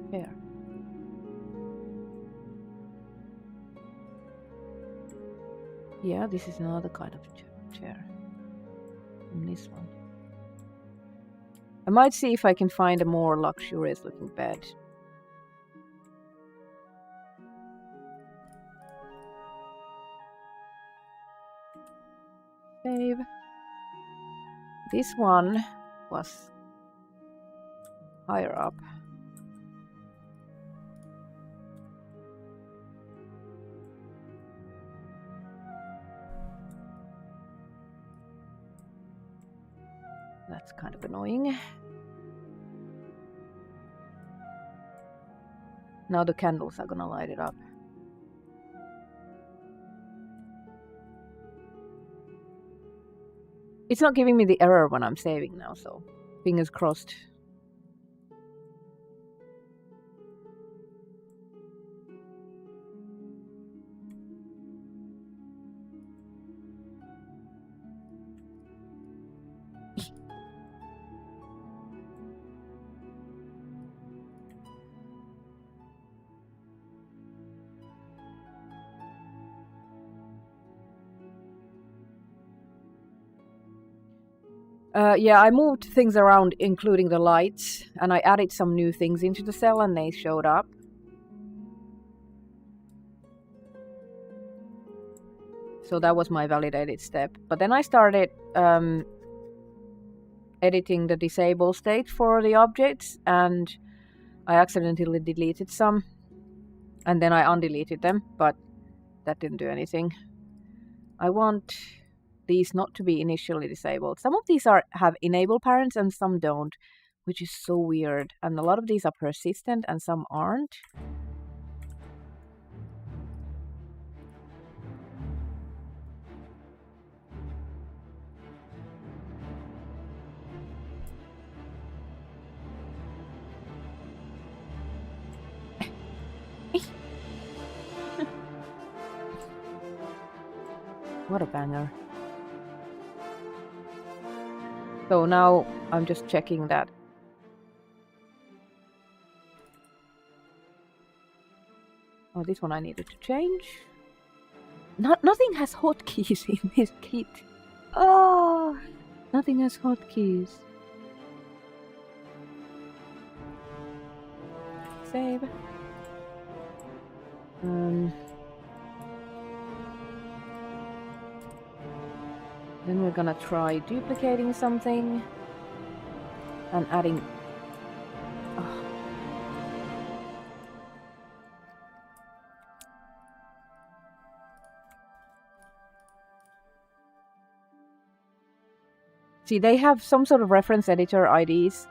Chair. Yeah, this is another kind of chair. And this one. I might see if I can find a more luxurious looking bed. Save. This one was higher up. That's kind of annoying. Now the candles are gonna light it up. It's not giving me the error when I'm saving now, so fingers crossed. Yeah, I moved things around, including the lights, and I added some new things into the cell, and they showed up. So that was my validated step. But then I started editing the disable state for the objects, and I accidentally deleted some. And then I undeleted them, but that didn't do anything. I want these not to be initially disabled. Some of these have enable parents and some don't, which is so weird. And a lot of these are persistent and some aren't. What a banger. So now I'm just checking that. Oh, this one I needed to change. Nothing has hotkeys in this kit. Oh, nothing has hotkeys. Save. Then we're gonna try duplicating something and adding. Oh. See, they have some sort of reference editor IDs.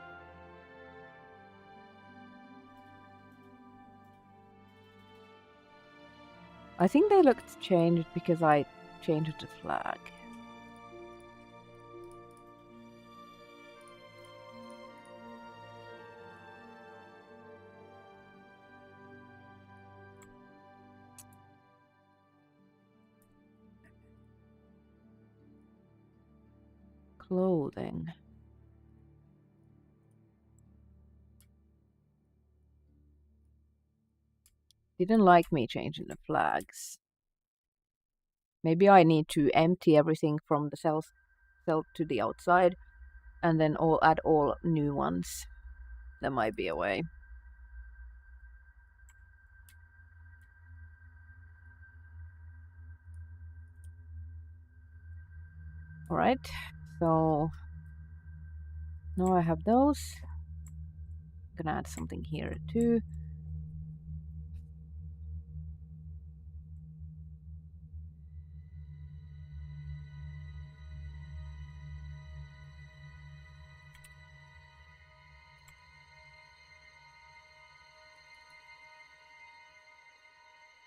I think they looked changed because I changed the flag. Clothing. Didn't like me changing the flags. Maybe I need to empty everything from the cell to the outside and then add all new ones. There might be a way. Alright, so now I have those. I'm gonna add something here too.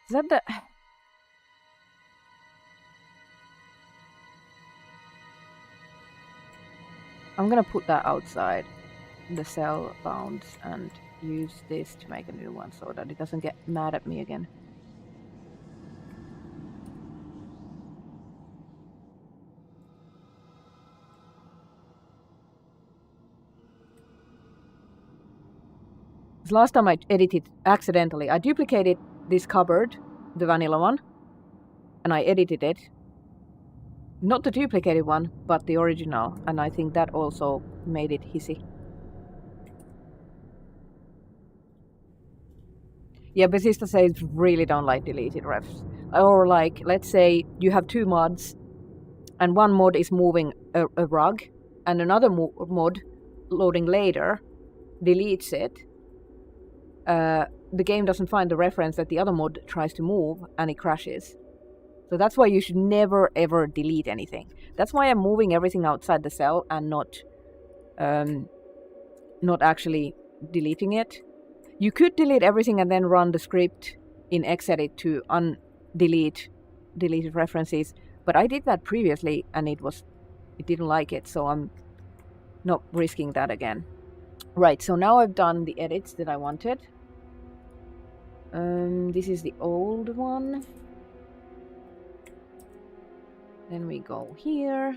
Is that the... I'm gonna put that outside the cell bounds and use this to make a new one so that it doesn't get mad at me again. Last time I edited accidentally, I duplicated this cupboard, the vanilla one, and I edited it. Not the duplicated one, but the original, and I think that also made it hissy. Yeah, Bethesda says really don't like deleted refs. Or like, let's say you have two mods, and one mod is moving a rug, and another mod, loading later, deletes it. The game doesn't find the reference that the other mod tries to move, and it crashes. So that's why you should never ever delete anything. That's why I'm moving everything outside the cell and not actually deleting it. You could delete everything and then run the script in Xedit to undelete deleted references, but I did that previously and it didn't like it, so I'm not risking that again. Right, so now I've done the edits that I wanted. This is the old one. Then we go here.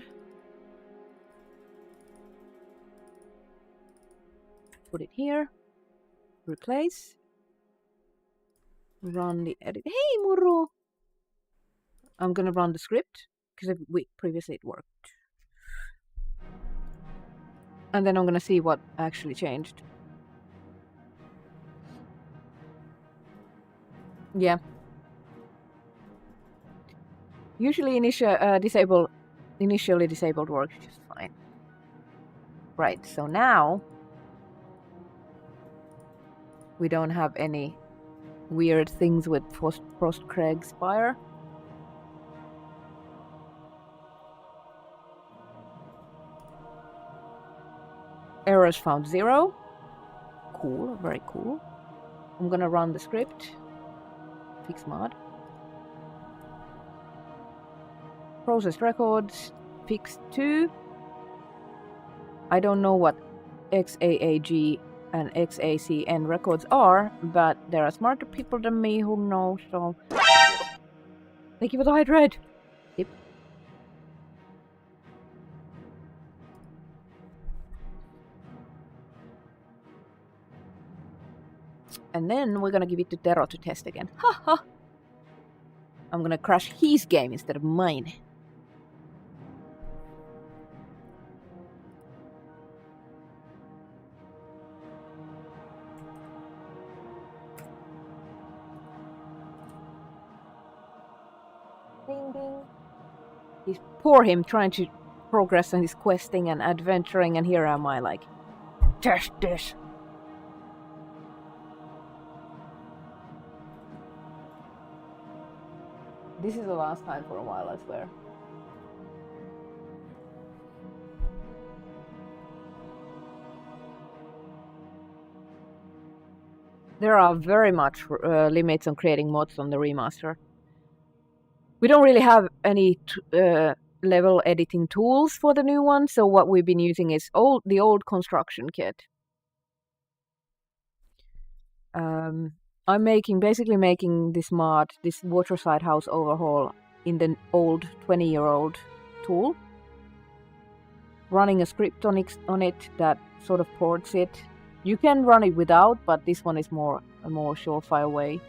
Put it here. Replace. Run the edit. Hey, Muru! I'm gonna run the script because previously it worked. And then I'm gonna see what actually changed. Yeah. Usually initially disabled works just fine. Right, so now we don't have any weird things with Frostcrag Spire. Errors found 0. Cool, very cool. I'm gonna run the script. Fix mod. Processed records. Fix 2. I don't know what XAAG and XACN records are, but there are smarter people than me who know, so... Thank you for the hydrate! Yep. And then we're gonna give it to Tero to test again. Haha! I'm gonna crash his game instead of mine. Ding ding. He's poor him trying to progress on his questing and adventuring, and here am I like, test this. This is the last time for a while, I swear. There are very much limits on creating mods on the remaster. We don't really have any level editing tools for the new one, so what we've been using is the old construction kit. I'm basically making this mod, this waterside house overhaul, in the old 20-year-old tool. Running a script on it that sort of ports it. You can run it without, but this one is a more surefire way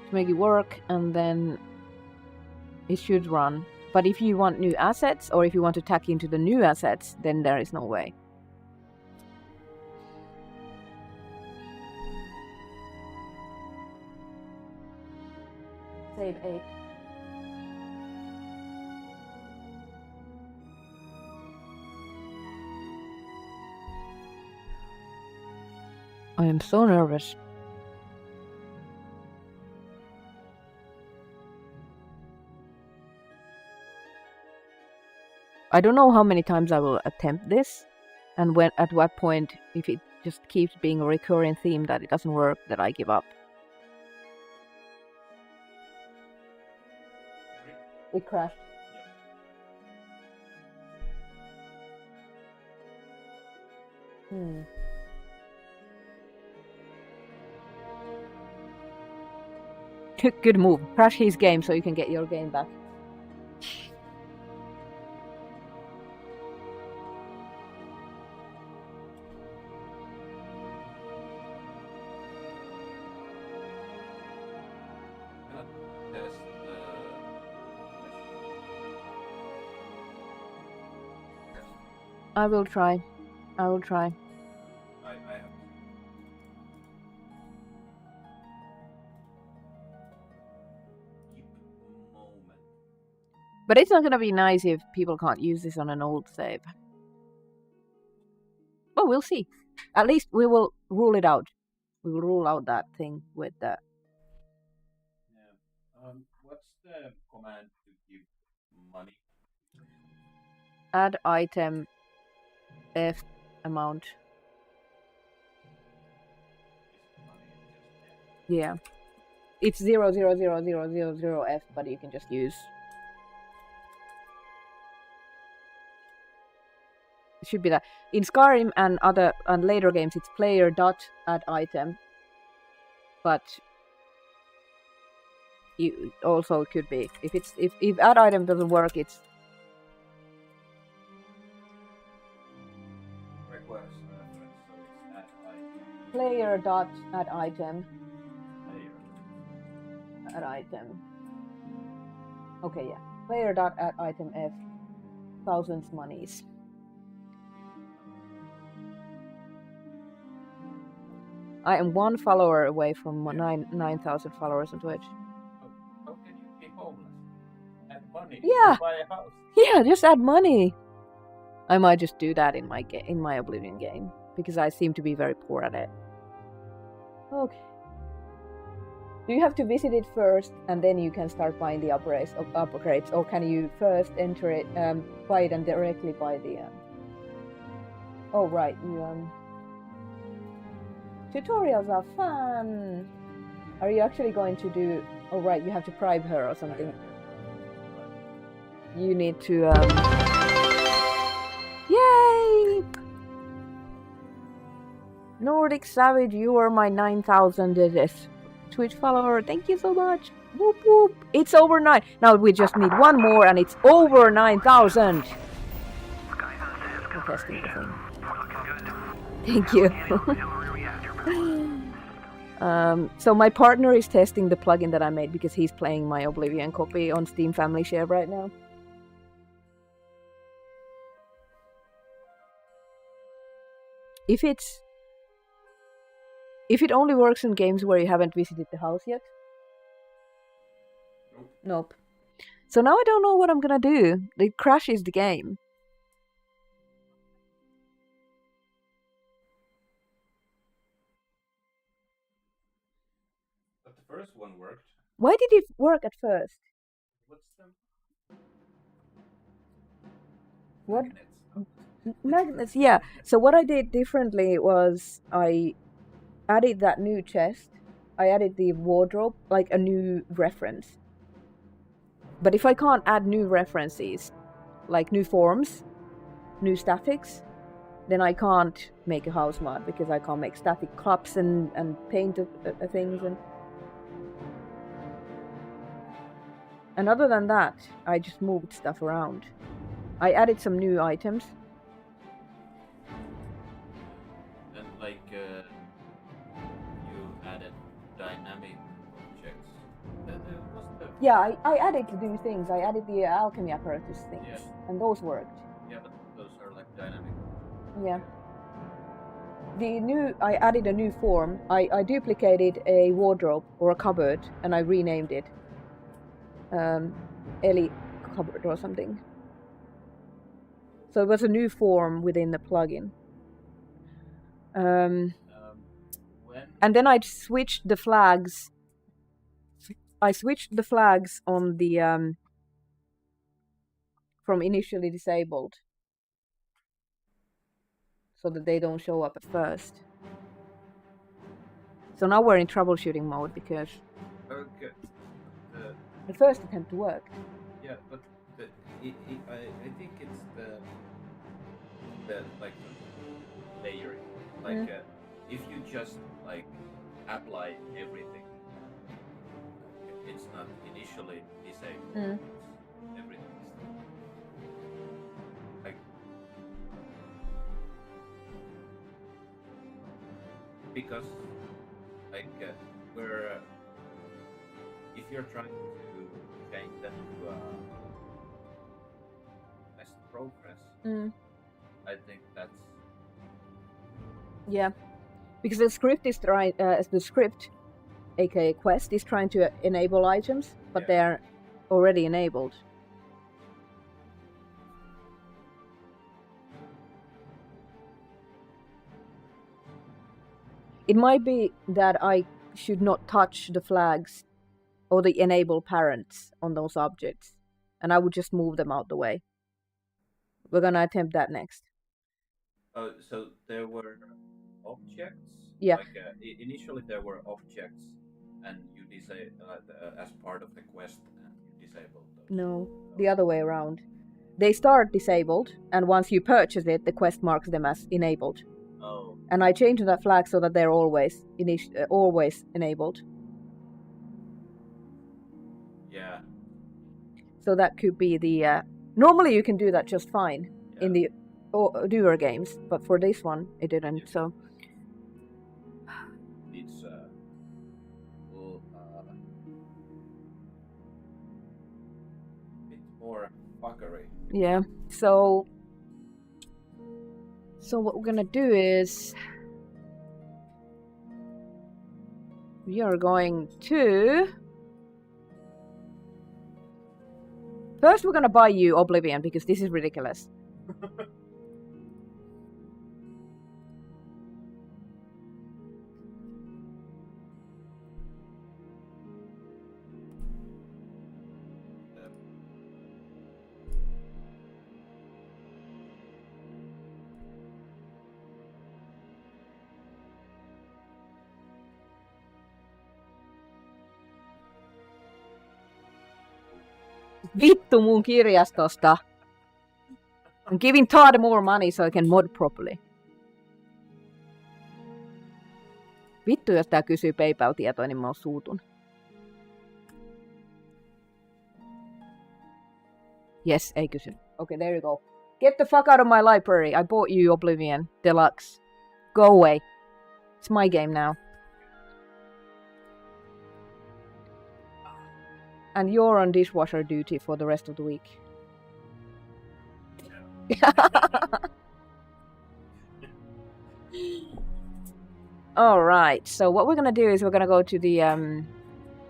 to make it work, and then it should run. But if you want new assets, or if you want to tack into the new assets, then there is no way. Save 8. I am so nervous. I don't know how many times I will attempt this, and at what point, if it just keeps being a recurring theme that it doesn't work, that I give up. It crashed. Good move. Crash his game so you can get your game back. I will try. I will try. I have. Moment. But it's not gonna be nice if people can't use this on an old save. Well, we'll see. At least we will rule it out. We will rule out that thing with the... Yeah. What's the command to give money? Add item F amount. Yeah. It's 0000000F, but you can just use... It should be that. In Skyrim and later games, it's player dot add item. But you also could be if add item doesn't work, it's Request reference, so it's add item. player dot add item. Player. Add item. Okay, yeah. Player dot add item F. Thousands monies. I am 1 follower away from 9,000 followers on Twitch. How can you be homeless? money. Yeah. Buy a house. Yeah, just add money. I might just do that in my Oblivion game because I seem to be very poor at it. Okay. Do you have to visit it first and then you can start buying the upgrades, or can you first enter it, buy it and directly buy the? Oh right, you tutorials are fun. Are you actually going to do? Oh right, you have to bribe her or something. You need to. Yay! Nordic Savage, you are my 9,000th Twitch follower. Thank you so much. Whoop whoop. It's over 9. Now we just need one more and it's over 9,000. I'm testing the thing. Thank you. So my partner is testing the plugin that I made because he's playing my Oblivion copy on Steam Family Share right now. If it only works in games where you haven't visited the house yet? Nope. So now I don't know what I'm gonna do. It crashes the game. But the first one worked. Why did it work at first? What's them? What? Magnets, yeah. So what I did differently was I added that new chest. I added the wardrobe, like a new reference. But if I can't add new references, like new forms, new statics, then I can't make a house mod because I can't make static cups and paint things. And other than that, I just moved stuff around. I added some new items. And like you added dynamic objects. Yeah, I added new things. I added the alchemy apparatus things, Yeah. and those worked. Yeah, but those are like dynamic. Yeah. I added a new form. I duplicated a wardrobe or a cupboard, and I renamed it. Ellie cupboard or something. So it was a new form within the plugin. And then I switched the flags. I switched the flags on the from initially disabled, so that they don't show up at first. So now we're in troubleshooting mode because Okay. the first attempt worked. Yeah, but I think it's the like layering. Like if you just like apply everything, it's not initially disabled. It's everything is like because like we're if you're trying to change them to best progress, I think that's yeah, because the script is trying aka quest is trying to enable items, but they are already enabled. It might be that I should not touch the flags or the enable parents on those objects, and I would just move them out the way. We're gonna attempt that next. Oh, so there were objects? Yeah. Like initially there were objects, and you as part of the quest, and you disabled those. No, the other way around. They start disabled, and once you purchase it, the quest marks them as enabled. Oh. And I changed that flag so that they're always enabled. Yeah. So that could be the. Normally you can do that just fine in the newer games, but for this one it didn't. Yeah. So. It's bit more fuckery. Yeah. So what we're gonna do is we are going to First, we're gonna buy you Oblivion because this is ridiculous. Vittu mun kirjastosta. I'm giving Todd more money so I can mod properly. Vittu, jos tää kysyy PayPal-tietoa, niin mä suutun. Yes, ei kysy. Okay, there you go. Get the fuck out of my library. I bought you Oblivion Deluxe. Go away. It's my game now. And you're on dishwasher duty for the rest of the week. Alright, so what we're gonna do is we're gonna go to the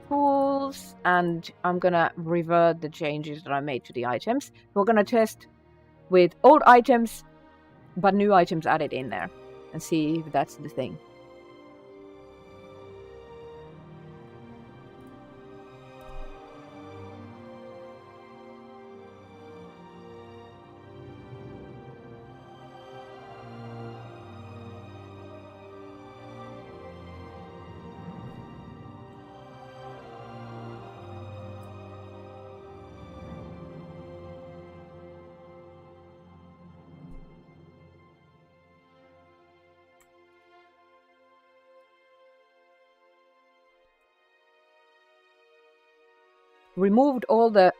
tools and I'm gonna revert the changes that I made to the items. We're gonna test with old items but new items added in there and see if that's the thing. Removed all the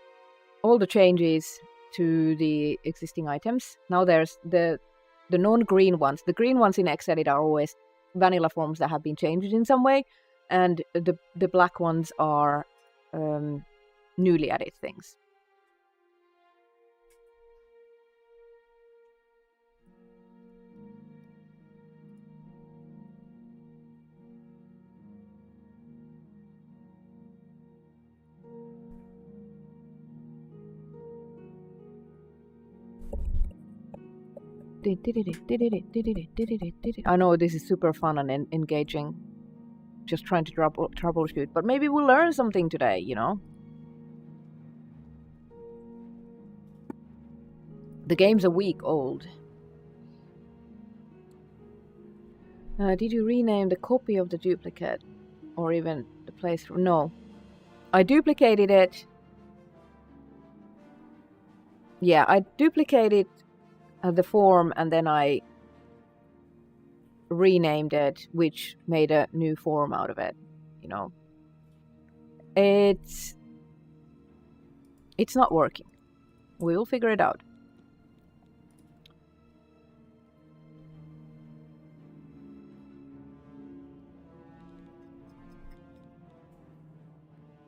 changes to the existing items. Now there's the non-green ones. The green ones in Xedit are always vanilla forms that have been changed in some way, and the black ones are newly added things. I know this is super fun and engaging, just trying to troubleshoot, but maybe we'll learn something today, you know? The game's a week old. Did you rename the copy of the duplicate? Or even the playthrough? No. I duplicated it. Yeah, I duplicated the form and then I renamed it, which made a new form out of it, you know. It's not working. We'll figure it out.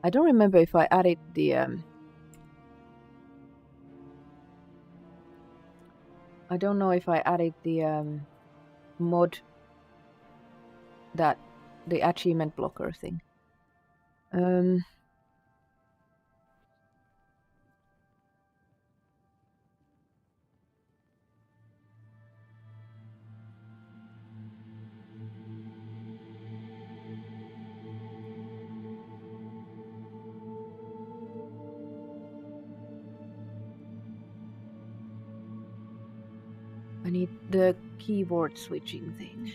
I don't remember if I added the I don't know if I added the mod, that the achievement blocker thing. I need the keyboard switching thing.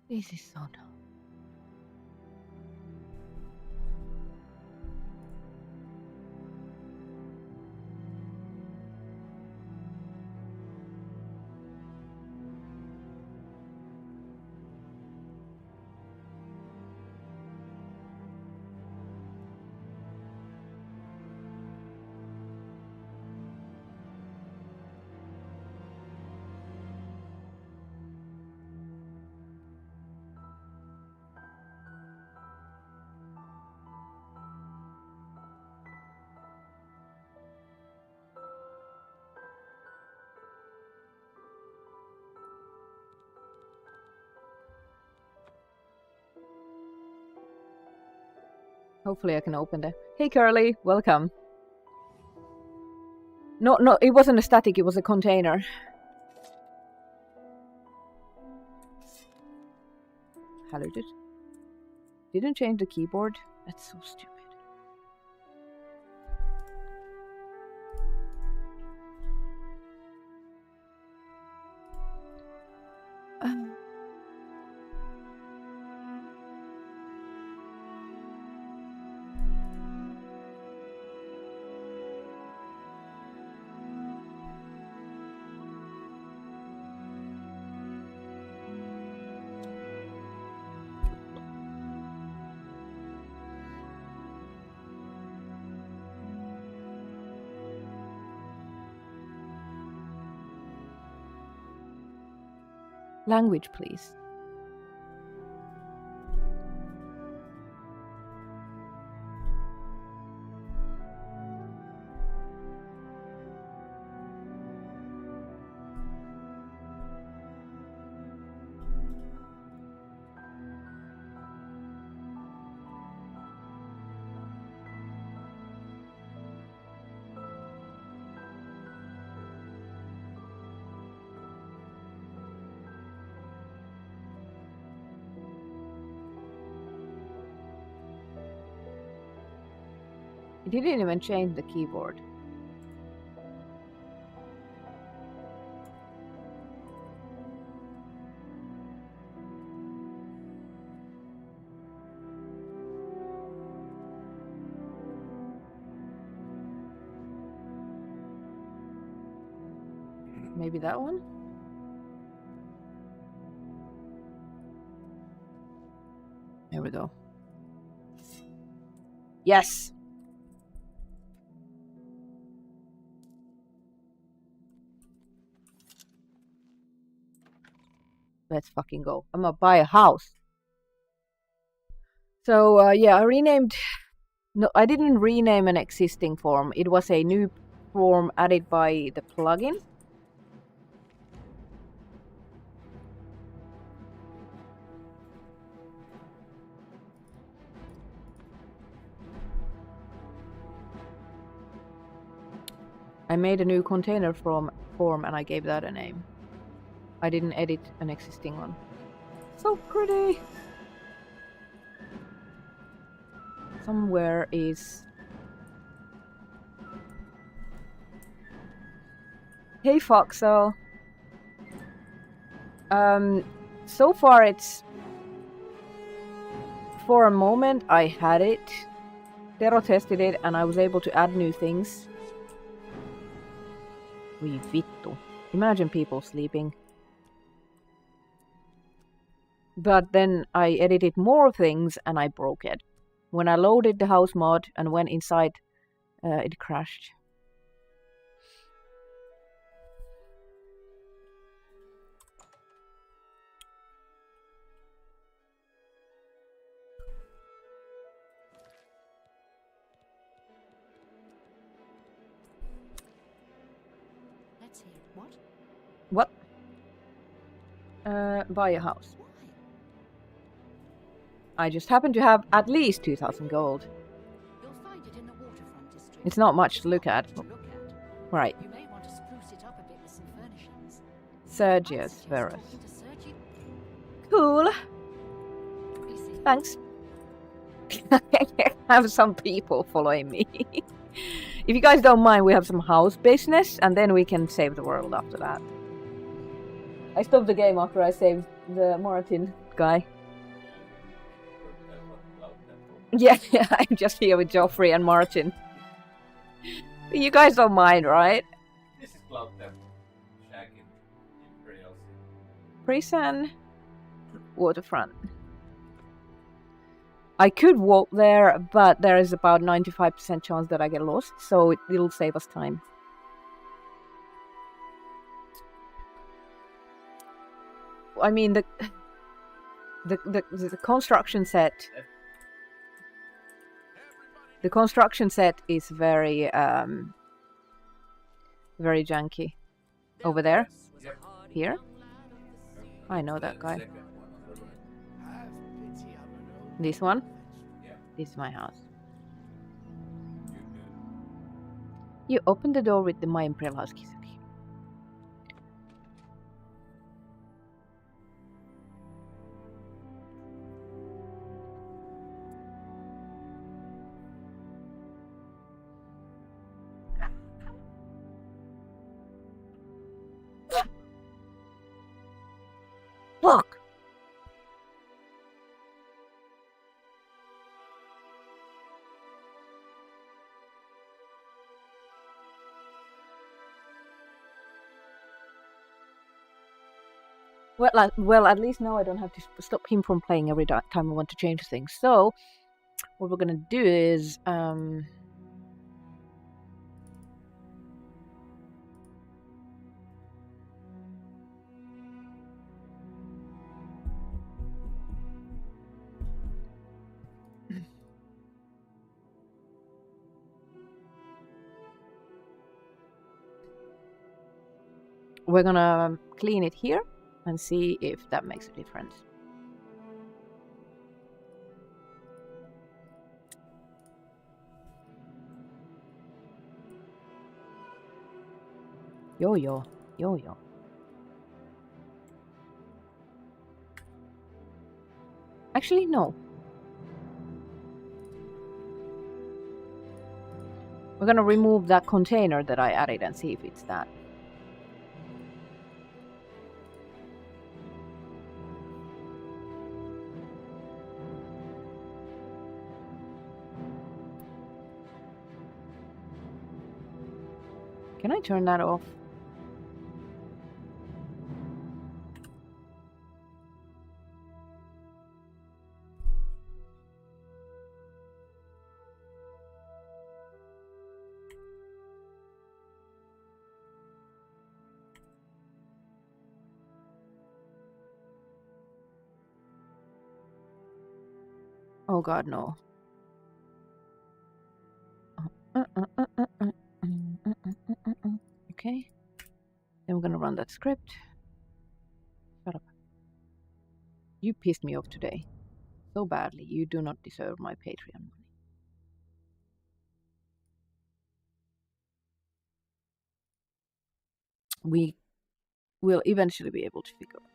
This is so dumb. Hopefully I can open the... Hey Curly, welcome. No, it wasn't a static, it was a container. Hello, didn't change the keyboard? That's so stupid. Language, please. It didn't even change the keyboard. Maybe that one? There we go. Yes! Let's fucking go. I'm gonna buy a house. So, yeah, I renamed... No, I didn't rename an existing form. It was a new form added by the plugin. I made a new container form and I gave that a name. I didn't edit an existing one. So pretty! Somewhere is... Hey Foxel! So far it's... For a moment I had it. Tero tested it and I was able to add new things. Oi vittu. Imagine people sleeping. But then I edited more things and I broke it. When I loaded the house mod and went inside, it crashed. Let's hear it. What? What? Buy a house. Why? I just happen to have at least 2,000 gold. You'll find it in the waterfront district. It's not much to look at. To look at. Right. You may want to spruce it up a bit with some furnishings. Sergius Verus. Talking to Sergi. Cool. Be seeing you. Thanks. I have some people following me. If you guys don't mind, we have some house business and then we can save the world after that. I stopped the game after I saved the Martin guy. Yeah, I'm just here with Joffrey and Martin. You guys don't mind, right? This is Cloud Temple. Shack in Imperial City. Prison. Waterfront. I could walk there, but there is about 95% chance that I get lost, so it'll save us time. I mean, the construction set... The construction set is very, very janky. Over there? Yep. Here? I know that guy. Second one on the right. This one? Yeah. This is my house. You open the door with the My Imperial House key. Fuck! Well, at least now I don't have to stop him from playing every time I want to change things. So, what we're gonna do is, we're gonna clean it here and see if that makes a difference. Yo. Actually, no. We're gonna remove that container that I added and see if it's that. Can I turn that off? Oh god, no. Okay. Then we're gonna run that script. Shut up. You pissed me off today. So badly. You do not deserve my Patreon money. We will eventually be able to figure out.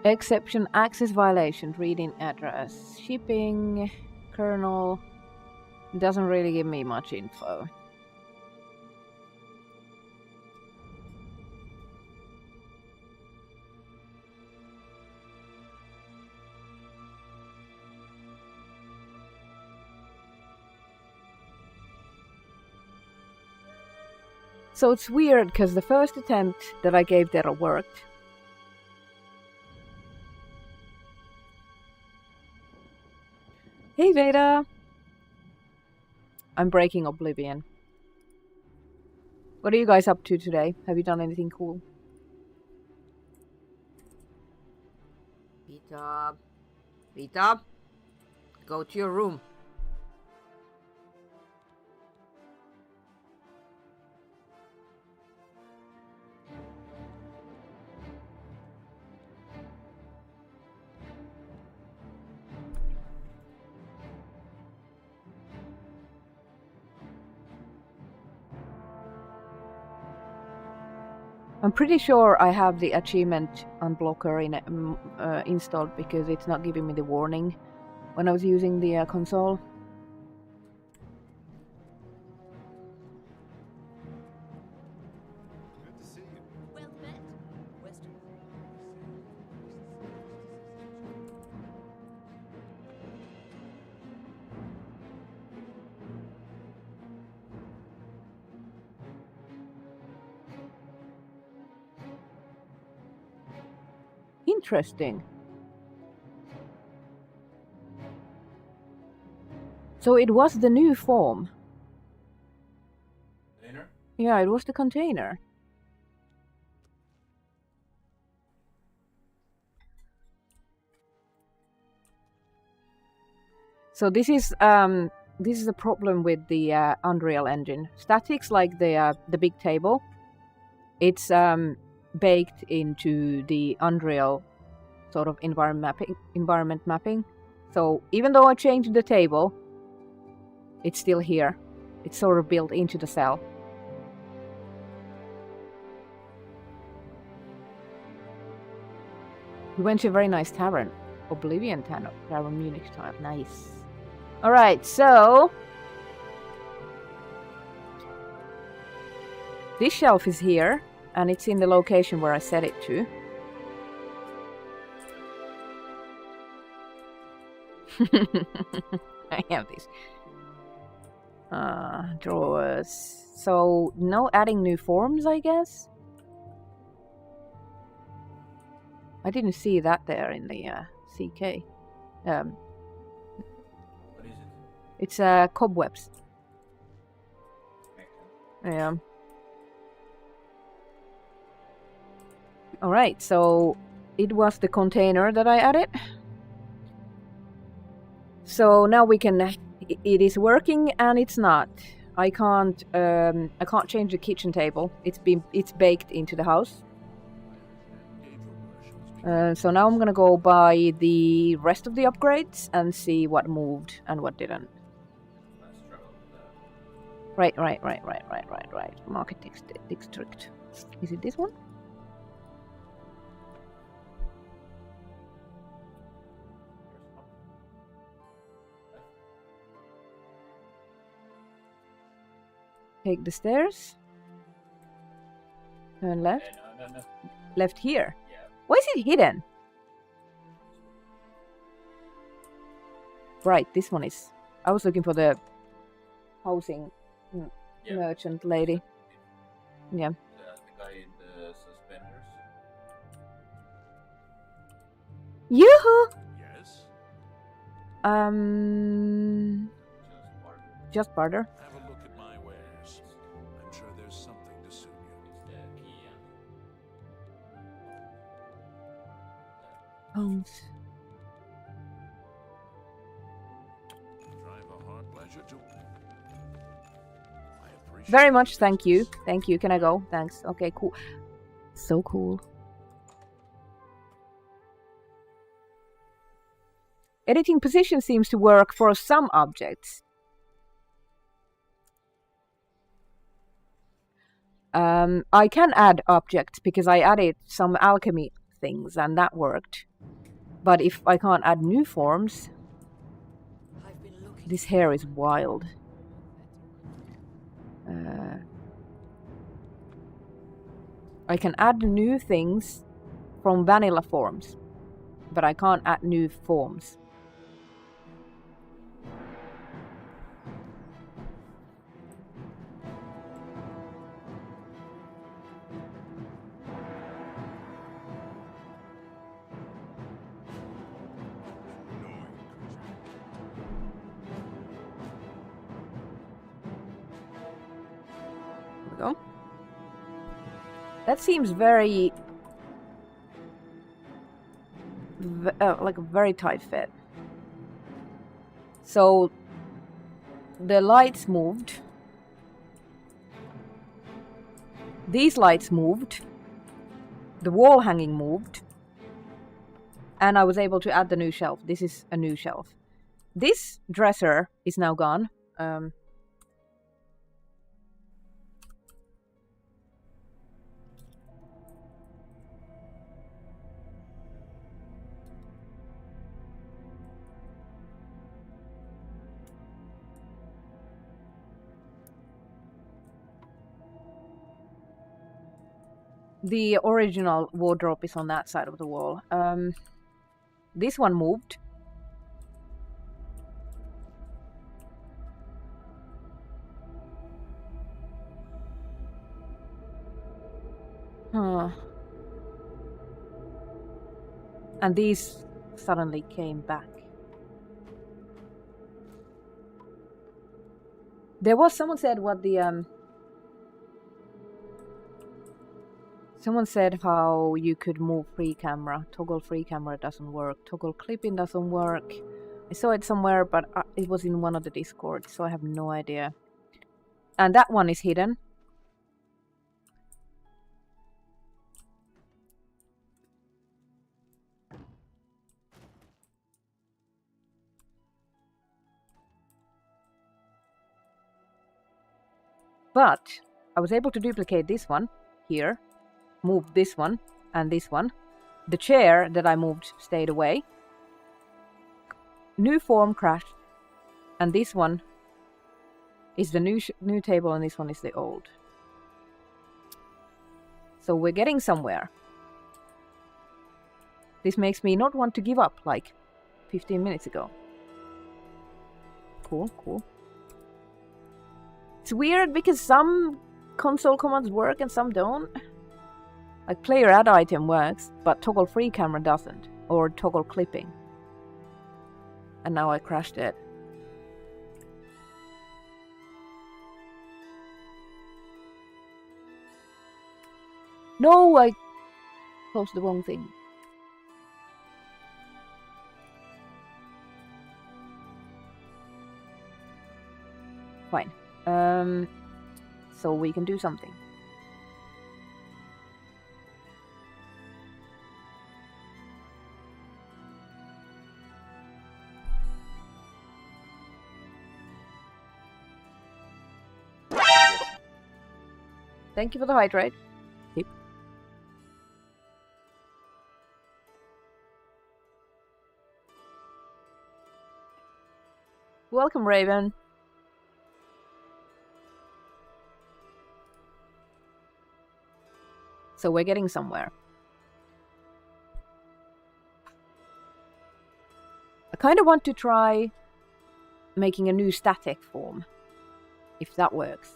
Exception, access violation, reading address, shipping, kernel. Doesn't really give me much info. So it's weird because the first attempt that I gave there worked. Hey Veda! I'm breaking Oblivion. What are you guys up to today? Have you done anything cool? Vita, go to your room. I'm pretty sure I have the achievement unblocker installed because it's not giving me the warning when I was using the console. Good to see you. Well met, Western. Interesting. So it was the new form. Container? Yeah, it was the container. So this is a problem with the Unreal Engine. Statics like the big table, it's baked into the Unreal sort of environment mapping. So even though I changed the table, it's still here. It's sort of built into the cell. We went to a very nice tavern. Oblivion Tavern, Munich style. Nice. Alright, so... this shelf is here, and it's in the location where I set it to. I have this. Drawers. So, no adding new forms, I guess? I didn't see that there in the CK. What is it? It's cobwebs. Yeah. Alright, so it was the container that I added. So now we can... it is working and it's not. I can't change the kitchen table. It's baked into the house. So now I'm gonna go by the rest of the upgrades and see what moved and what didn't. Right. Market district. Is it this one? Take the stairs. Turn left. No. Left here. Yeah. Why is it hidden? Right, this one is... I was looking for the housing merchant lady. Yeah. The guy in the suspenders. Yoo-hoo! Yes? Just barter. Have a look at my wares. I'm sure there's something to suit you. It's the key. Pounds. Drive a hard pleasure to... I appreciate Very much, thank you. Thank you. Can I go? Thanks. Okay, cool. So cool. Editing position seems to work for some objects. I can add objects because I added some alchemy things and that worked. But if I can't add new forms, this hair is wild. I can add new things from vanilla forms, but I can't add new forms. Go. That seems very like a very tight fit. So the lights moved. These lights moved. The wall hanging moved. And I was able to add the new shelf. This is a new shelf. This dresser is now gone. The original wardrobe is on that side of the wall. This one moved. Huh. And these suddenly came back. There was someone said what the someone said how you could move free camera. Toggle free camera doesn't work. Toggle clipping doesn't work. I saw it somewhere, but it was in one of the Discords, so I have no idea. And that one is hidden. But I was able to duplicate this one here, move this one and this one. The chair that I moved stayed away. New form crashed, and this one is the new table, and this one is the old. So we're getting somewhere. This makes me not want to give up like 15 minutes ago. Cool, cool. It's weird because some console commands work and some don't. Like player add item works, but toggle free camera doesn't. Or toggle clipping. And now I crashed it. No, I closed the wrong thing. Fine. So we can do something. Thank you for the hydrate. Yep. Welcome, Raven. So we're getting somewhere. I kind of want to try making a new static form, if that works.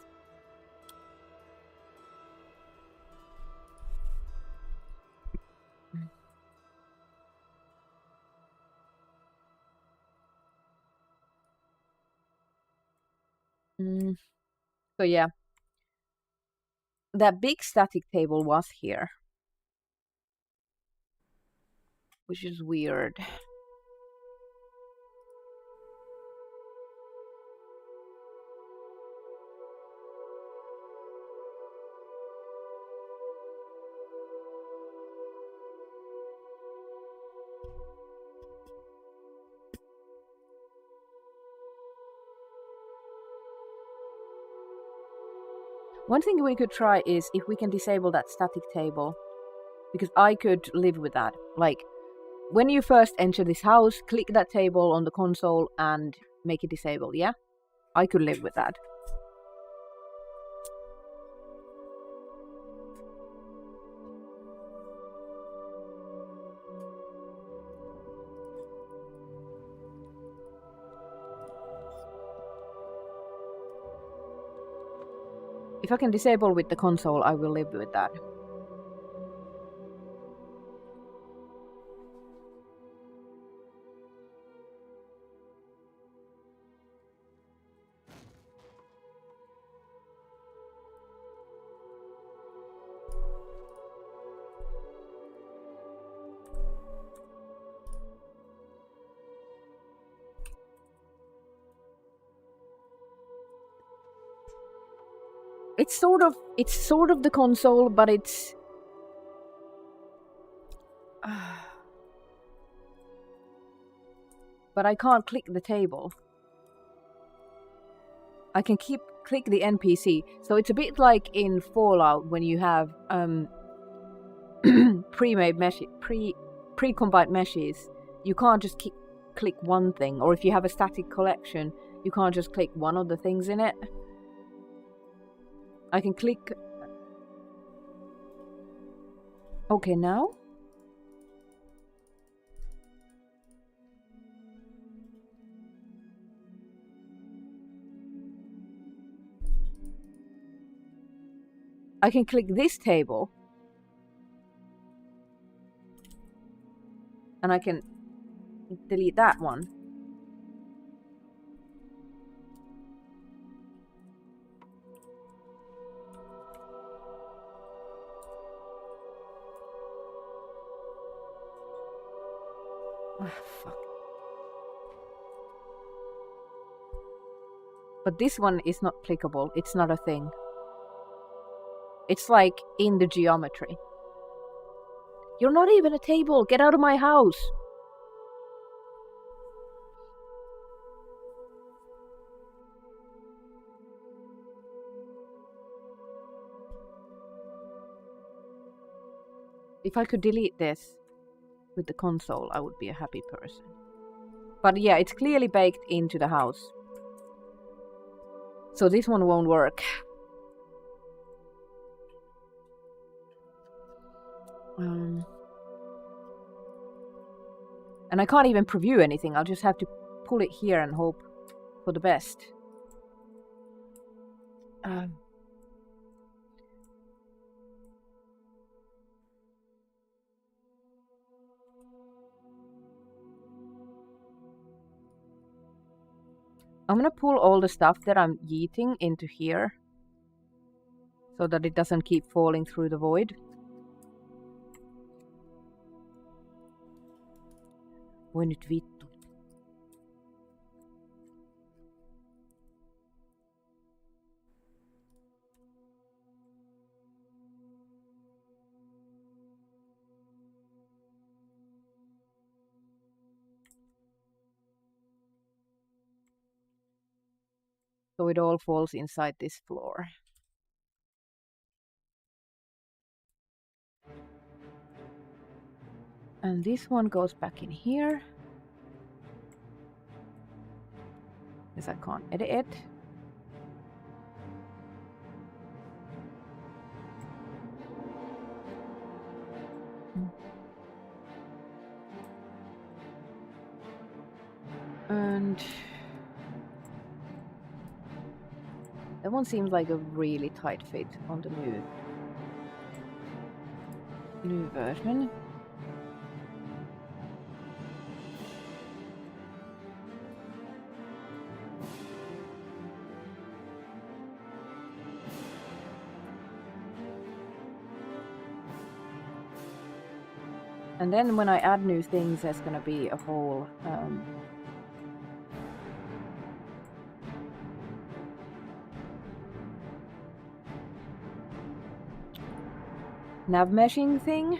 So yeah, that big static table was here, which is weird. One thing we could try is if we can disable that static table, because I could live with that. Like, when you first enter this house, click that table on the console and make it disabled, yeah? I could live with that. If I can disable with the console, I will live with that. It's sort of the console, but it's but I can't click the table. I can click the NPC. So it's a bit like in Fallout when you have pre-made meshes, pre-combined meshes. You can't just click one thing, or if you have a static collection, you can't just click one of the things in it. I can click... Okay, now? I can click this table. And I can delete that one. Oh, fuck. But this one is not clickable. It's not a thing. It's like in the geometry. You're not even a table. Get out of my house. If I could delete this with the console, I would be a happy person. But yeah, it's clearly baked into the house. So this one won't work. And I can't even preview anything. I'll just have to pull it here and hope for the best. I'm gonna pull all the stuff that I'm yeeting into here so that it doesn't keep falling through the void. Voi nyt vittu. So it all falls inside this floor. And this one goes back in here. Because I can't edit it. And that one seems like a really tight fit on the new version. And then when I add new things, there's gonna be a whole nav meshing thing.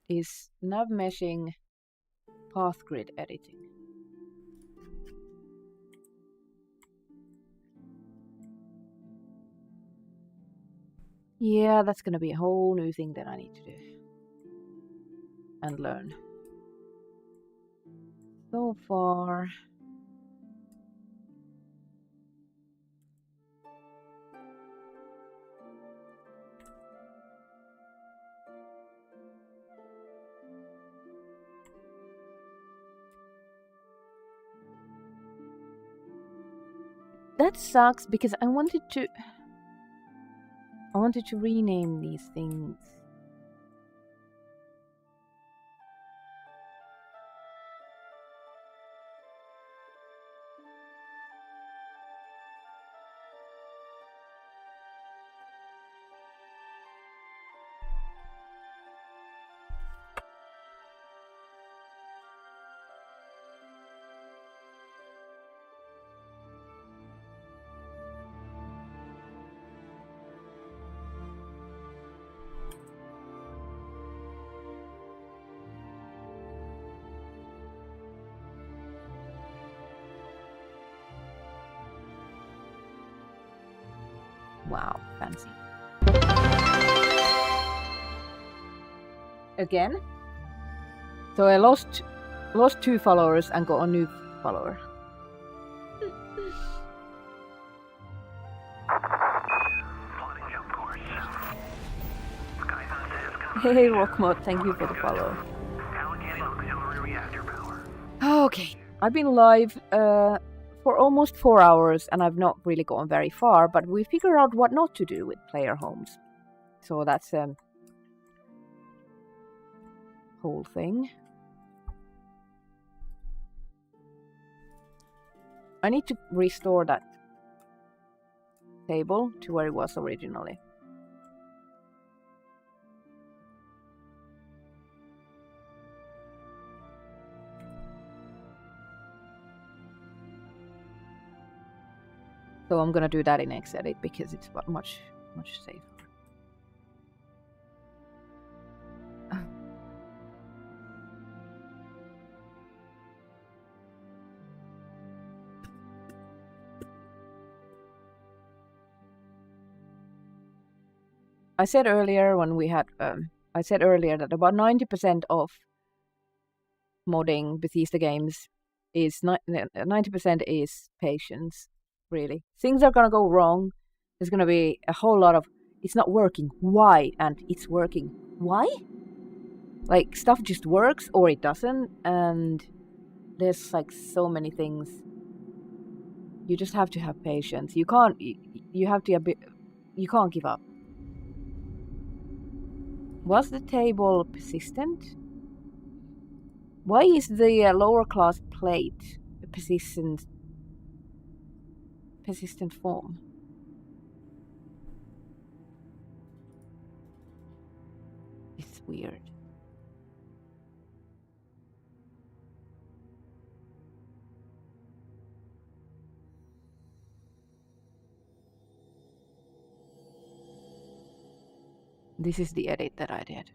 Is nav meshing path grid editing. Yeah, that's gonna be a whole new thing that I need to do and learn. So far, that sucks because I wanted to rename these things. Wow, fancy. Again? So I lost 2 followers and got a new follower. Hey Rockmod, thank you for the follow. Okay, I've been live for almost 4 hours and I've not really gone very far, but we figured out what not to do with player homes. So that's whole thing. I need to restore that table to where it was originally. So I'm gonna do that in Xedit because it's much safer. I said earlier when we had I said earlier that about 90% of modding Bethesda games is 90% is patience. Really, things are gonna go wrong. There's gonna be a whole lot of it's not working. Why? And it's working. Why? Like stuff just works or it doesn't, and there's like so many things. You just have to have patience. You can't. You have to. You can't give up. Was the table persistent? Why is the lower class plate a persistent form? It's weird. This is the edit that I did.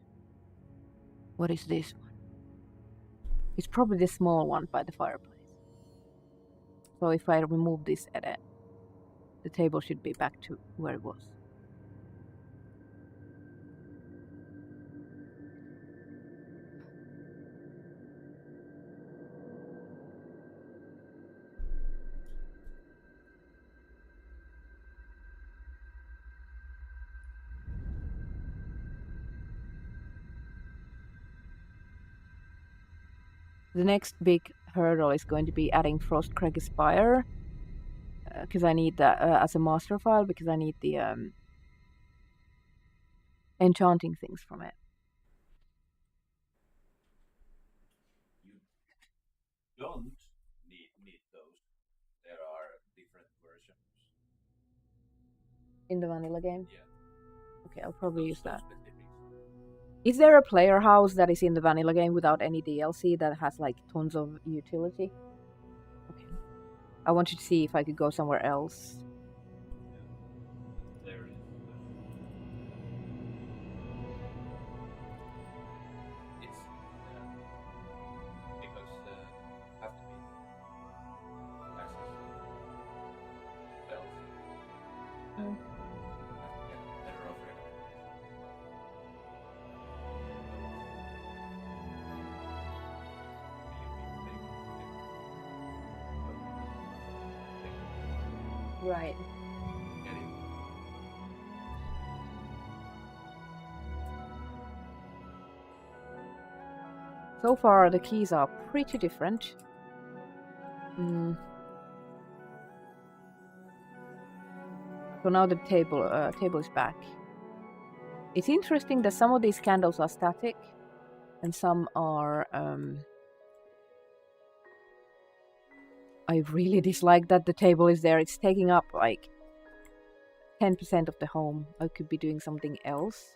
What is this one? It's probably the small one by the fireplace. So if I remove this edit, the table should be back to where it was. The next big hurdle is going to be adding Frostcrag Spire, because I need that as a master file, because I need the enchanting things from it. You don't need those. There are different versions. In the vanilla game? Yeah. Okay, I'll probably use that. Specifics. Is there a player house that is in the vanilla game without any DLC that has like tons of utility? Okay. I wanted to see if I could go somewhere else. There is. It's because have to be access bells. Mm. Have to get better of Right. Get it? So far, the keys are pretty different. So now the table is back. It's interesting that some of these candles are static, and some are. I really dislike that the table is there. It's taking up like 10% of the home. I could be doing something else.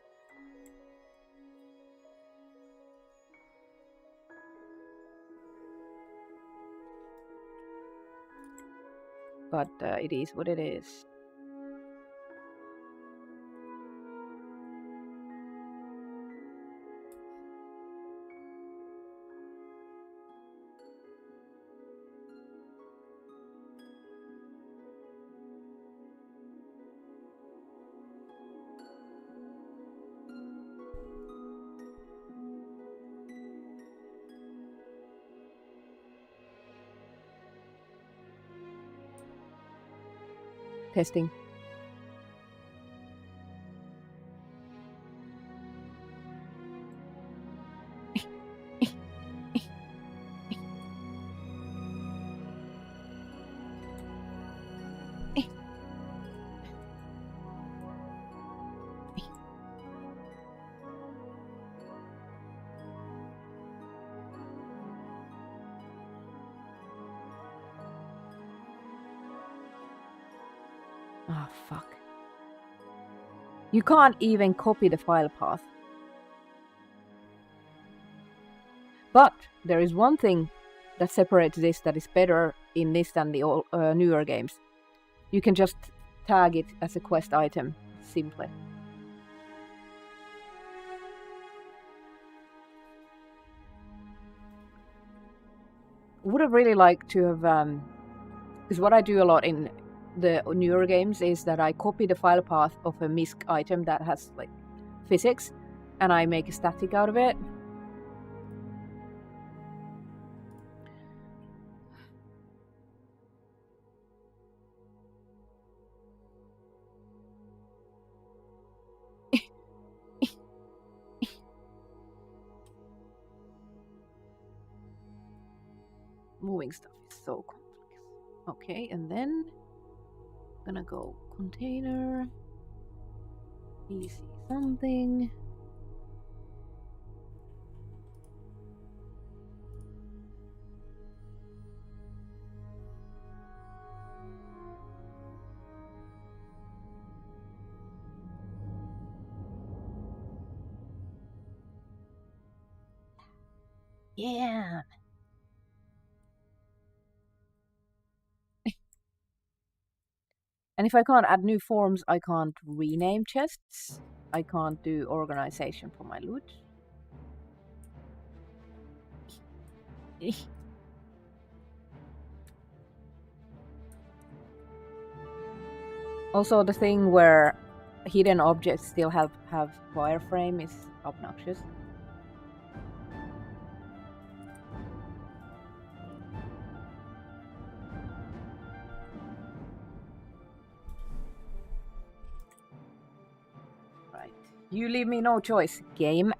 But it is what it is. Testing. Oh, fuck. You can't even copy the file path. But there is one thing that separates this that is better in this than the newer games. You can just tag it as a quest item, simply. Would have really liked to have... because what I do a lot in the newer games is that I copy the file path of a MISC item that has like physics, and I make a static out of it. Moving stuff is so complex. Okay, and then I'm gonna go container, PC something. Yeah. And if I can't add new forms, I can't rename chests. I can't do organization for my loot. Also, the thing where hidden objects still have wireframe is obnoxious. Right. You leave me no choice, game.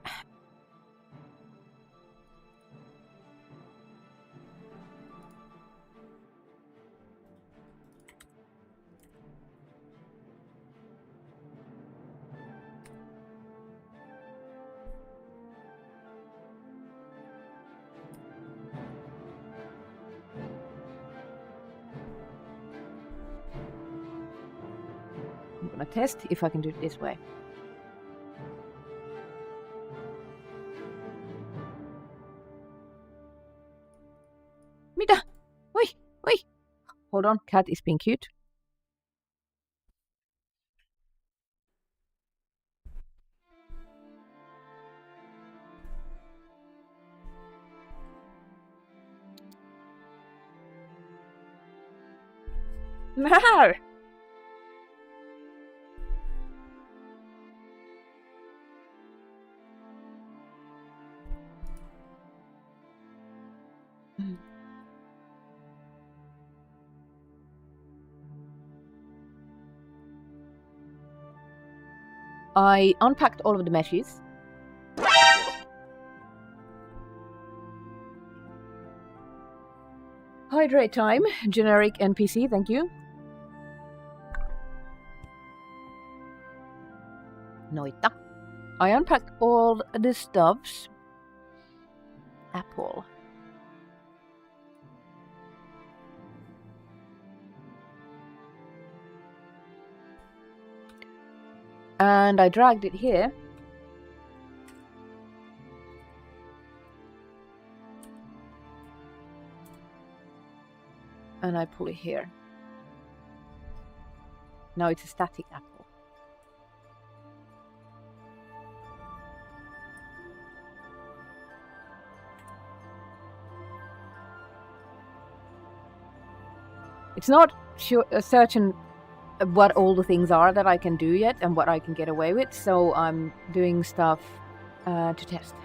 I'm gonna test if I can do it this way. Mitä? Oi, oi. Hold on, cat is being cute. No! I unpacked all of the meshes. Hydrate time, generic NPC, thank you. Noita. I unpacked all the stuffs. Apple. And I dragged it here. And I pull it here. Now it's a static apple. It's not certain what all the things are that I can do yet and what I can get away with, so I'm doing stuff to test.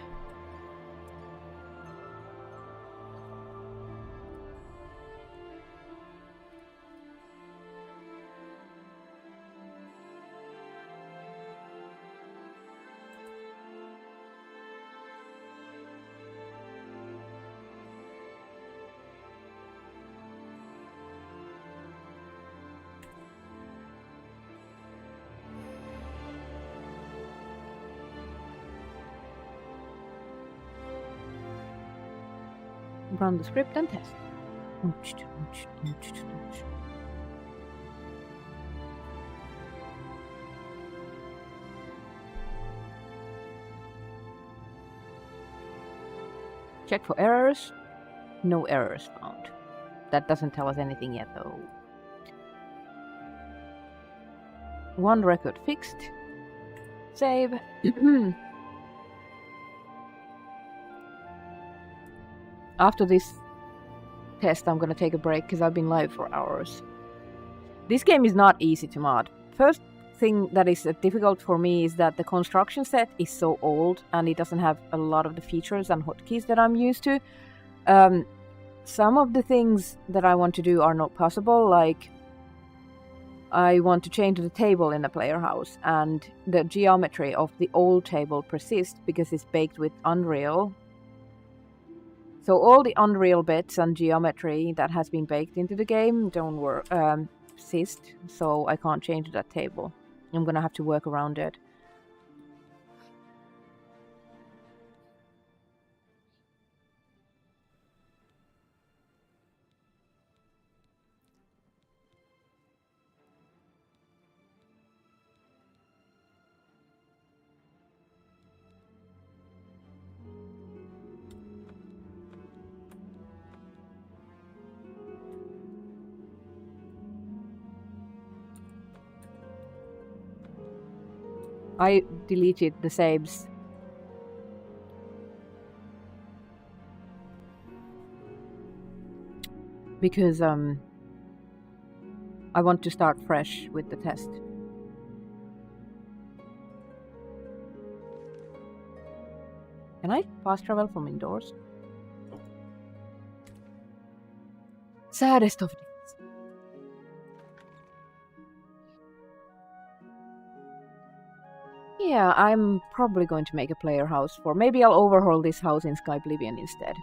Run the script and test. Check for errors. No errors found. That doesn't tell us anything yet, though. One record fixed. Save. After this test, I'm gonna take a break because I've been live for hours. This game is not easy to mod. First thing that is difficult for me is that the construction set is so old and it doesn't have a lot of the features and hotkeys that I'm used to. Some of the things that I want to do are not possible, like I want to change the table in the player house, and the geometry of the old table persists because it's baked with Unreal. So all the Unreal bits and geometry that has been baked into the game don't persist, so I can't change that table. I'm gonna have to work around it. I deleted the saves. Because I want to start fresh with the test. Can I fast travel from indoors? Saddest of days. Yeah, I'm probably going to make a player house for... Maybe I'll overhaul this house in Oblivion instead.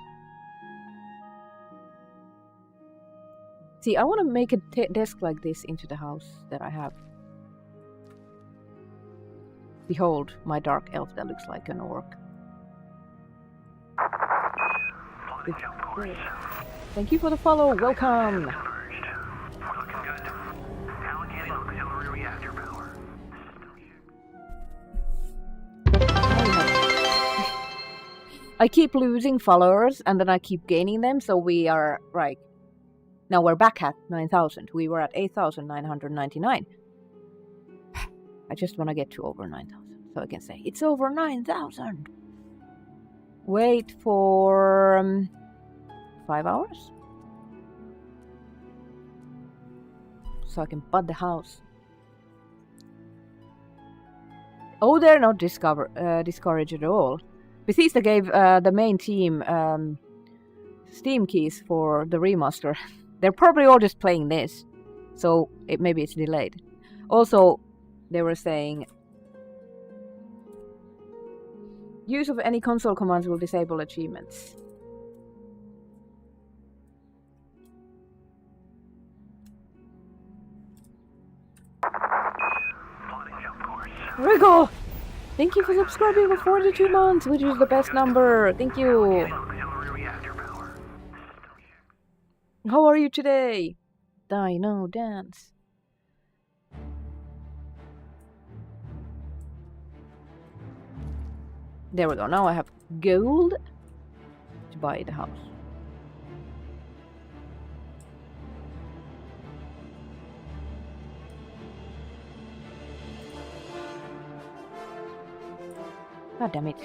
See, I want to make a desk like this into the house that I have. Behold, my dark elf that looks like an orc. Thank you for the follow, welcome! I keep losing followers and then I keep gaining them, so we are right. Now we're back at 9,000. We were at 8,999. I just want to get to over 9,000 so I can say it's over 9,000. Wait for 5 hours so I can bud the house. Oh, they're not discouraged at all. Bethesda gave the main team Steam keys for the remaster. They're probably all just playing this, so maybe it's delayed. Also, they were saying use of any console commands will disable achievements. Wriggle! Thank you for subscribing for 42 months, which is the best number. Thank you. How are you today? Dino dance. There we go. Now I have gold to buy the house. God damn it.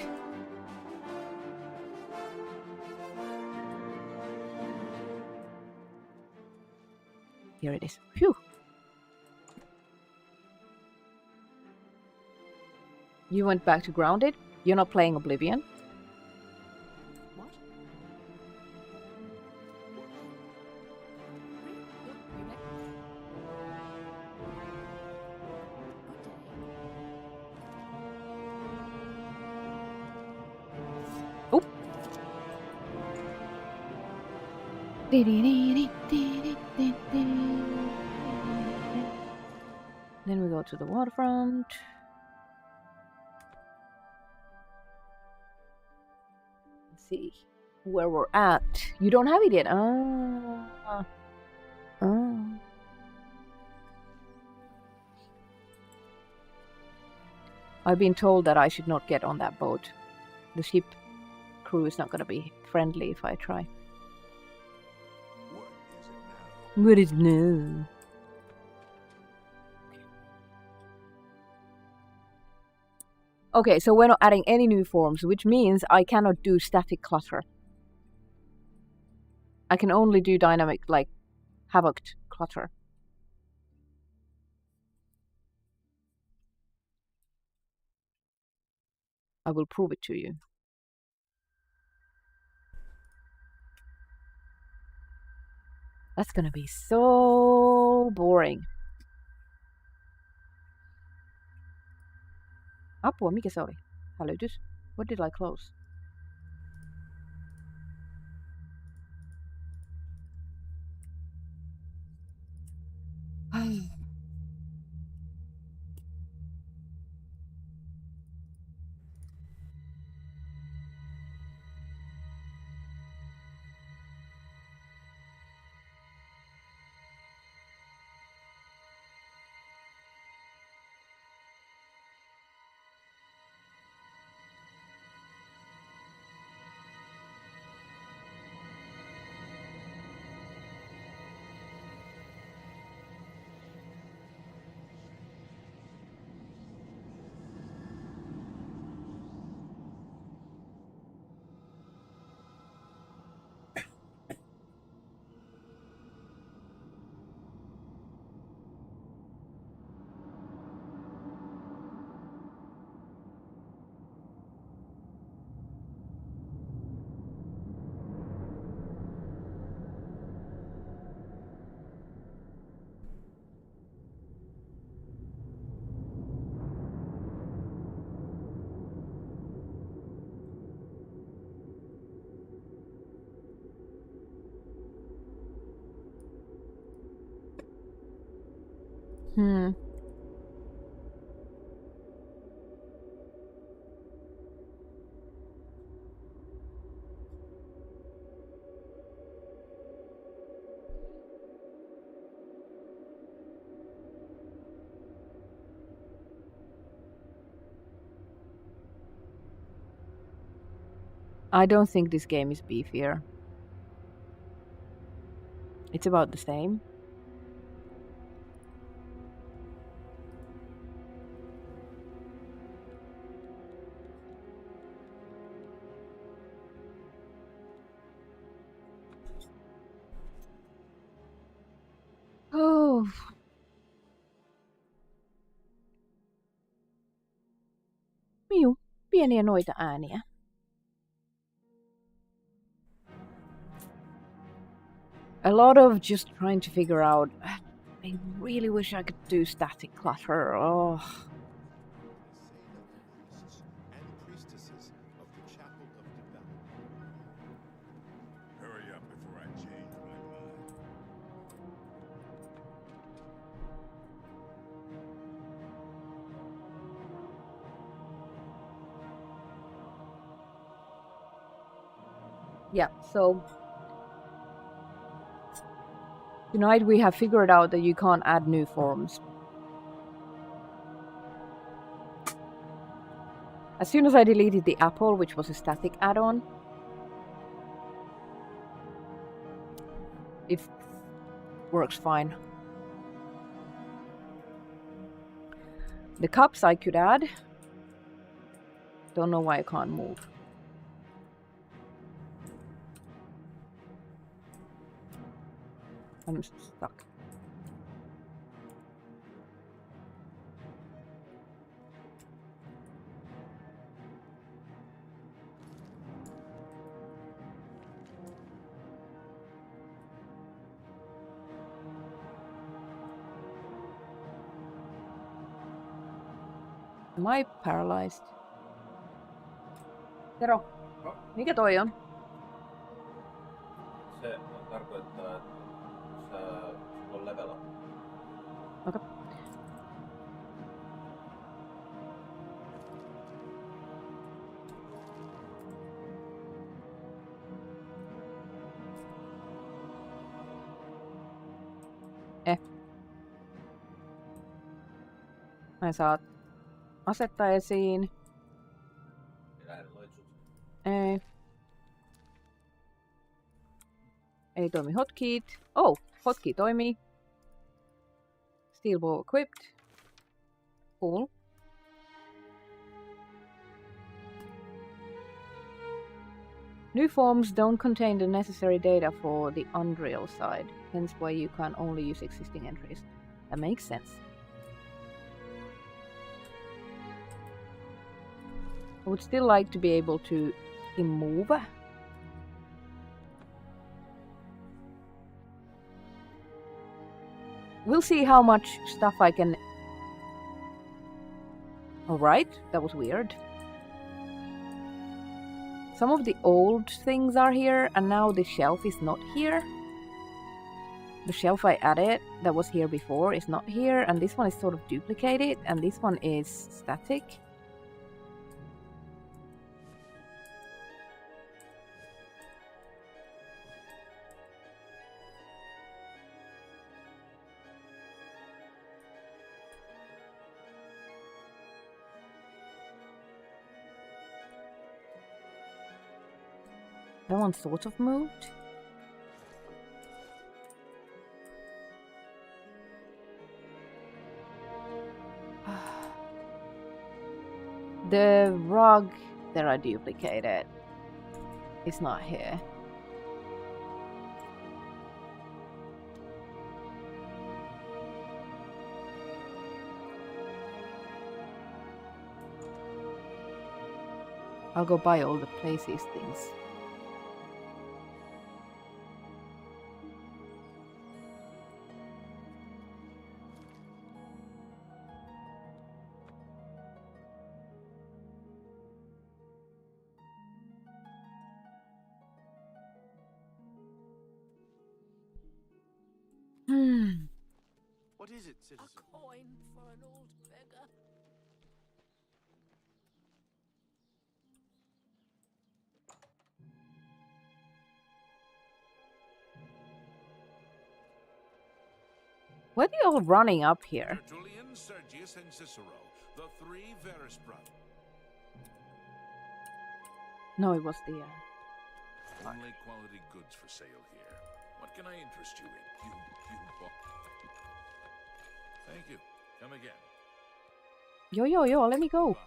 Here it is. Phew. You went back to Grounded? You're not playing Oblivion? What? Oh. Then we go to the waterfront. Let's see where we're at. You don't have it yet. Oh. I've been told that I should not get on that boat. The ship crew is not going to be friendly if I try. What is it now? Okay, so we're not adding any new forms, which means I cannot do static clutter. I can only do dynamic, like, Havoc clutter. I will prove it to you. That's gonna be so boring. Apua, mikä se oli? Hälytys. What did I close? I don't think this game is beefier. It's about the same. Oh. Miu, pieniä noita ääniä. A lot of just trying to figure out. I really wish I could do static clutter. Oh. Hurry up before I change my mind. Yeah, so tonight we have figured out that you can't add new forms. As soon as I deleted the apple, which was a static add-on, it works fine. The cups I could add. Don't know why I can't move. I'm stuck. Am I paralyzed? Tero, mikä toi on? Se tarkoittaa, että sulla on level up. Okay. Mä saat asettaa esiin. Ei. Ei toimi hotkeyt. Oh, hotkey toimii. Steel bow equipped. Cool. New forms don't contain the necessary data for the Unreal side, hence why you can only use existing entries. That makes sense. I would still like to be able to move. We'll see how much stuff I can... Alright, that was weird. Some of the old things are here, and now the shelf is not here. The shelf I added that was here before is not here, and this one is sort of duplicated, and this one is static. That one sort of moved. The rug that I duplicated is not here. I'll go buy all the places things. What is it, citizen? A coin for an old beggar. What are you all running up here? Tertullian, Sergius, and Cicero, the three Verus brothers. No, it was the... Only quality goods for sale here. What can I interest you in? Thank you. Come again. Yo, let me go. Bye.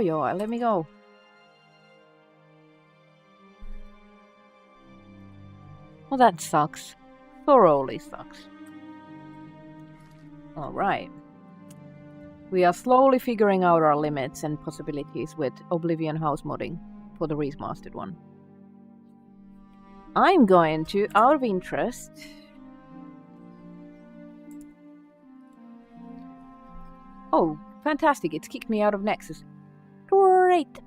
Yo, let me go. Well, that sucks. Thoroughly sucks. Alright. We are slowly figuring out our limits and possibilities with Oblivion house modding for the remastered one. I'm going to, out of interest... Oh, fantastic, it's kicked me out of Nexus. Great!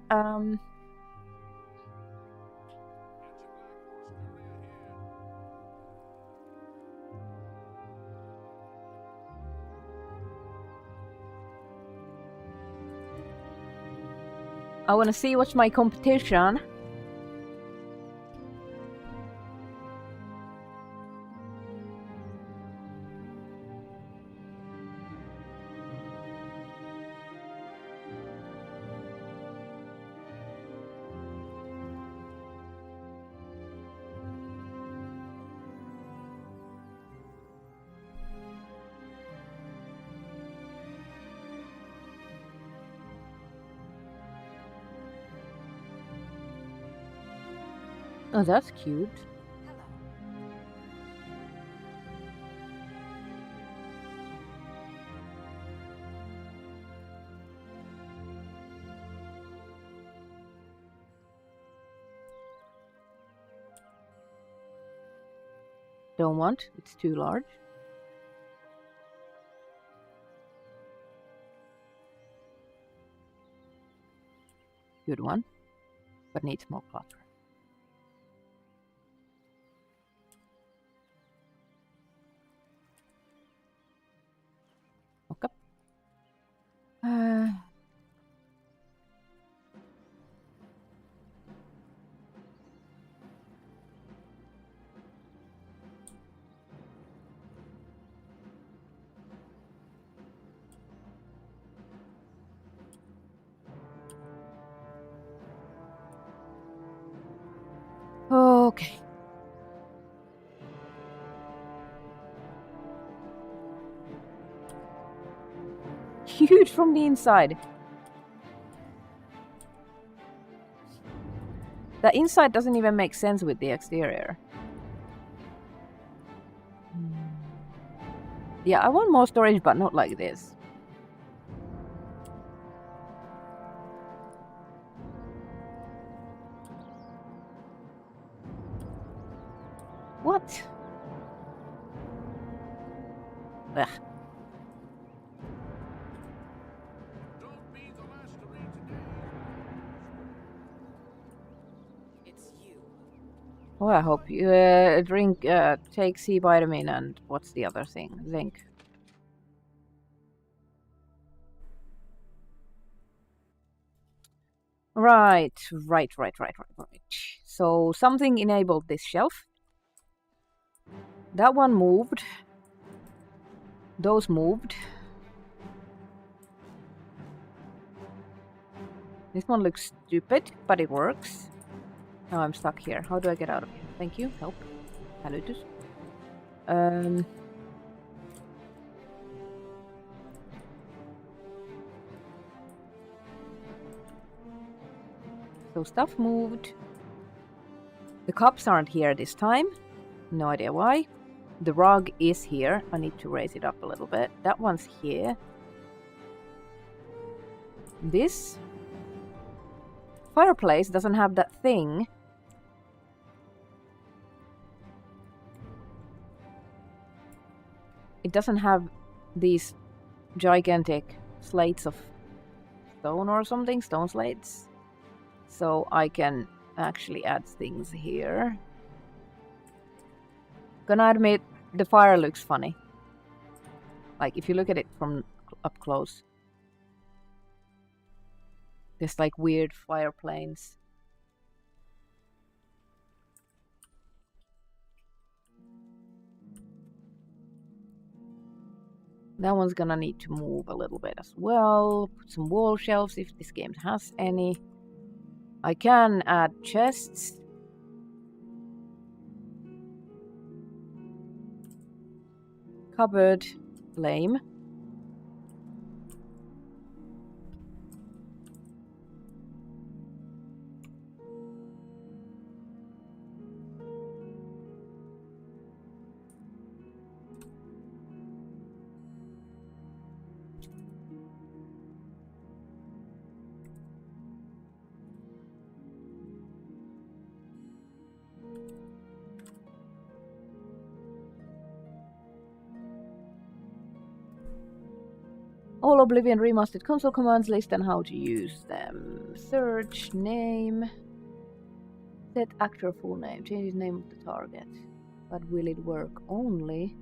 I wanna see what's my competition. Oh, that's cute. Don't want, it's too large. Good one, but needs more clutter. Okay. Okay. Huge from the inside. The inside doesn't even make sense with the exterior. Yeah, I want more storage, but not like this. What? Ugh. Don't be the last to read today. It's you. Oh, I hope you drink, take C vitamin and what's the other thing? Zinc. Right. So something enabled this shelf. That one moved. Those moved. This one looks stupid, but it works. Now I'm stuck here. How do I get out of here? Thank you. Help. Salutus. So stuff moved. The cups aren't here this time. No idea why. The rug is here. I need to raise it up a little bit. That one's here. This fireplace doesn't have that thing. It doesn't have these gigantic slates of stone or something, stone slates. So I can actually add things here. Gonna admit, the fire looks funny. Like, if you look at it from up close. There's like weird fire planes. That one's gonna need to move a little bit as well. Put some wall shelves if this game has any. I can add chests. Cupboard. Lame. All Oblivion remastered console commands list and how to use them. Search, name, set actor full name, change the name of the target. But will it work only?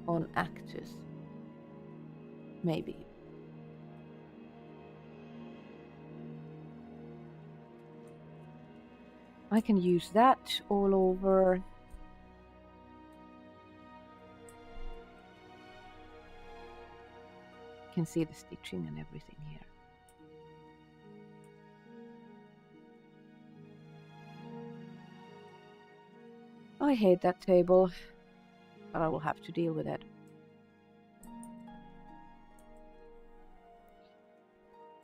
On actors? Maybe. I can use that all over. Can see the stitching and everything here. I hate that table, but I will have to deal with it.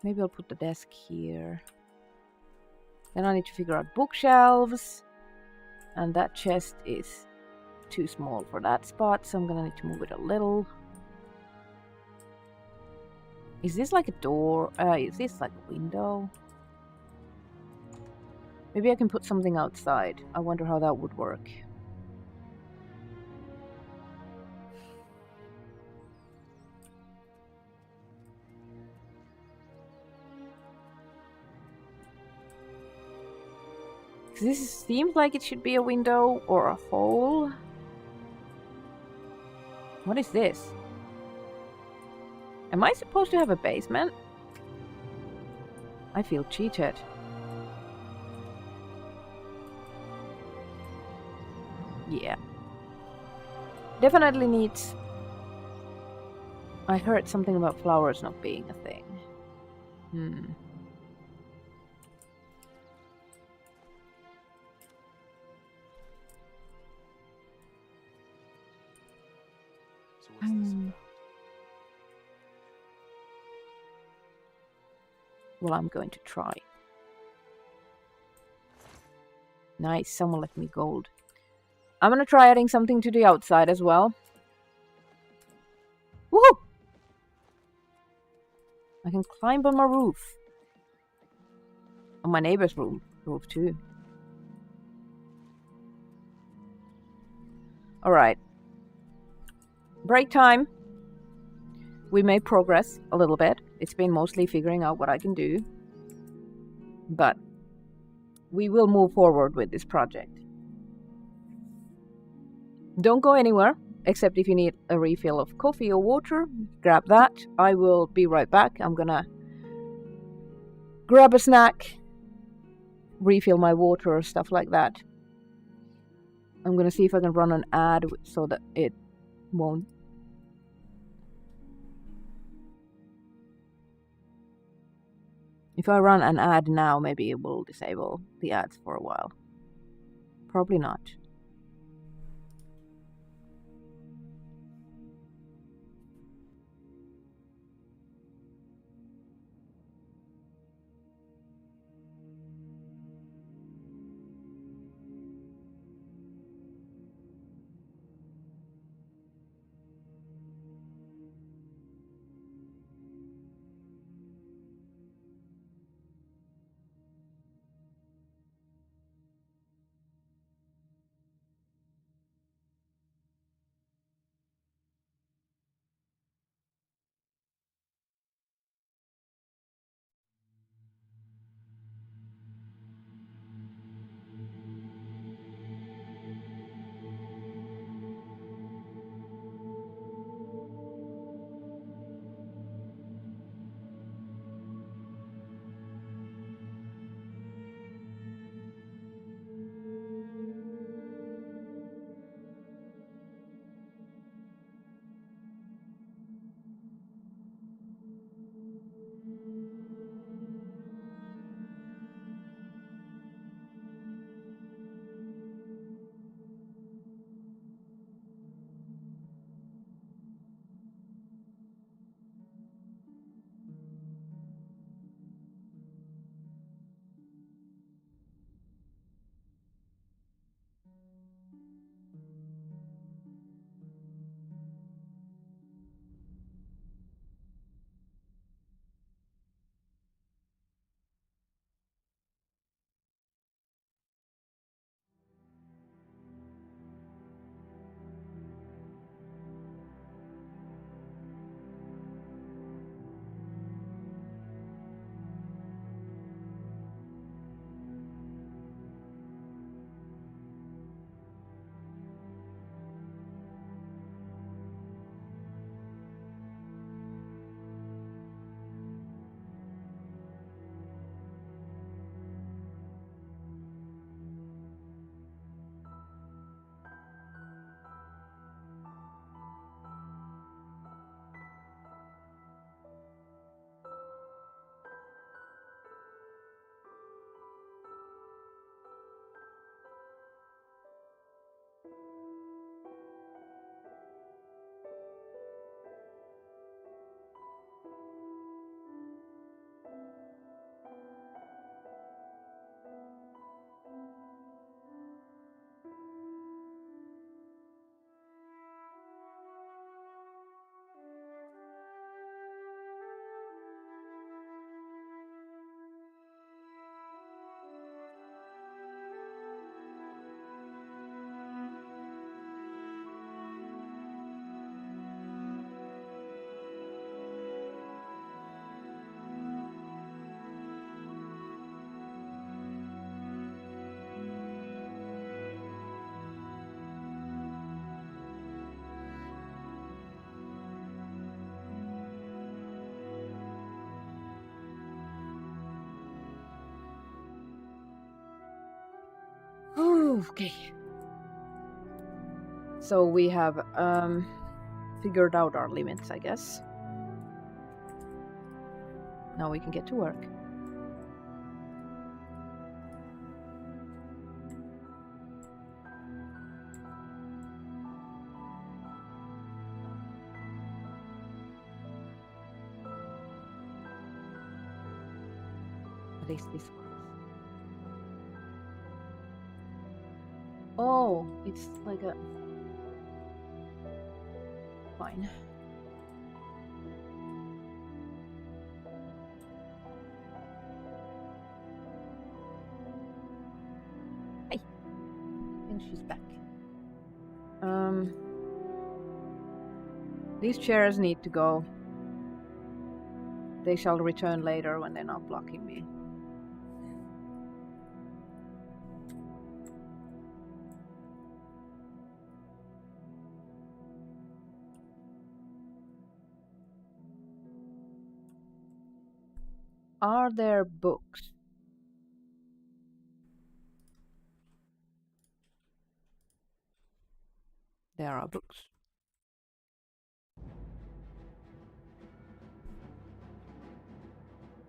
Maybe I'll put the desk here. Then I need to figure out bookshelves, and that chest is too small for that spot, so I'm gonna need to move it a little. Is this like a door? Is this like a window? Maybe I can put something outside. I wonder how that would work. This seems like it should be a window or a hole. What is this? Am I supposed to have a basement? I feel cheated. Yeah. Definitely needs... I heard something about flowers not being a thing. So what's this about? Well, I'm going to try. Nice, someone left me gold. I'm gonna try adding something to the outside as well. Woohoo! I can climb on my roof. on my neighbor's roof too. Alright. Break time. We made progress a little bit. It's been mostly figuring out what I can do. But we will move forward with this project. Don't go anywhere, except if you need a refill of coffee or water. Grab that. I will be right back. I'm gonna grab a snack, refill my water or stuff like that. I'm gonna see if I can run an ad so that it won't. If I run an ad now, maybe it will disable the ads for a while. Probably not. Okay. So we have figured out our limits, I guess. Now we can get to work. What is this one? Oh, it's like a... Fine. she's back. These chairs need to go. They shall return later when they're not blocking me. Are there books? There are books.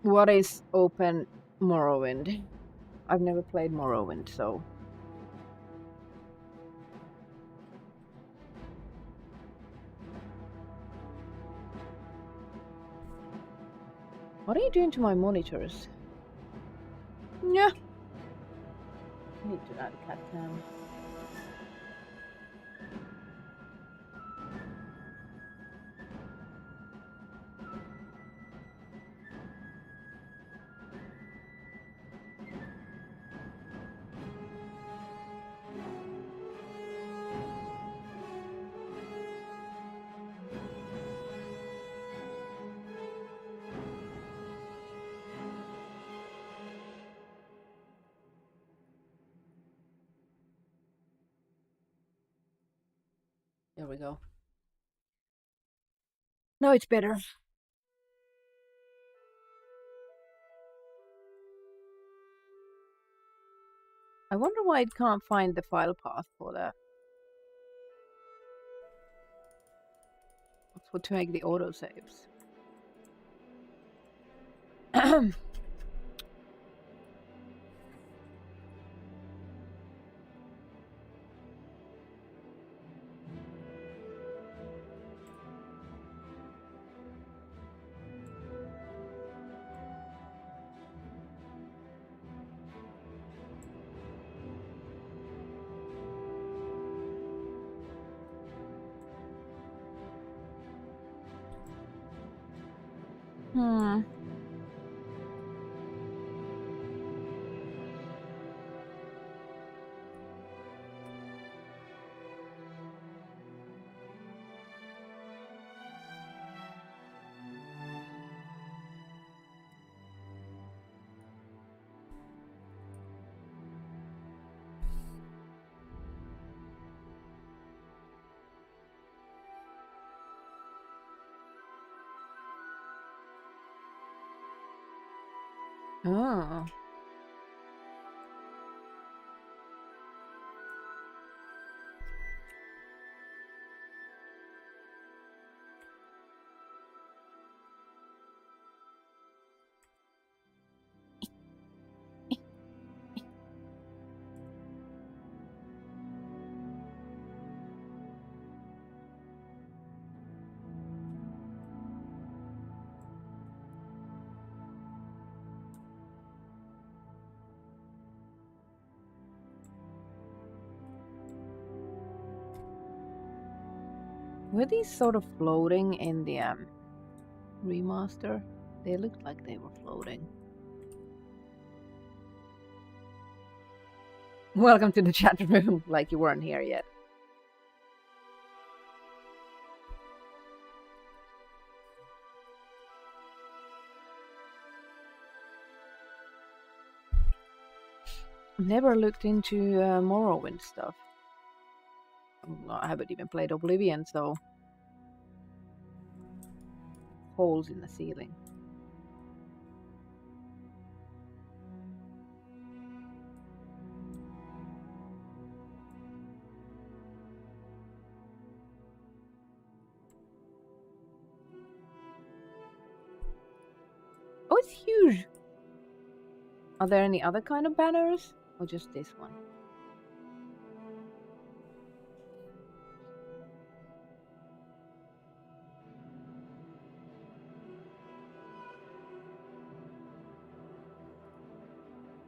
What is open Morrowind? I've never played Morrowind, so... What are you doing to my monitors? Yeah. I need to add a cat cam. There we go. Now it's better. I wonder why it can't find the file path for that. For to make the autosaves. Oh. Were these sort of floating in the remaster? They looked like they were floating. Welcome to the chat room, like you weren't here yet. Never looked into Morrowind stuff. I haven't even played Oblivion, so... Holes in the ceiling. Oh, it's huge! Are there any other kind of banners? Or just this one?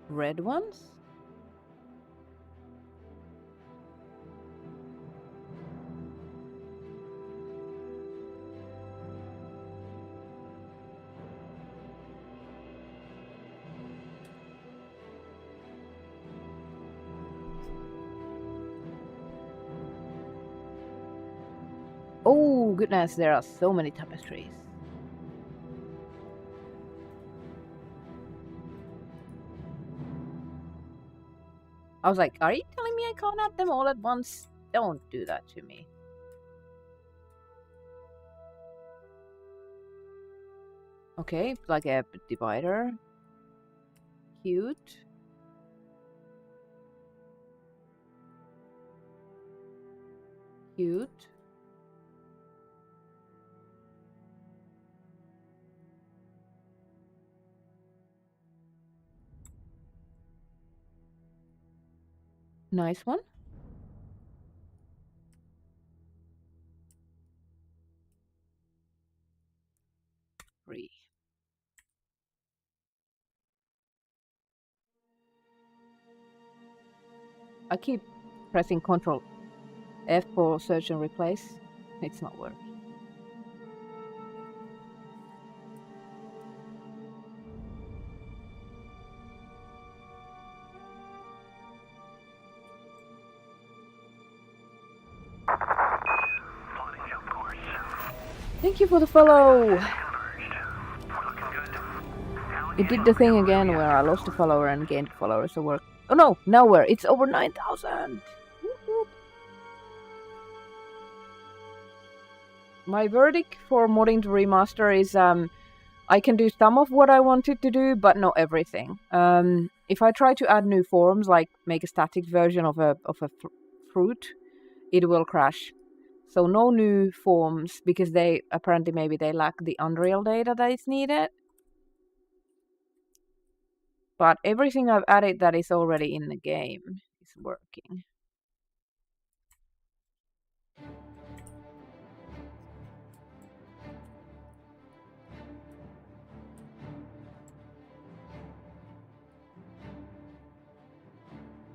Red ones? Oh goodness, there are so many tapestries. I was like, are you telling me I can't add them all at once? Don't do that to me. Okay, like a divider. Cute. Cute. Nice one. Free. I keep pressing Ctrl F for search and replace. It's not working. Thank you for the follow! It did the thing again where I lost a follower and gained a follower, so we're... Oh no! Now we're... It's over 9,000! My verdict for modding to remaster is I can do some of what I wanted to do, but not everything. If I try to add new forms, like make a static version of a fruit, it will crash. So no new forms, because they apparently maybe they lack the Unreal data that is needed. But everything I've added that is already in the game is working.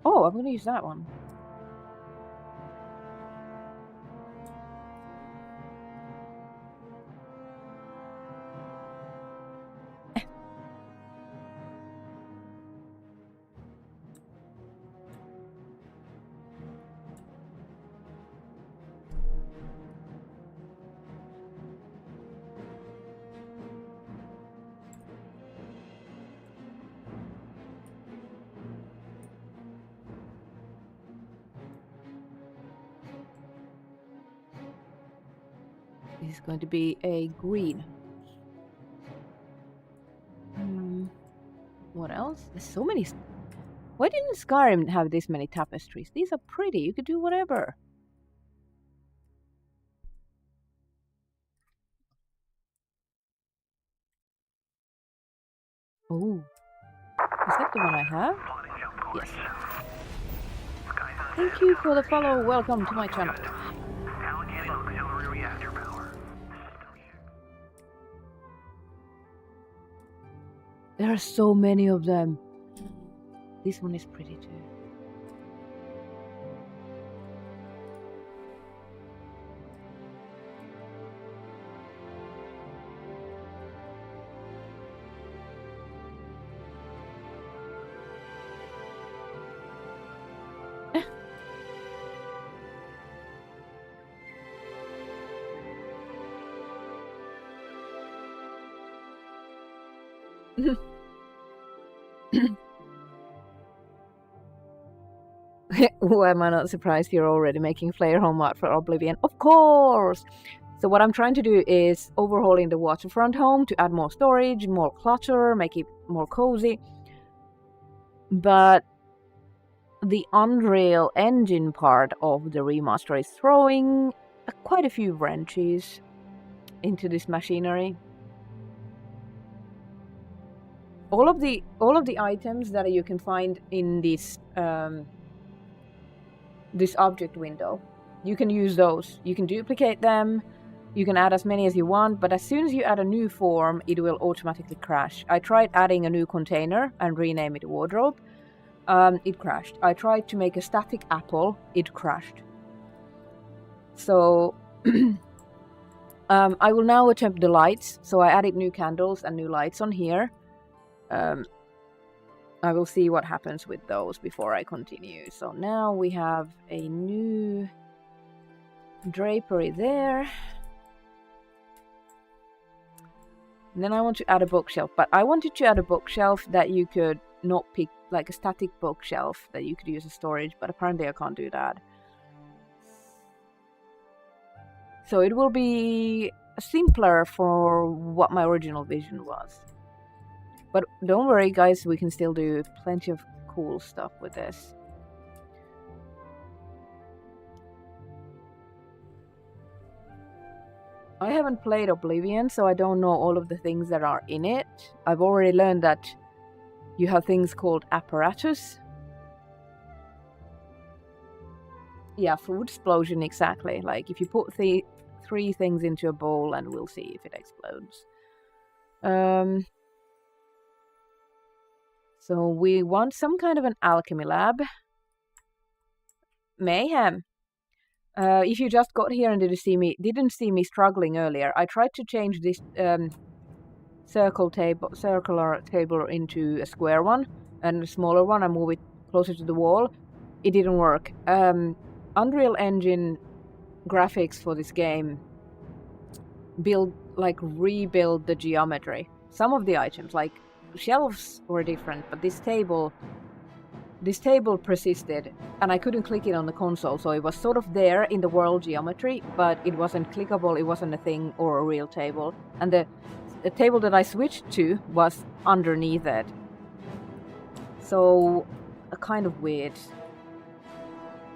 Oh, I'm gonna use that one. This is going to be a green. What else? There's so many. Why didn't Skyrim have this many tapestries? These are pretty. You could do whatever. Oh. Is that the one I have? Yes. Thank you for the follow. Welcome to my channel. There are so many of them. This one is pretty too. Why am I not surprised you're already making Flare home art for Oblivion? Of course! So what I'm trying to do is overhauling the waterfront home to add more storage, more clutter, make it more cozy. But the Unreal Engine part of the remaster is throwing quite a few wrenches into this machinery. All of the items that you can find in this this object window, you can use those. You can duplicate them. You can add as many as you want, but as soon as you add a new form, it will automatically crash. I tried adding a new container and rename it wardrobe. It crashed. I tried to make a static apple. It crashed. So I will now attempt the lights. So I added new candles and new lights on here. I will see what happens with those before I continue. So now we have a new Drapery there. And then I want to add a bookshelf, but I wanted to add a bookshelf that you could not pick, like a static bookshelf that you could use as storage, but apparently I can't do that. So it will be simpler for what my original vision was. But don't worry guys, we can still do plenty of cool stuff with this. I haven't played Oblivion, so I don't know all of the things that are in it. I've already learned that you have things called apparatus. Yeah, food explosion, exactly. Like if you put three things into a bowl and we'll see if it explodes. So we want some kind of an alchemy lab. Mayhem. If you just got here and didn't see me struggling earlier, I tried to change this circular table into a square one, and a smaller one. I move it closer to the wall. It didn't work. Unreal Engine graphics for this game rebuild the geometry. Some of the items, like shelves, were different, but this table persisted, and I couldn't click it on the console, so it was sort of there in the world geometry, but it wasn't clickable, it wasn't a thing or a real table. And the table that I switched to was underneath it. So, kind of weird.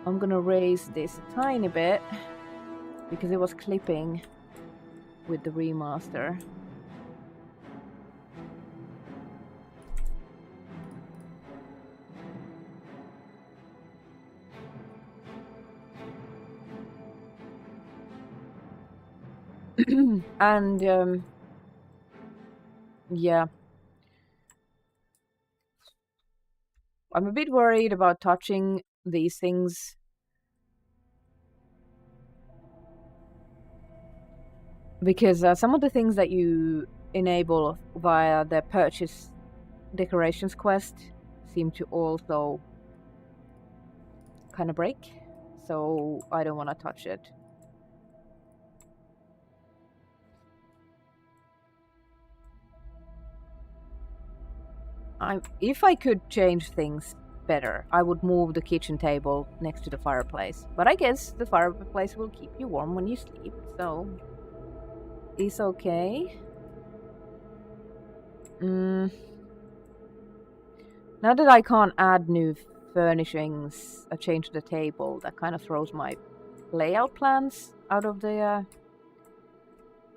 I'm gonna raise this a tiny bit, because it was clipping with the remaster. And yeah, I'm a bit worried about touching these things. Because some of the things that you enable via the purchase decorations quest seem to also kind of break, so I don't want to touch it. If I could change things better, I would move the kitchen table next to the fireplace. But I guess the fireplace will keep you warm when you sleep, so it's okay. Now that I can't add new furnishings, I changed the table. That kind of throws my layout plans out of the...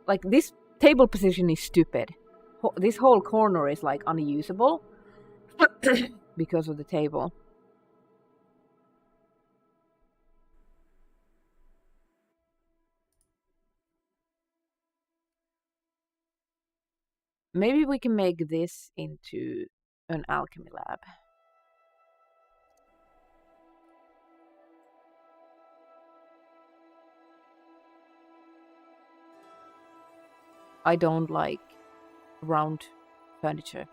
Like, this table position is stupid. This whole corner is, like, unusable because of the table. Maybe we can make this into an alchemy lab. I don't like round furniture.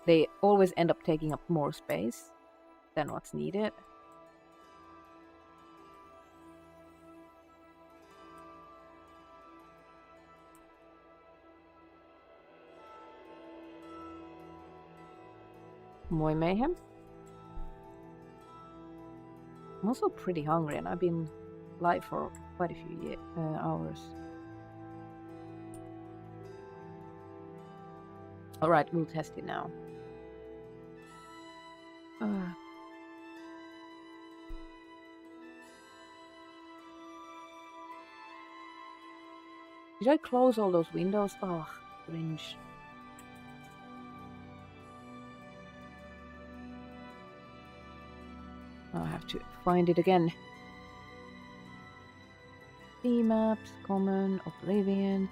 They always end up taking up more space than what's needed. More mayhem. I'm also pretty hungry, and I've been live for quite a few hours. Alright, we'll test it now. Did I close all those windows? Oh, cringe. I have to find it again. C-maps, common, Oblivion,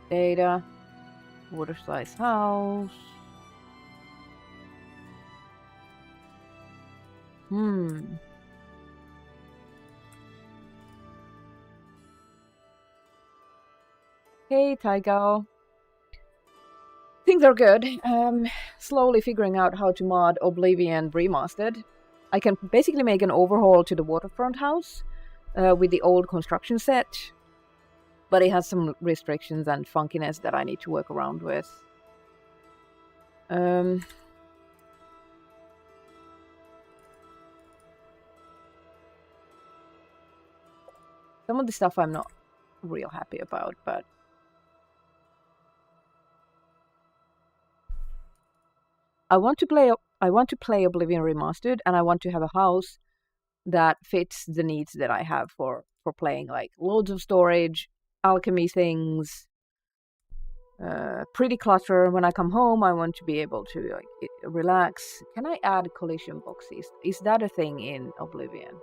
data, water size house. Hey, Taigao. Things are good. Slowly figuring out how to mod Oblivion Remastered. I can basically make an overhaul to the waterfront house, with the old construction set, but it has some restrictions and funkiness that I need to work around with. Some of the stuff I'm not real happy about, but I want to play Oblivion Remastered, and I want to have a house that fits the needs that I have for playing, like loads of storage, alchemy things, pretty clutter. When I come home, I want to be able to relax. Can I add collision boxes? Is that a thing in Oblivion?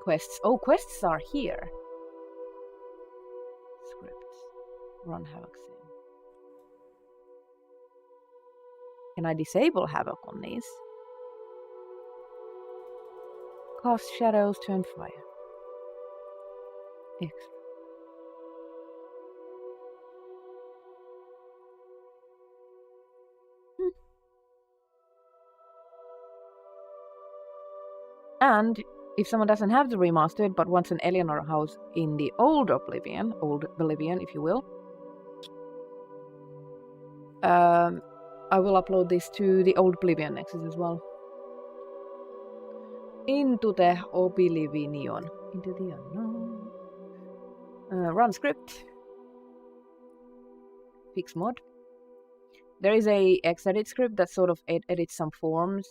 Quests. Oh, quests are here. Scripts. Run Havoc Sim. Can I disable Havoc on these? Cast shadows, turn fire. Extra. And if someone doesn't have the remastered but wants an Eleanor house in the old Oblivion, if you will, I will upload this to the old Oblivion Nexus as well. Into the Oblivion. Into the unknown. Run script. Fix mod. There is a Xedit script that sort of edits some forms.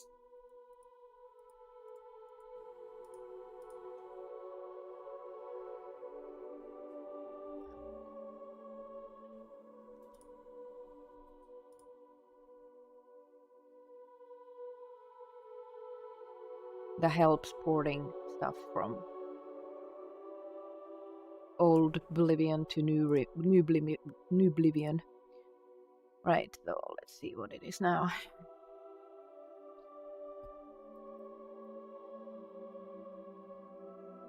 That helps porting stuff from old Oblivion to new Oblivion. Right, so let's see what it is now.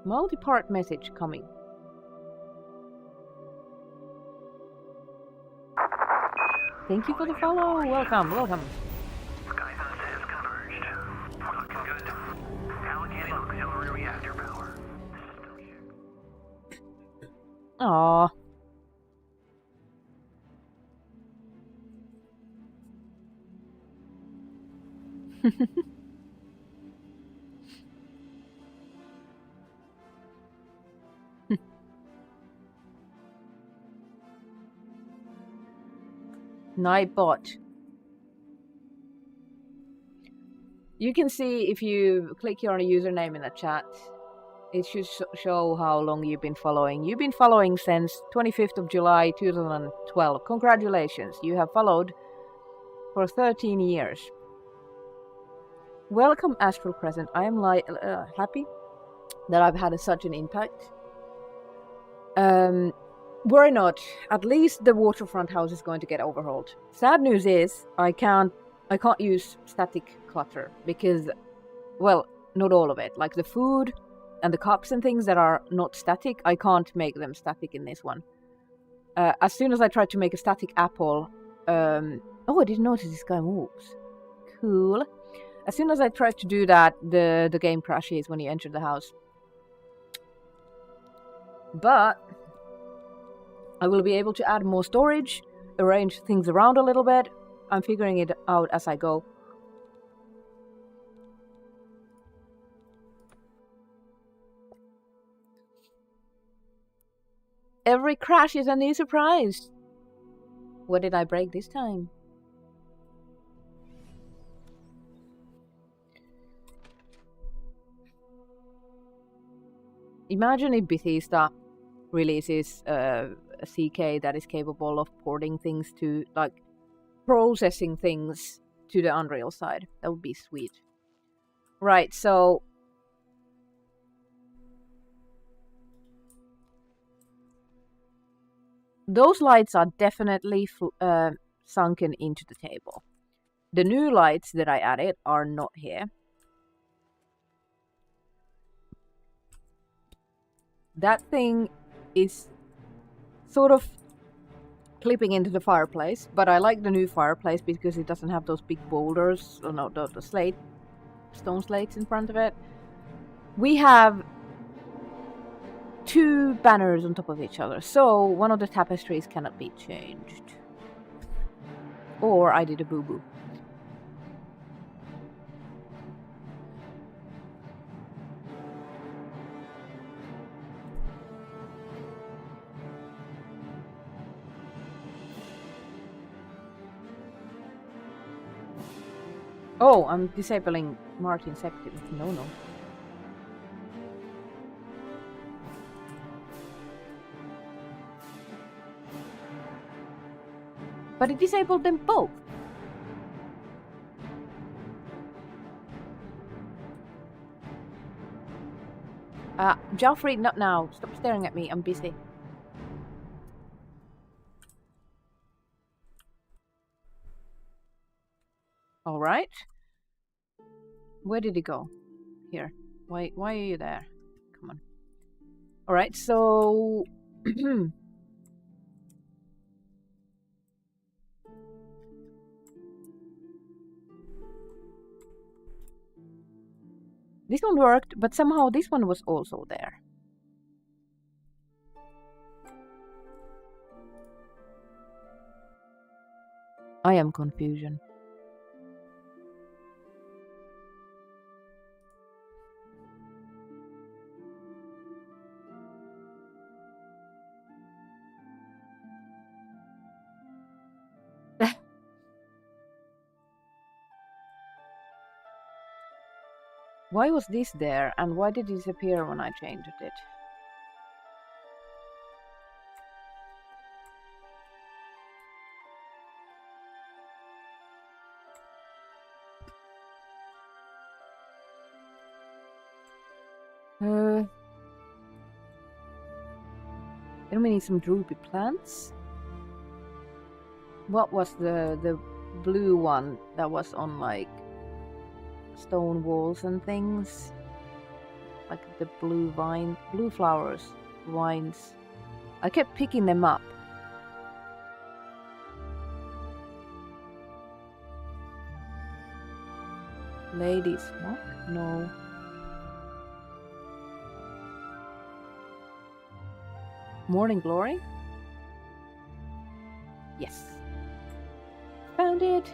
Multi-part message coming. Thank you for the follow. Welcome, welcome. Aww. Nightbot. You can see if you click your username in the chat, it should show how long you've been following. You've been following since 25th of July 2012. Congratulations, you have followed for 13 years. Welcome, Astral Crescent. I am happy that I've had such an impact. Worry not. At least the waterfront house is going to get overhauled. Sad news is I can't use static clutter because, well, not all of it. Like the food and the cups and things that are not static, I can't make them static in this one. As soon as I tried to make a static apple, oh, I didn't notice this guy moves. Cool. As soon as I tried to do that, the game crashes when you enter the house. But I will be able to add more storage, arrange things around a little bit. I'm figuring it out as I go. Every crash is a new surprise. What did I break this time? Imagine if Bethesda releases a CK that is capable of porting things to, like, processing things to the Unreal side. That would be sweet. Right, so those lights are definitely sunken into the table. The new lights that I added are not here. That thing is sort of clipping into the fireplace, but I like the new fireplace because it doesn't have those big boulders, or no, the stone slates in front of it. We have two banners on top of each other, so one of the tapestries cannot be changed. Or I did a boo-boo. Oh, I'm disabling Martin's activity. No. But it disabled them both. Joffrey, not now. Stop staring at me. I'm busy. All right. Where did he go? Here. Why are you there? Come on. All right. So. This one worked, but somehow this one was also there. I am confusion. Why was this there, and why did it disappear when I changed it? Then we need some droopy plants. What was the blue one that was on like stone walls and things? Like the blue flowers, vines. I kept picking them up. Ladies smock? No. Morning Glory? Yes. Found it!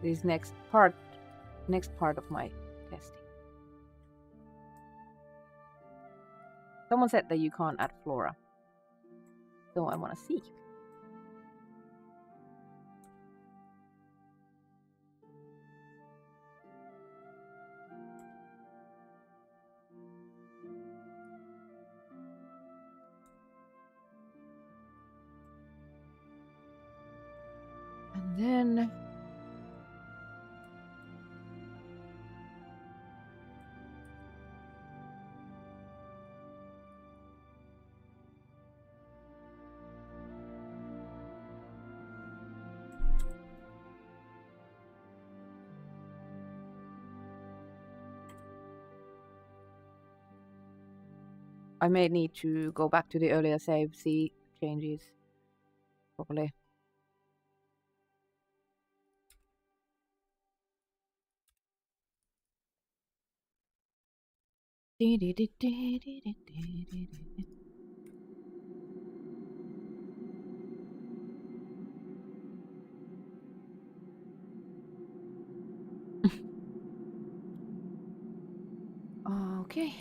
This next part of my testing. Someone said that you can't add flora. So I want to see. And then I may need to go back to the earlier save, see changes properly. Okay.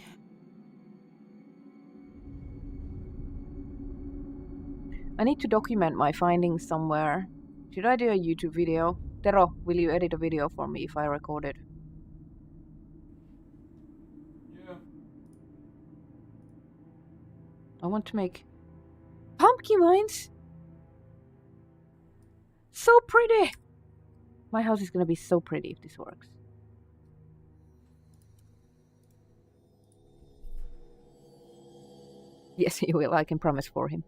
I need to document my findings somewhere. Should I do a YouTube video? Tero, will you edit a video for me if I record it? Yeah. I want to make pumpkin vines. So pretty! My house is gonna be so pretty if this works. Yes, he will. I can promise for him.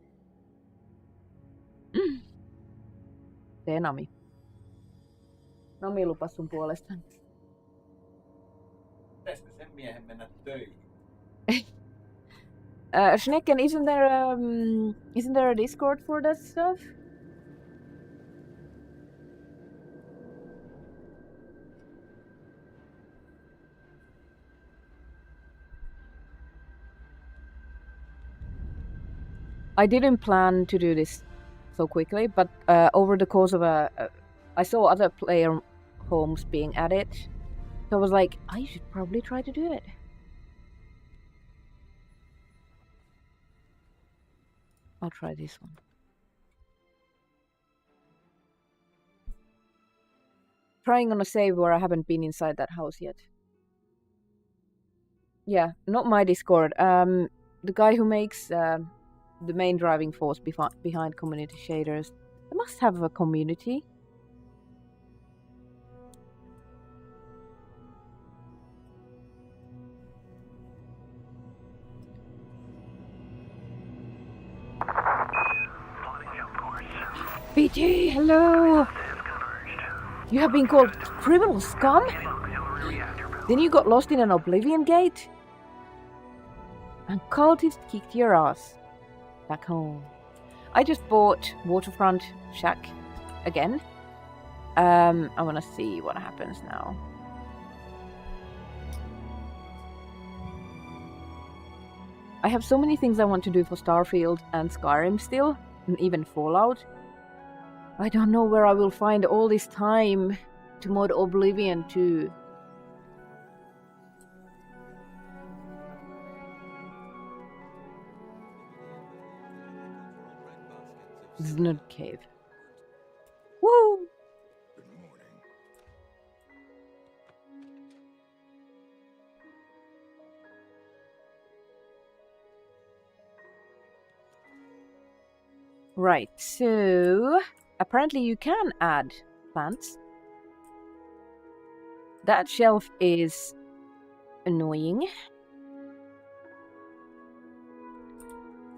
Tee Nami. Nami lupas sun puolestaan. Pitäisikö sen miehen mennä töihin? Schnecken, isn't there a Discord for that stuff? I didn't plan to do this so quickly, but over the course of I saw other player homes being added, so I was like, I should probably try to do it. I'll try this one. Trying on a save where I haven't been inside that house yet. Yeah, not my Discord. The guy who makes the main driving force behind community shaders. They must have a community. BT, hello! You have been called criminal scum? Then you got lost in an Oblivion gate? And cultists kicked your ass. Back home. I just bought Waterfront Shack again. I wanna see what happens now. I have so many things I want to do for Starfield and Skyrim still, and even Fallout. I don't know where I will find all this time to mod Oblivion too. Znud Cave. Woo! Good morning. Right, so apparently you can add plants. That shelf is annoying.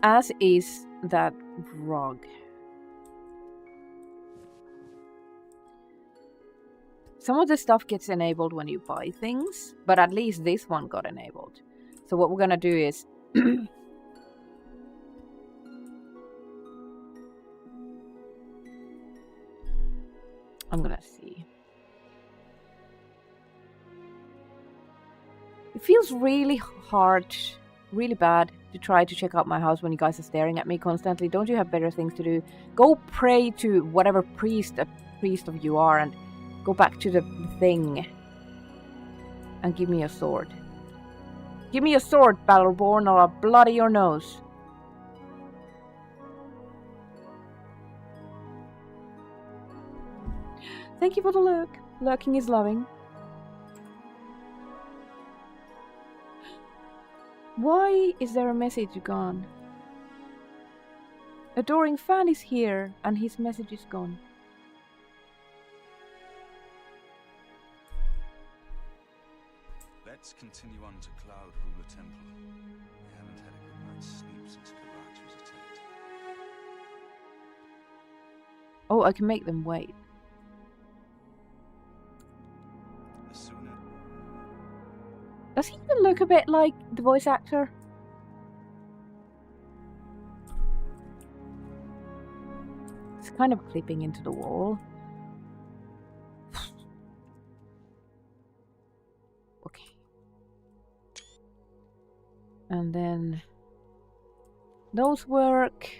As is that rug. Some of the stuff gets enabled when you buy things, but at least this one got enabled. So what we're gonna do is I'm gonna see. It feels really hard, really bad to try to check out my house when you guys are staring at me constantly. Don't you have better things to do? Go pray to whatever priest of you are and go back to the thing and give me a sword. Give me a sword, Battleborn, or I'll bloody your nose. Thank you for the lurk. Lurking is loving. Why is there a message gone? Adoring fan is here and his message is gone. Let's continue on to Cloud Ruler Temple. I haven't had a good night's sleep since Karachi was attacked. Oh, I can make them wait. AZURA. Does he even look a bit like the voice actor? It's kind of clipping into the wall. Okay. And then those work.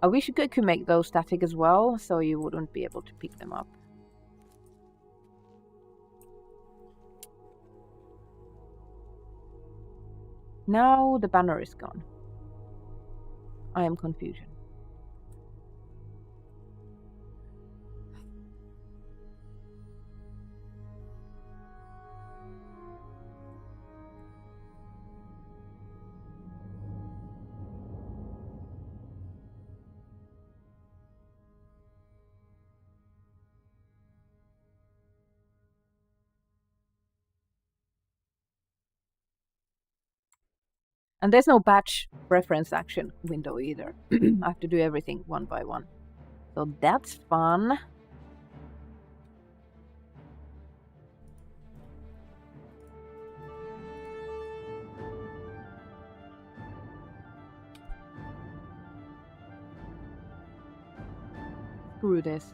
I wish you could make those static as well, so you wouldn't be able to pick them up. Now the banner is gone. I am confusion. And there's no batch reference action window either. I have to do everything one by one. So that's fun. Screw this.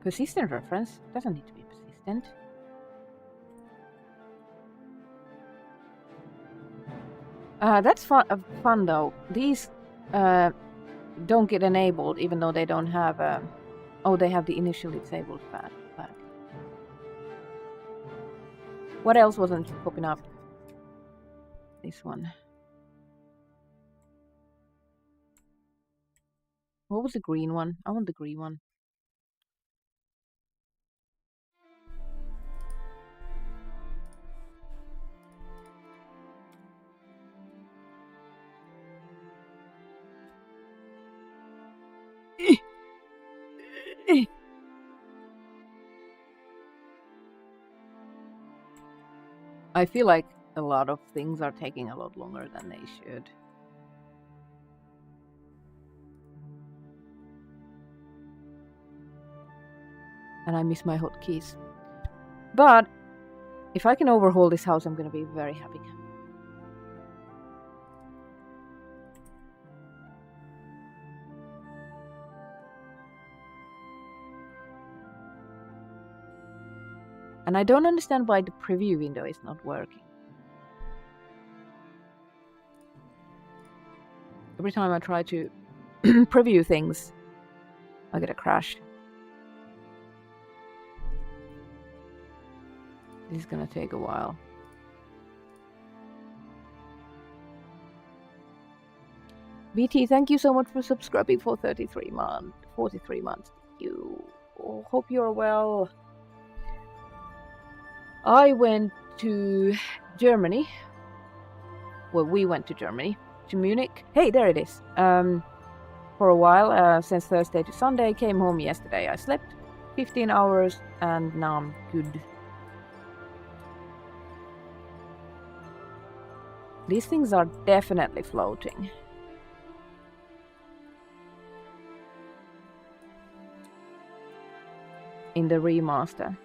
Persistent reference doesn't need to be persistent. That's fun though. These don't get enabled even though they don't have. Oh, they have the initially disabled flag. What else wasn't popping up? This one. What was the green one? I want the green one. I feel like a lot of things are taking a lot longer than they should. And I miss my hotkeys. But if I can overhaul this house, I'm gonna be very happy. And I don't understand why the preview window is not working. Every time I try to preview things, I get a crash. This is gonna take a while. BT, thank you so much for subscribing for 43 months. 43 months. You hope you're well. I went to Germany. Well, we went to Germany, to Munich. Hey, there it is. For a while, since Thursday to Sunday. Came home yesterday. I slept 15 hours and now I'm good. These things are definitely floating. In the remaster.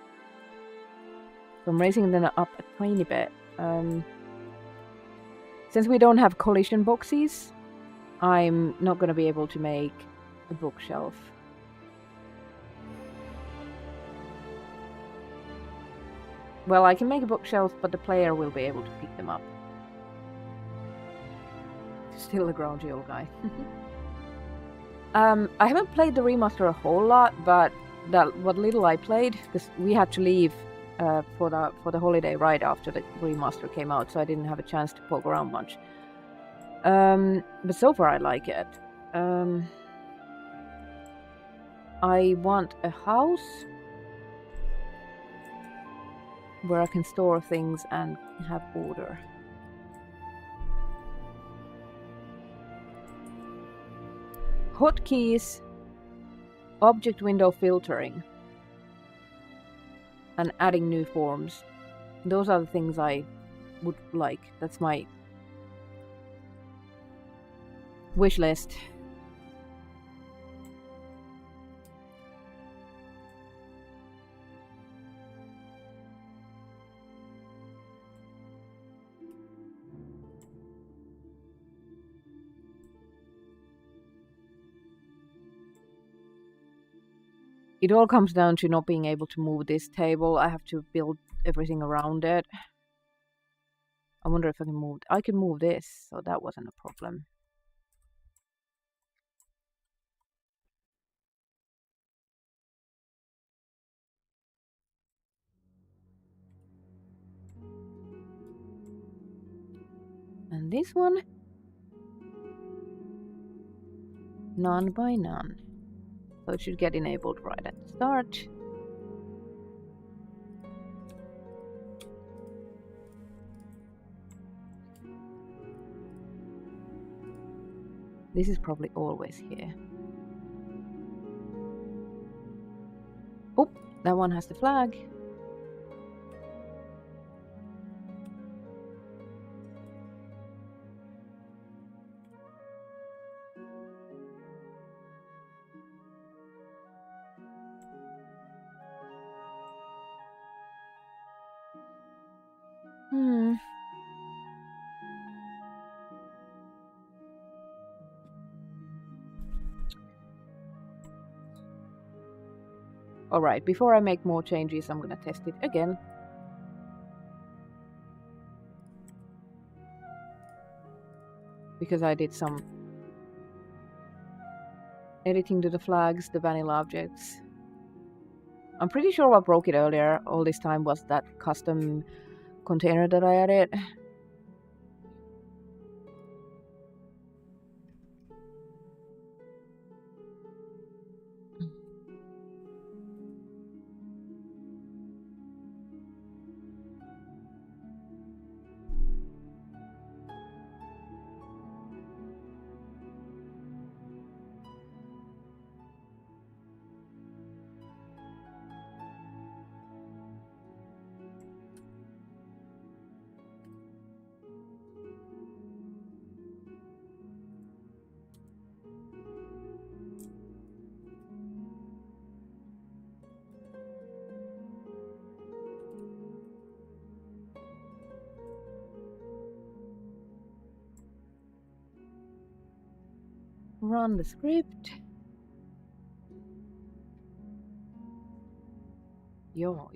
So I'm raising them up a tiny bit. Since we don't have collision boxes, I'm not going to be able to make a bookshelf. Well, I can make a bookshelf, but the player will be able to pick them up. Still a grouchy old guy. I haven't played the remaster a whole lot, but what little I played, because we had to leave for the holiday right after the remaster came out, so I didn't have a chance to poke around much. But so far I like it. I want a house where I can store things and have order. Hotkeys, object window filtering, and adding new forms. Those are the things I would like. That's my wish list. It all comes down to not being able to move this table. I have to build everything around it. I wonder if I can move. I can move this, so that wasn't a problem. And this one, none by none. So it should get enabled right at the start. This is probably always here. Oh, that one has the flag. Alright, before I make more changes, I'm gonna test it again. Because I did some editing to the flags, the vanilla objects. I'm pretty sure what broke it earlier all this time was that custom container that I added. Run the script. Yo.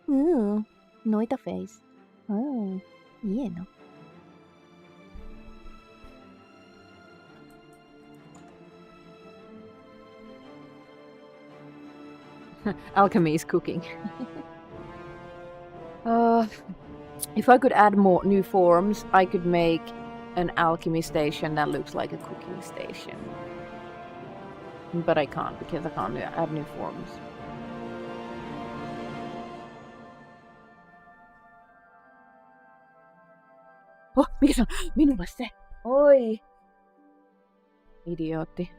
Ooh, noita face. Oh, yeah, no. Alchemy is cooking. If I could add more new forms, I could make an alchemy station that looks like a cooking station. But I can't because I can't add new forms. Oh, mikä se on? Minulle se! Oi! Idiootti.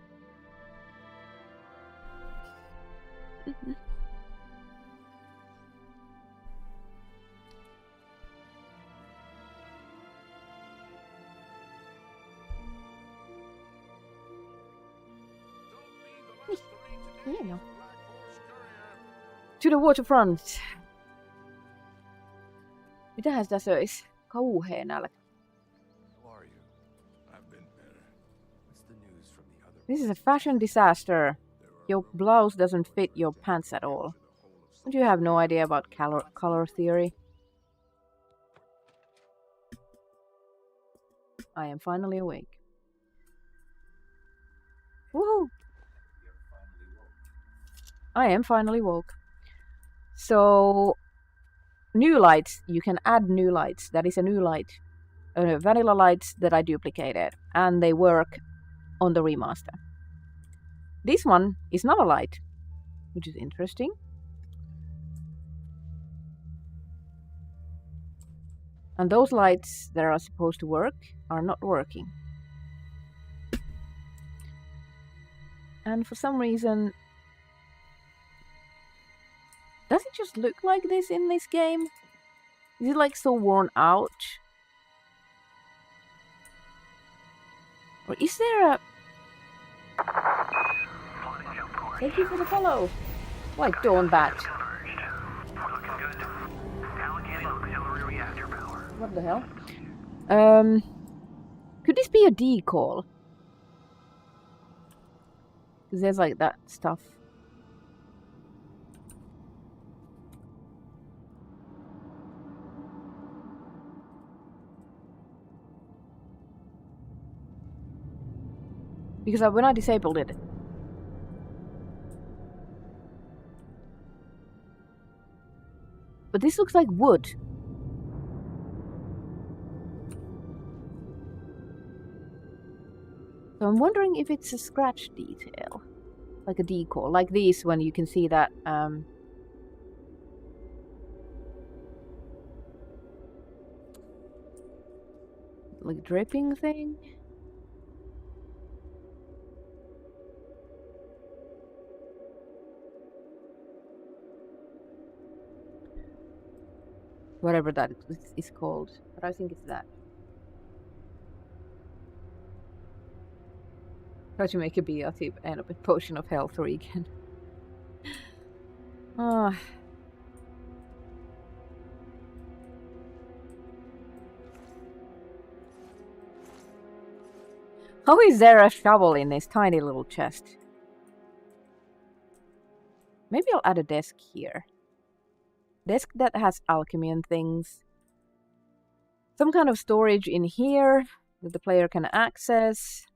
Hieno. To the waterfront. Mitähän sitä söis? Kauhea nälkä. This is a fashion disaster. Your blouse doesn't fit your pants at all. Don't you have no idea about color theory? I am finally awake. Woohoo! I am finally woke. So, new lights. You can add new lights. That is a new light. Vanilla lights that I duplicated. And they work on the remaster. This one is not a light, which is interesting. And those lights that are supposed to work are not working. And for some reason... Does it just look like this in this game? Is it like so worn out? Or is there a... Thank you for the follow. Like Dawn Bat. What the hell? Could this be a decall? Because there's like that stuff. Because when I disabled it... But this looks like wood. So I'm wondering if it's a scratch detail. Like a decal. Like these when you can see that... like dripping thing. Whatever that is called, but I think it's that. Try to make a beatiff and a potion of health regen. Ah. How is there a shovel in this tiny little chest? Maybe I'll add a desk here. Desk that has alchemy and things. Some kind of storage in here that the player can access.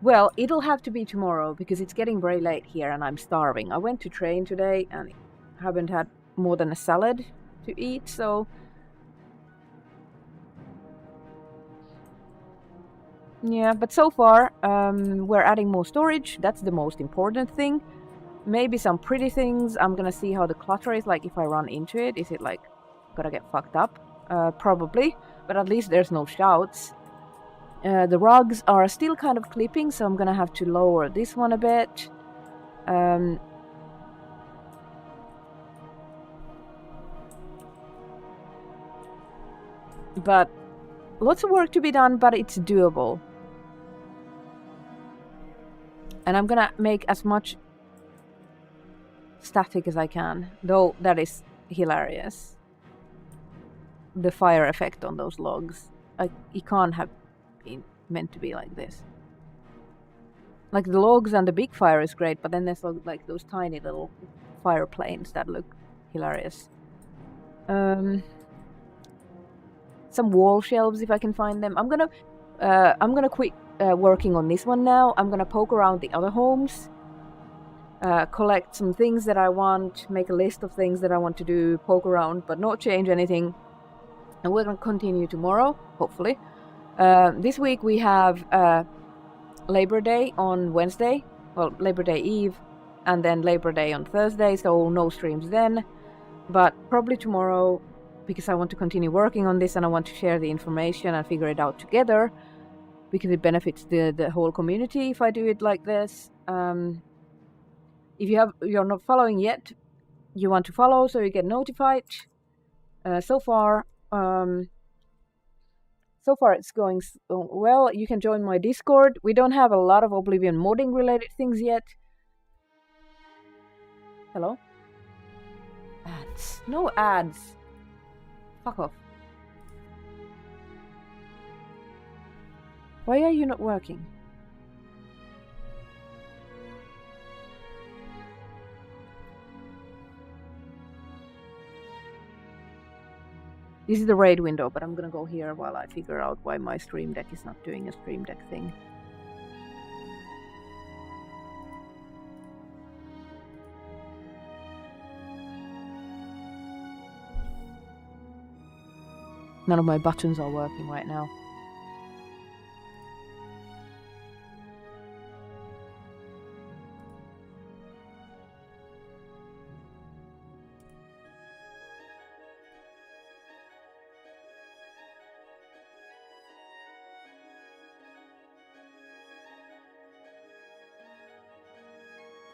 Well, it'll have to be tomorrow because it's getting very late here and I'm starving. I went to train today and haven't had more than a salad to eat, so... Yeah, but so far, we're adding more storage. That's the most important thing. Maybe some pretty things. I'm gonna see how the clutter is, like if I run into it. Is it like gonna get fucked up? Probably, but at least there's no shouts. The rugs are still kind of clipping, so I'm gonna have to lower this one a bit. But lots of work to be done, but it's doable. And I'm gonna make as much static as I can, though that is hilarious. The fire effect on those logs. It can't have been meant to be like this. Like the logs and the big fire is great, but then there's like those tiny little fire planes that look hilarious. Some wall shelves if I can find them. I'm gonna quit working on this one now. I'm gonna poke around the other homes, collect some things that I want, make a list of things that I want to do, poke around, but not change anything. And we're gonna continue tomorrow, hopefully. This week we have Labor Day on Wednesday, well, Labor Day Eve, and then Labor Day on Thursday, so no streams then. But probably tomorrow, because I want to continue working on this and I want to share the information and figure it out together, because it benefits the whole community if I do it like this. If you're not following yet, you want to follow so you get notified. So far it's going well. You can join my Discord. We don't have a lot of Oblivion modding related things yet. Hello? Ads. No ads. Fuck off. Why are you not working? This is the raid window, but I'm gonna go here while I figure out why my Stream Deck is not doing a Stream Deck thing. None of my buttons are working right now.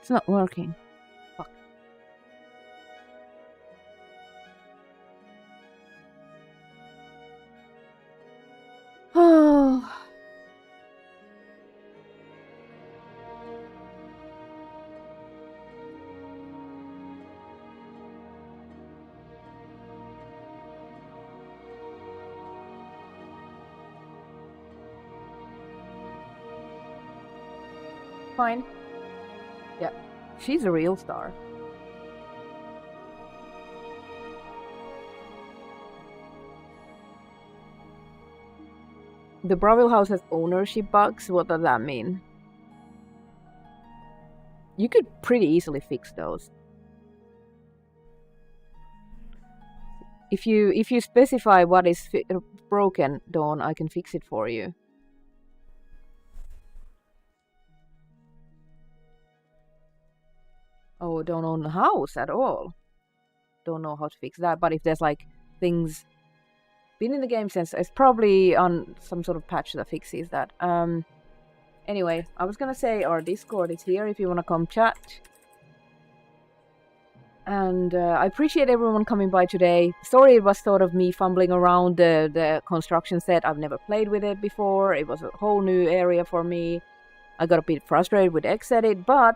It's not working. Fuck. Oh. Fine. Yeah, she's a real star. The Braville house has ownership bugs. What does that mean? You could pretty easily fix those. If you specify what is broken, Dawn, I can fix it for you. Oh, don't own the house at all. don't know how to fix that. But if there's like things been in the game since, it's probably on some sort of patch that fixes that. Anyway, I was gonna say our Discord is here if you wanna come chat. And I appreciate everyone coming by today. Sorry it was sort of me fumbling around the construction set. I've never played with it before. It was a whole new area for me. I got a bit frustrated with Xedit, but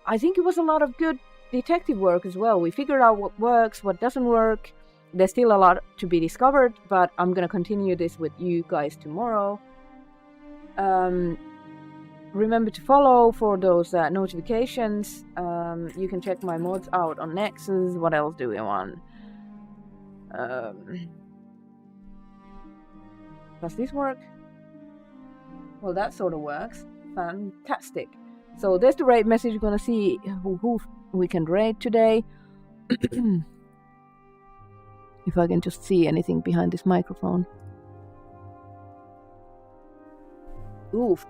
I think it was a lot of good detective work as well. We figured out what works, what doesn't work. There's still a lot to be discovered, but I'm gonna continue this with you guys tomorrow. Remember to follow for those notifications. You can check my mods out on Nexus. What else do we want? Does this work? Well, that sort of works. Fantastic. So there's the raid message. You're gonna see who we can raid today. If I can just see anything behind this microphone. Oof.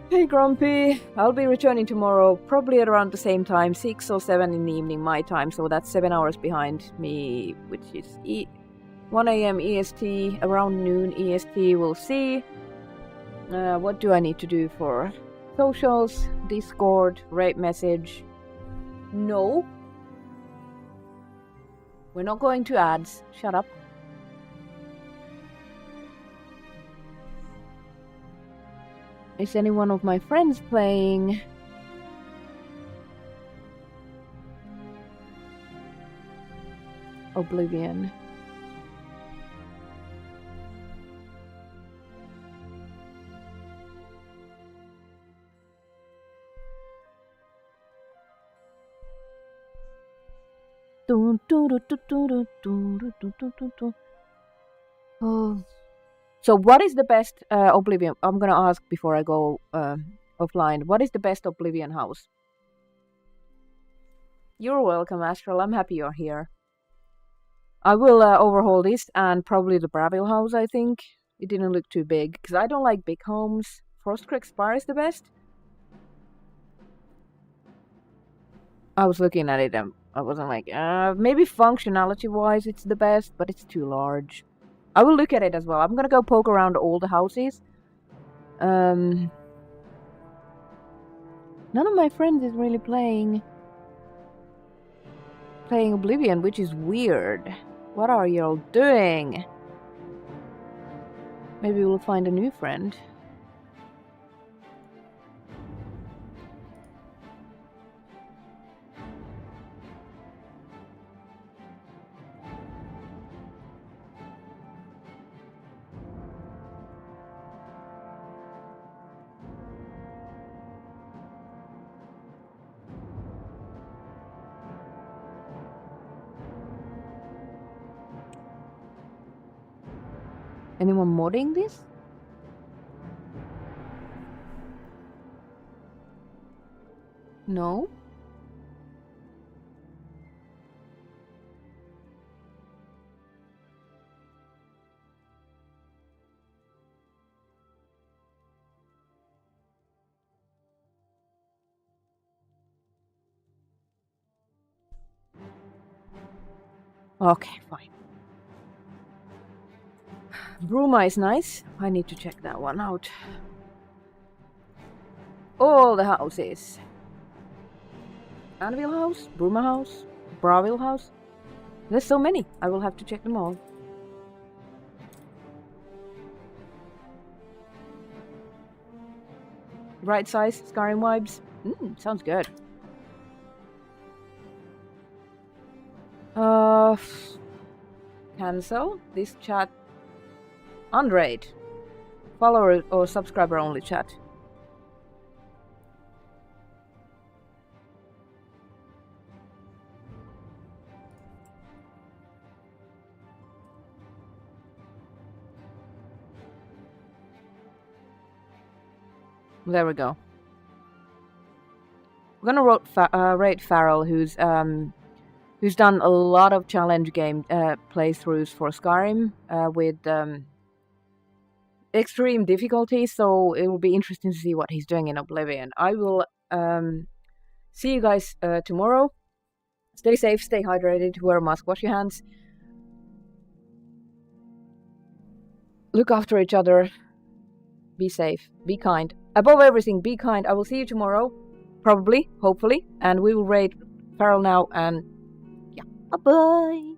Hey Grumpy, I'll be returning tomorrow, probably at around the same time, 6 or 7 in the evening my time, so that's 7 hours behind me, which is 1 AM EST, around noon EST, we'll see. What do I need to do for socials, Discord, raid message? No. We're not going to ads, shut up. Is any one of my friends playing? Oblivion. Oh. So what is the best Oblivion? I'm gonna ask before I go offline. What is the best Oblivion house? You're welcome, Astral. I'm happy you're here. I will overhaul this and probably the Braville house, I think. It didn't look too big, because I don't like big homes. Frostcreek Spire is the best. I was looking at it and I wasn't like, maybe functionality-wise it's the best, but it's too large. I will look at it as well. I'm gonna go poke around all the houses. None of my friends is really playing Oblivion, which is weird. What are y'all doing? Maybe we'll find a new friend. Anyone modding this? No? Okay, fine. Bruma is nice. I need to check that one out. All the houses. Anvil house, Bruma house, Braville house. There's so many. I will have to check them all. Right size, Skyrim vibes. Sounds good. Cancel this chat. Unraid. Follower or subscriber only chat. There we go. We're gonna rate Farrell, who's done a lot of challenge game playthroughs for Skyrim with extreme difficulty, so it will be interesting to see what he's doing in Oblivion. I will see you guys tomorrow. Stay safe, stay hydrated, wear a mask, wash your hands. Look after each other. Be safe. Be kind. Above everything, be kind. I will see you tomorrow. Probably. Hopefully. And we will raid Farrell now. And yeah. Bye-bye.